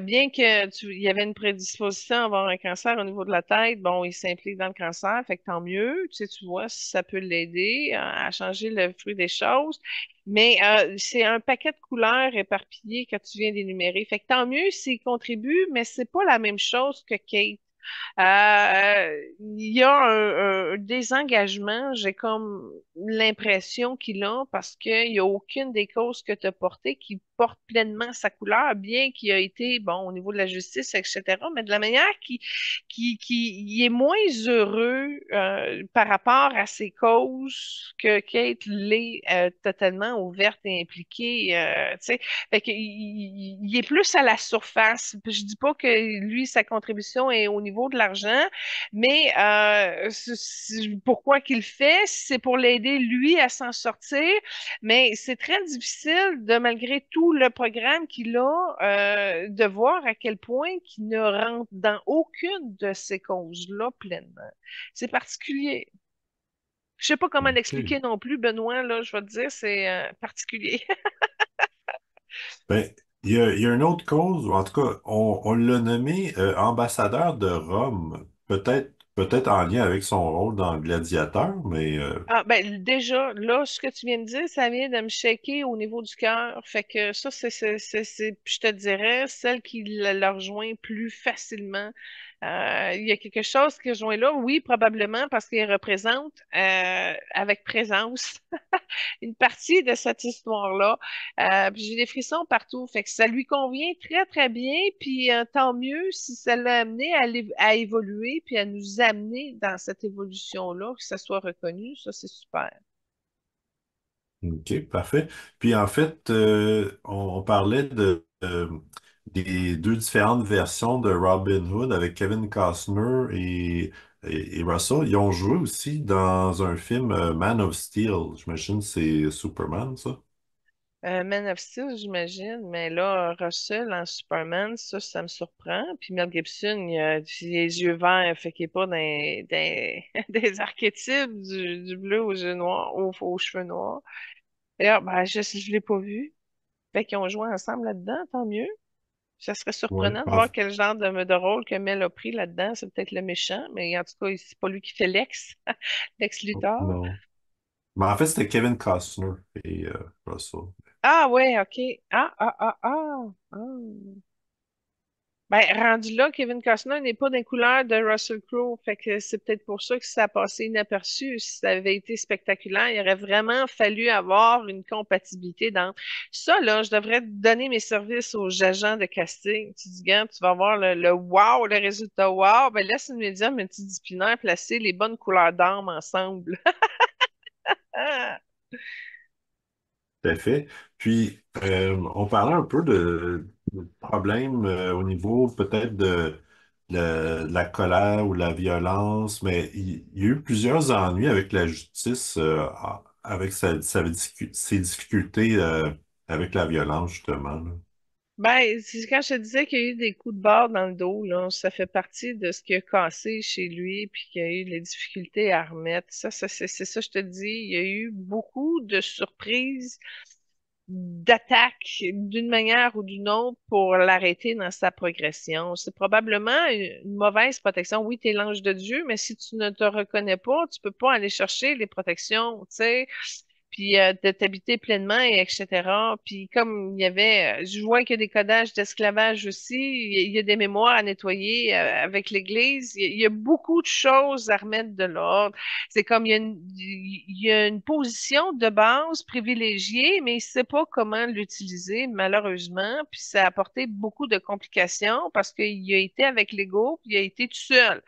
B: Bien que il y avait une prédisposition à avoir un cancer au niveau de la tête, bon, il s'implique dans le cancer, fait que tant mieux, tu sais, tu vois, si ça peut l'aider à changer le fruit des choses. Mais c'est un paquet de couleurs éparpillées que tu viens d'énumérer. Fait que tant mieux s'il contribue, mais c'est pas la même chose que Kate. Il y a un désengagement, j'ai comme l'impression qu'il a, parce qu'il n'y a aucune des causes que tu as portées qui porte pleinement sa couleur, bien qu'il a été, bon, au niveau de la justice, etc., mais de la manière qui il est moins heureux par rapport à ses causes que Kate l'est totalement ouverte et impliquée. Tu sais, fait que, il est plus à la surface. Je dis pas que lui, sa contribution est au niveau de l'argent, mais pourquoi qu'il le fait? C'est pour l'aider, lui, à s'en sortir. Mais c'est très difficile de, malgré tout le programme qu'il a, de voir à quel point qu'il ne rentre dans aucune de ces causes-là pleinement. C'est particulier. Je sais pas comment
A: OK.
B: l'expliquer non plus, Benoît, là, je vais te dire, c'est particulier.
A: Ben, il y a une autre cause, ou en tout cas, on l'a nommé ambassadeur de Rome, peut-être en lien avec son rôle dans Gladiateur, mais
B: Ah, ben, déjà, là, ce que tu viens de dire, ça vient de me shaker au niveau du cœur. Fait que ça, je te dirais, celle qui le rejoint plus facilement, Il y a quelque chose qui rejoint là, oui, probablement parce qu'il représente avec présence une partie de cette histoire-là. Puis j'ai des frissons partout, fait que ça lui convient très, très bien, puis tant mieux si ça l'a amené à évoluer, puis à nous amener dans cette évolution-là, que ça soit reconnu, ça c'est super.
A: OK, parfait. Puis en fait, on parlait des deux différentes versions de Robin Hood avec Kevin Costner et Russell. Ils ont joué aussi dans un film Man of Steel. J'imagine que c'est Superman, ça?
B: Man of Steel, j'imagine, mais là, Russell en Superman, ça me surprend. Puis Mel Gibson, il a les yeux verts, fait qu'il n'est pas des archétypes du bleu aux yeux noirs, aux cheveux noirs. D'ailleurs, ben, je l'ai pas vu. Fait qu'ils ont joué ensemble là-dedans, tant mieux. Ça serait
A: Ouais.
B: surprenant de voir quel genre de rôle que Mel a pris là-dedans. C'est peut-être le méchant, mais en tout cas, c'est pas lui qui fait Lex Luthor.
A: Non. Mais en fait, c'était Kevin Costner et Russell.
B: Ah ouais, ok. Ah. Ben, rendu là, Kevin Costner n'est pas des couleurs de Russell Crowe. Fait que c'est peut-être pour ça que ça a passé inaperçu. Si ça avait été spectaculaire, il aurait vraiment fallu avoir une compatibilité dans ça. Là, je devrais donner mes services aux agents de casting. Tu dis, gars, tu vas avoir le wow, le résultat wow. Ben, laisse une médium multidisciplinaire placer les bonnes couleurs d'armes ensemble. Ah!
A: Tout à fait. Puis, on parlait un peu de problèmes au niveau peut-être de la colère ou la violence, mais il y a eu plusieurs ennuis avec la justice, avec ses difficultés avec la violence, justement, là.
B: Ben, c'est quand je te disais qu'il y a eu des coups de barre dans le dos, là, ça fait partie de ce qui a cassé chez lui, puis qu'il y a eu des difficultés à remettre. C'est ça, je te dis. Il y a eu beaucoup de surprises, d'attaques d'une manière ou d'une autre pour l'arrêter dans sa progression. C'est probablement une mauvaise protection. Oui, tu es l'ange de Dieu, mais si tu ne te reconnais pas, tu peux pas aller chercher les protections, tu sais, puis de t'habiter pleinement, et etc. Puis comme il y avait, je vois qu'il y a des codages d'esclavage aussi, il y a des mémoires à nettoyer avec l'Église, il y a beaucoup de choses à remettre de l'ordre. C'est comme il y a une position de base privilégiée, mais il ne sait pas comment l'utiliser, malheureusement, puis ça a apporté beaucoup de complications parce qu'il a été avec l'ego, puis il a été tout seul.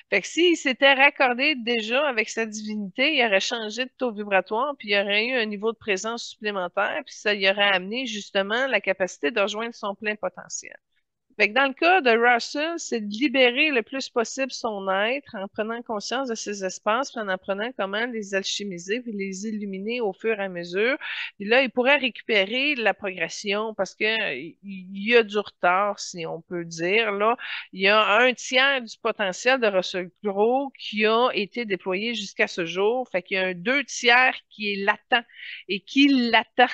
B: Fait que s'il s'était raccordé déjà avec sa divinité, il aurait changé de taux vibratoire, puis il aurait eu un niveau de présence supplémentaire, puis ça y aurait amené justement la capacité de rejoindre son plein potentiel. Fait que dans le cas de Russell, c'est de libérer le plus possible son être en prenant conscience de ses espaces, puis en apprenant comment les alchimiser, puis les illuminer au fur et à mesure. Puis là, il pourrait récupérer la progression parce que il y a du retard, si on peut dire. Là, il y a un tiers du potentiel de Russell Crowe qui a été déployé jusqu'à ce jour. Fait qu'il y a un deux tiers qui est latent et qui l'attend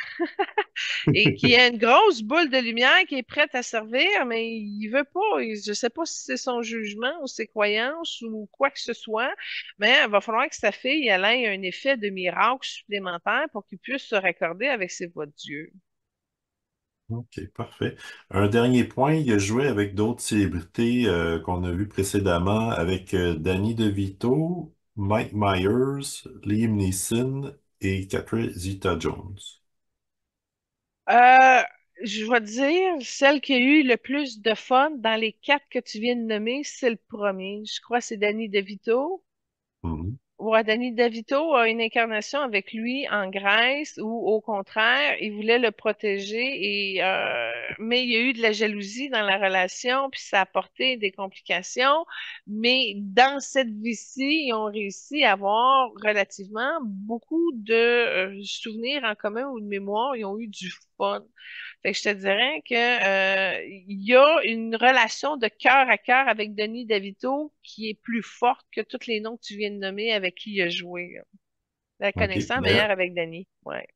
B: et qui a une grosse boule de lumière qui est prête à servir, mais il veut pas. Je sais pas si c'est son jugement ou ses croyances ou quoi que ce soit, mais il va falloir que sa fille elle ait un effet de miracle supplémentaire pour qu'il puisse se raccorder avec ses voix de Dieu.
A: OK, parfait. Un dernier point, il a joué avec d'autres célébrités qu'on a vues précédemment, avec Danny DeVito, Mike Myers, Liam Neeson et Catherine Zeta-Jones.
B: Euh, je vais te dire, celle qui a eu le plus de fun dans les quatre que tu viens de nommer, c'est le premier. Je crois que c'est Danny DeVito.
A: Mhm.
B: Ouais, Danny DeVito a une incarnation avec lui en Grèce où, au contraire, il voulait le protéger mais il y a eu de la jalousie dans la relation, puis ça a apporté des complications. Mais dans cette vie-ci, ils ont réussi à avoir relativement beaucoup de souvenirs en commun ou de mémoire. Ils ont eu du fun. Fait que je te dirais que, il y a une relation de cœur à cœur avec Denis DeVito qui est plus forte que tous les noms que tu viens de nommer avec qui il a joué. La
A: OK.
B: connaissant meilleure avec Denis. Ouais.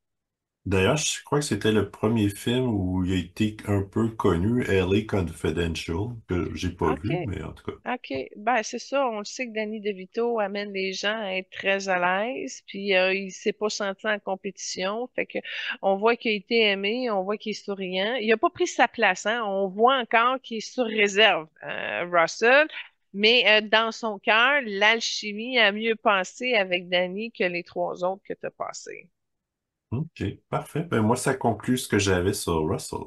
A: D'ailleurs, je crois que c'était le premier film où il a été un peu connu, LA Confidential, que j'ai pas
B: OK.
A: vu, mais en tout cas.
B: OK. Ben, c'est ça. On le sait que Danny DeVito amène les gens à être très à l'aise, puis il s'est pas senti en compétition. Fait que on voit qu'il a été aimé, on voit qu'il est souriant. Il a pas pris sa place, hein. On voit encore qu'il est sur réserve, Russell. Mais dans son cœur, l'alchimie a mieux passé avec Danny que les trois autres que tu as passés.
A: OK, parfait. Ben, moi, ça conclut ce que j'avais sur Russell.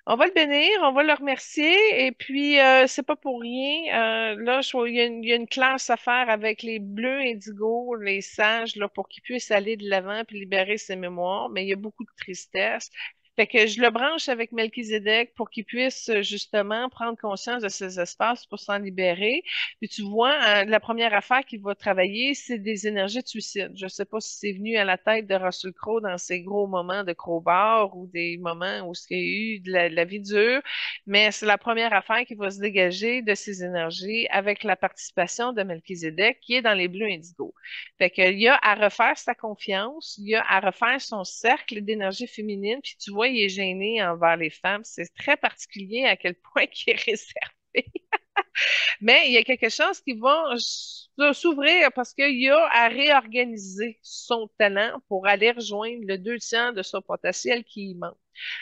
B: On va le bénir, on va le remercier, et puis c'est pas pour rien. Là, il y a une classe à faire avec les bleus indigo, les sages, là, pour qu'ils puissent aller de l'avant puis libérer ses mémoires, mais il y a beaucoup de tristesse. Fait que je le branche avec Melchizedek pour qu'il puisse justement prendre conscience de ces espaces pour s'en libérer. Puis tu vois, la première affaire qu'il va travailler, c'est des énergies de suicide. Je sais pas si c'est venu à la tête de Russell Crowe dans ses gros moments de crowbar ou des moments où il y a eu de la vie dure, mais c'est la première affaire qui va se dégager de ces énergies avec la participation de Melchizedek qui est dans les bleus indigo. Fait qu'il y a à refaire sa confiance, il y a à refaire son cercle d'énergie féminine, puis tu vois, il est gêné envers les femmes. C'est très particulier à quel point il est réservé. Mais il y a quelque chose qui va s'ouvrir parce qu'il y a à réorganiser son talent pour aller rejoindre le 2 tiers de son potentiel qui y manque.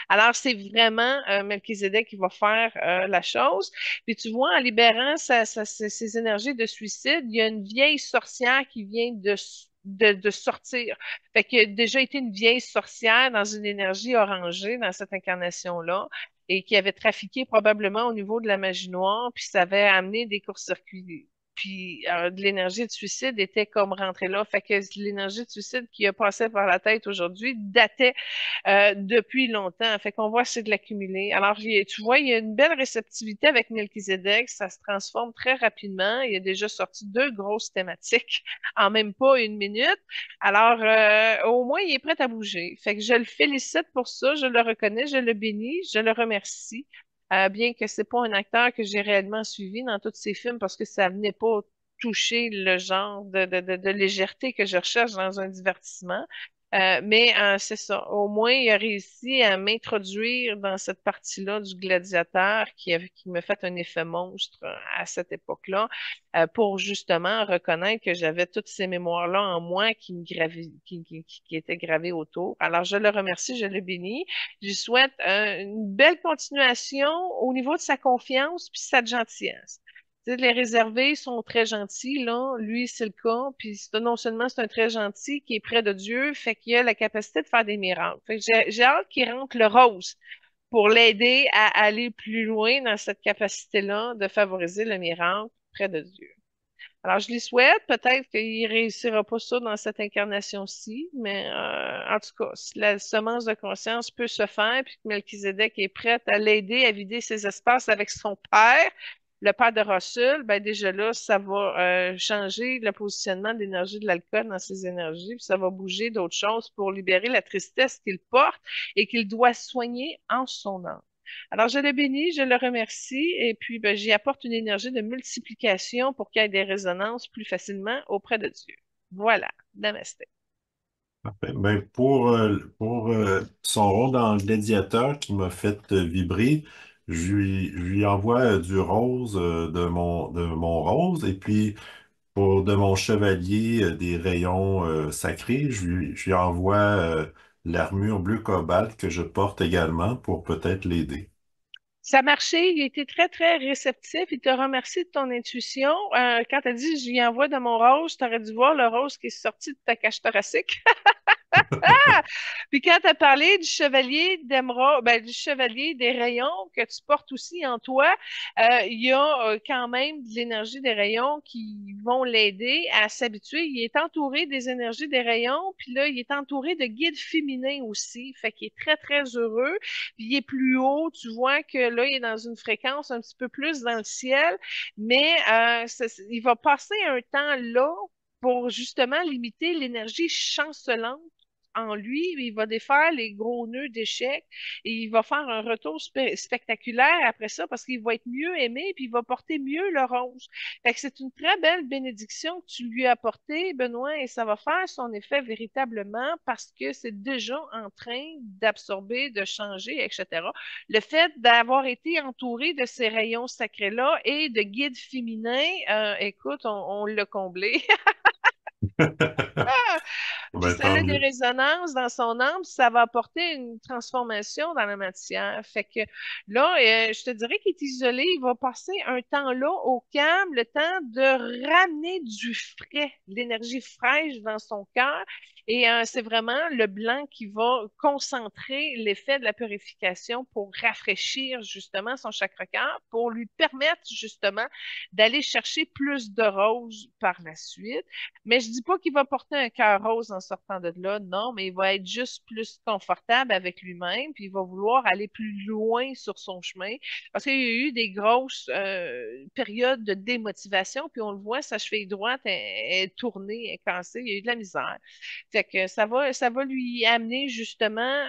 B: Alors, c'est vraiment Melchizedek qui va faire la chose. Puis tu vois, en libérant ses énergies de suicide, il y a une vieille sorcière qui vient de sortir. Fait qu'il a déjà été une vieille sorcière dans une énergie orangée dans cette incarnation-là et qui avait trafiqué probablement au niveau de la magie noire, puis ça avait amené des courts-circuits. Puis de l'énergie de suicide était comme rentrée là. Fait que l'énergie de suicide qui a passé par la tête aujourd'hui datait depuis longtemps. Fait qu'on voit c'est de l'accumuler. Alors, tu vois, il y a une belle réceptivité avec Melchizedek. Ça se transforme très rapidement. Il y a déjà sorti 2 grosses thématiques en même pas une minute. Alors, au moins, il est prêt à bouger. Fait que je le félicite pour ça. Je le reconnais, je le bénis, je le remercie. Bien que c'est pas un acteur que j'ai réellement suivi dans tous ses films parce que ça venait pas toucher le genre de légèreté que je recherche dans un divertissement. Mais c'est ça. Au moins, il a réussi à m'introduire dans cette partie-là du gladiateur qui me fait un effet monstre à cette époque-là, pour justement reconnaître que j'avais toutes ces mémoires-là en moi qui étaient gravées autour. Alors, je le remercie, je le bénis. Je lui souhaite une belle continuation au niveau de sa confiance puis sa gentillesse. Tu sais, les réservés sont très gentils, là. Lui, c'est le cas. Puis non seulement c'est un très gentil qui est près de Dieu, fait qu'il a la capacité de faire des miracles. Fait que j'ai hâte qu'il rentre le rose pour l'aider à aller plus loin dans cette capacité-là de favoriser le miracle près de Dieu. Alors, je lui souhaite, peut-être qu'il réussira pas ça dans cette incarnation-ci, mais en tout cas, si la semence de conscience peut se faire, puis que Melchizedek est prêt à l'aider à vider ses espaces avec son père, le père de Russell, ben déjà là, ça va changer le positionnement d'énergie de l'alcool dans ses énergies, puis ça va bouger d'autres choses pour libérer la tristesse qu'il porte et qu'il doit soigner en son âme. Alors, je le bénis, je le remercie, et puis ben, j'y apporte une énergie de multiplication pour qu'il y ait des résonances plus facilement auprès de Dieu. Voilà. Namasté.
A: Parfait. Ben, pour son rôle dans le Gladiateur qui m'a fait vibrer, je lui envoie du rose de mon rose et puis pour de mon chevalier des rayons sacrés, je lui envoie l'armure bleu cobalt que je porte également pour peut-être l'aider.
B: Ça a marché, il a été très, très réceptif. Il te remercie de ton intuition. Quand tu as dit je lui envoie de mon rose, tu aurais dû voir le rose qui est sorti de ta cage thoracique. Puis quand tu as parlé du chevalier d'émeraude, ben, du chevalier des rayons que tu portes aussi en toi, il y a quand même de l'énergie des rayons qui vont l'aider à s'habituer. Il est entouré des énergies des rayons, puis là, il est entouré de guides féminins aussi. Fait qu'il est très, très heureux. Puis il est plus haut. Tu vois que là, il est dans une fréquence un petit peu plus dans le ciel, mais il va passer un temps là pour justement limiter l'énergie chancelante en lui, il va défaire les gros nœuds d'échecs et il va faire un retour spectaculaire après ça parce qu'il va être mieux aimé puis il va porter mieux le rose. Fait que c'est une très belle bénédiction que tu lui as apportée, Benoît, et ça va faire son effet véritablement parce que c'est déjà en train d'absorber, de changer, etc. Le fait d'avoir été entouré de ces rayons sacrés-là et de guides féminins, écoute, on l'a comblé. Puis
A: Ben,
B: ça
A: tant
B: a des
A: mieux.
B: résonances dans son âme, ça va apporter une transformation dans la matière. Fait que là, je te dirais qu'il est isolé, il va passer un temps là au calme, le temps de ramener du frais, de l'énergie fraîche dans son cœur. Et c'est vraiment le blanc qui va concentrer l'effet de la purification pour rafraîchir justement son chakra cœur, pour lui permettre justement d'aller chercher plus de roses par la suite. Mais je dis pas qu'il va porter un cœur rose en sortant de là, non, mais il va être juste plus confortable avec lui-même, puis il va vouloir aller plus loin sur son chemin, parce qu'il y a eu des grosses périodes de démotivation, puis on le voit, sa cheville droite est tournée, est cassée, il y a eu de la misère. Fait que ça va lui amener justement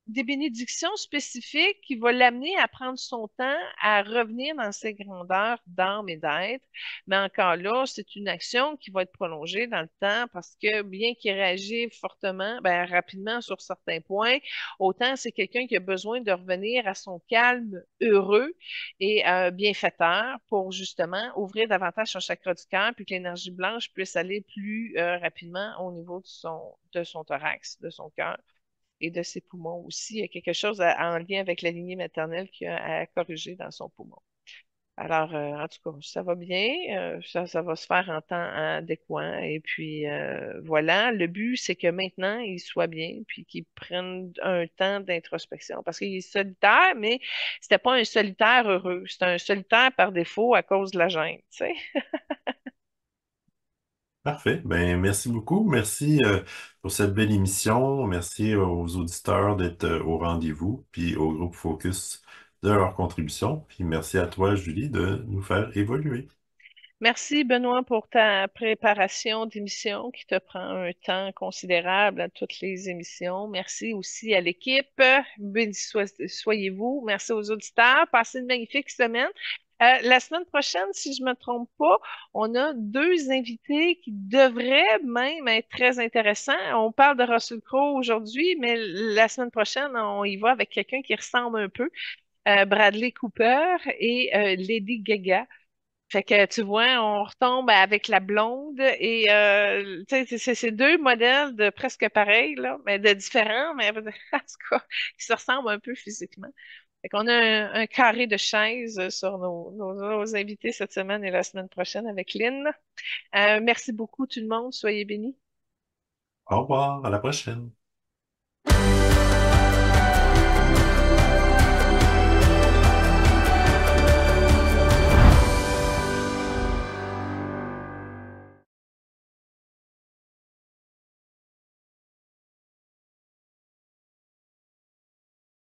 B: des bénédictions spécifiques qui vont l'amener à prendre son temps à revenir dans ses grandeurs d'âme et d'être. Mais encore là, c'est une action qui va être prolongée dans le temps parce que bien qu'il réagisse fortement, ben, rapidement sur certains points, autant c'est quelqu'un qui a besoin de revenir à son calme heureux et bienfaiteur pour justement ouvrir davantage son chakra du cœur puis que l'énergie blanche puisse aller plus rapidement au niveau de son thorax, de son cœur et de ses poumons aussi. Il y a quelque chose en lien avec la lignée maternelle qu'il a à corriger dans son poumon. Alors, en tout cas, ça va bien, ça va se faire en temps adéquat. Et puis, voilà, le but, c'est que maintenant, il soit bien, puis qu'il prenne un temps d'introspection. Parce qu'il est solitaire, mais c'était pas un solitaire heureux. C'est un solitaire par défaut à cause de la gêne, tu sais.
A: Parfait. Ben, merci beaucoup. Merci pour cette belle émission. Merci aux auditeurs d'être au rendez-vous, puis au groupe Focus de leur contribution. Puis merci à toi, Julie, de nous faire évoluer.
B: Merci, Benoît, pour ta préparation d'émission qui te prend un temps considérable à toutes les émissions. Merci aussi à l'équipe. Soyez-vous. Merci aux auditeurs. Passez une magnifique semaine. La semaine prochaine, si je ne me trompe pas, on a deux invités qui devraient même être très intéressants. On parle de Russell Crowe aujourd'hui, mais la semaine prochaine, on y va avec quelqu'un qui ressemble un peu, Bradley Cooper et Lady Gaga. Fait que tu vois, on retombe avec la blonde et tu sais, c'est deux modèles de presque pareils, là, mais de différents, mais en tout cas, qui se ressemblent un peu physiquement. Fait qu'on a un carré de chaises sur nos invités cette semaine et la semaine prochaine avec Lynn. Merci beaucoup tout le monde, soyez bénis.
A: Au revoir, à la prochaine.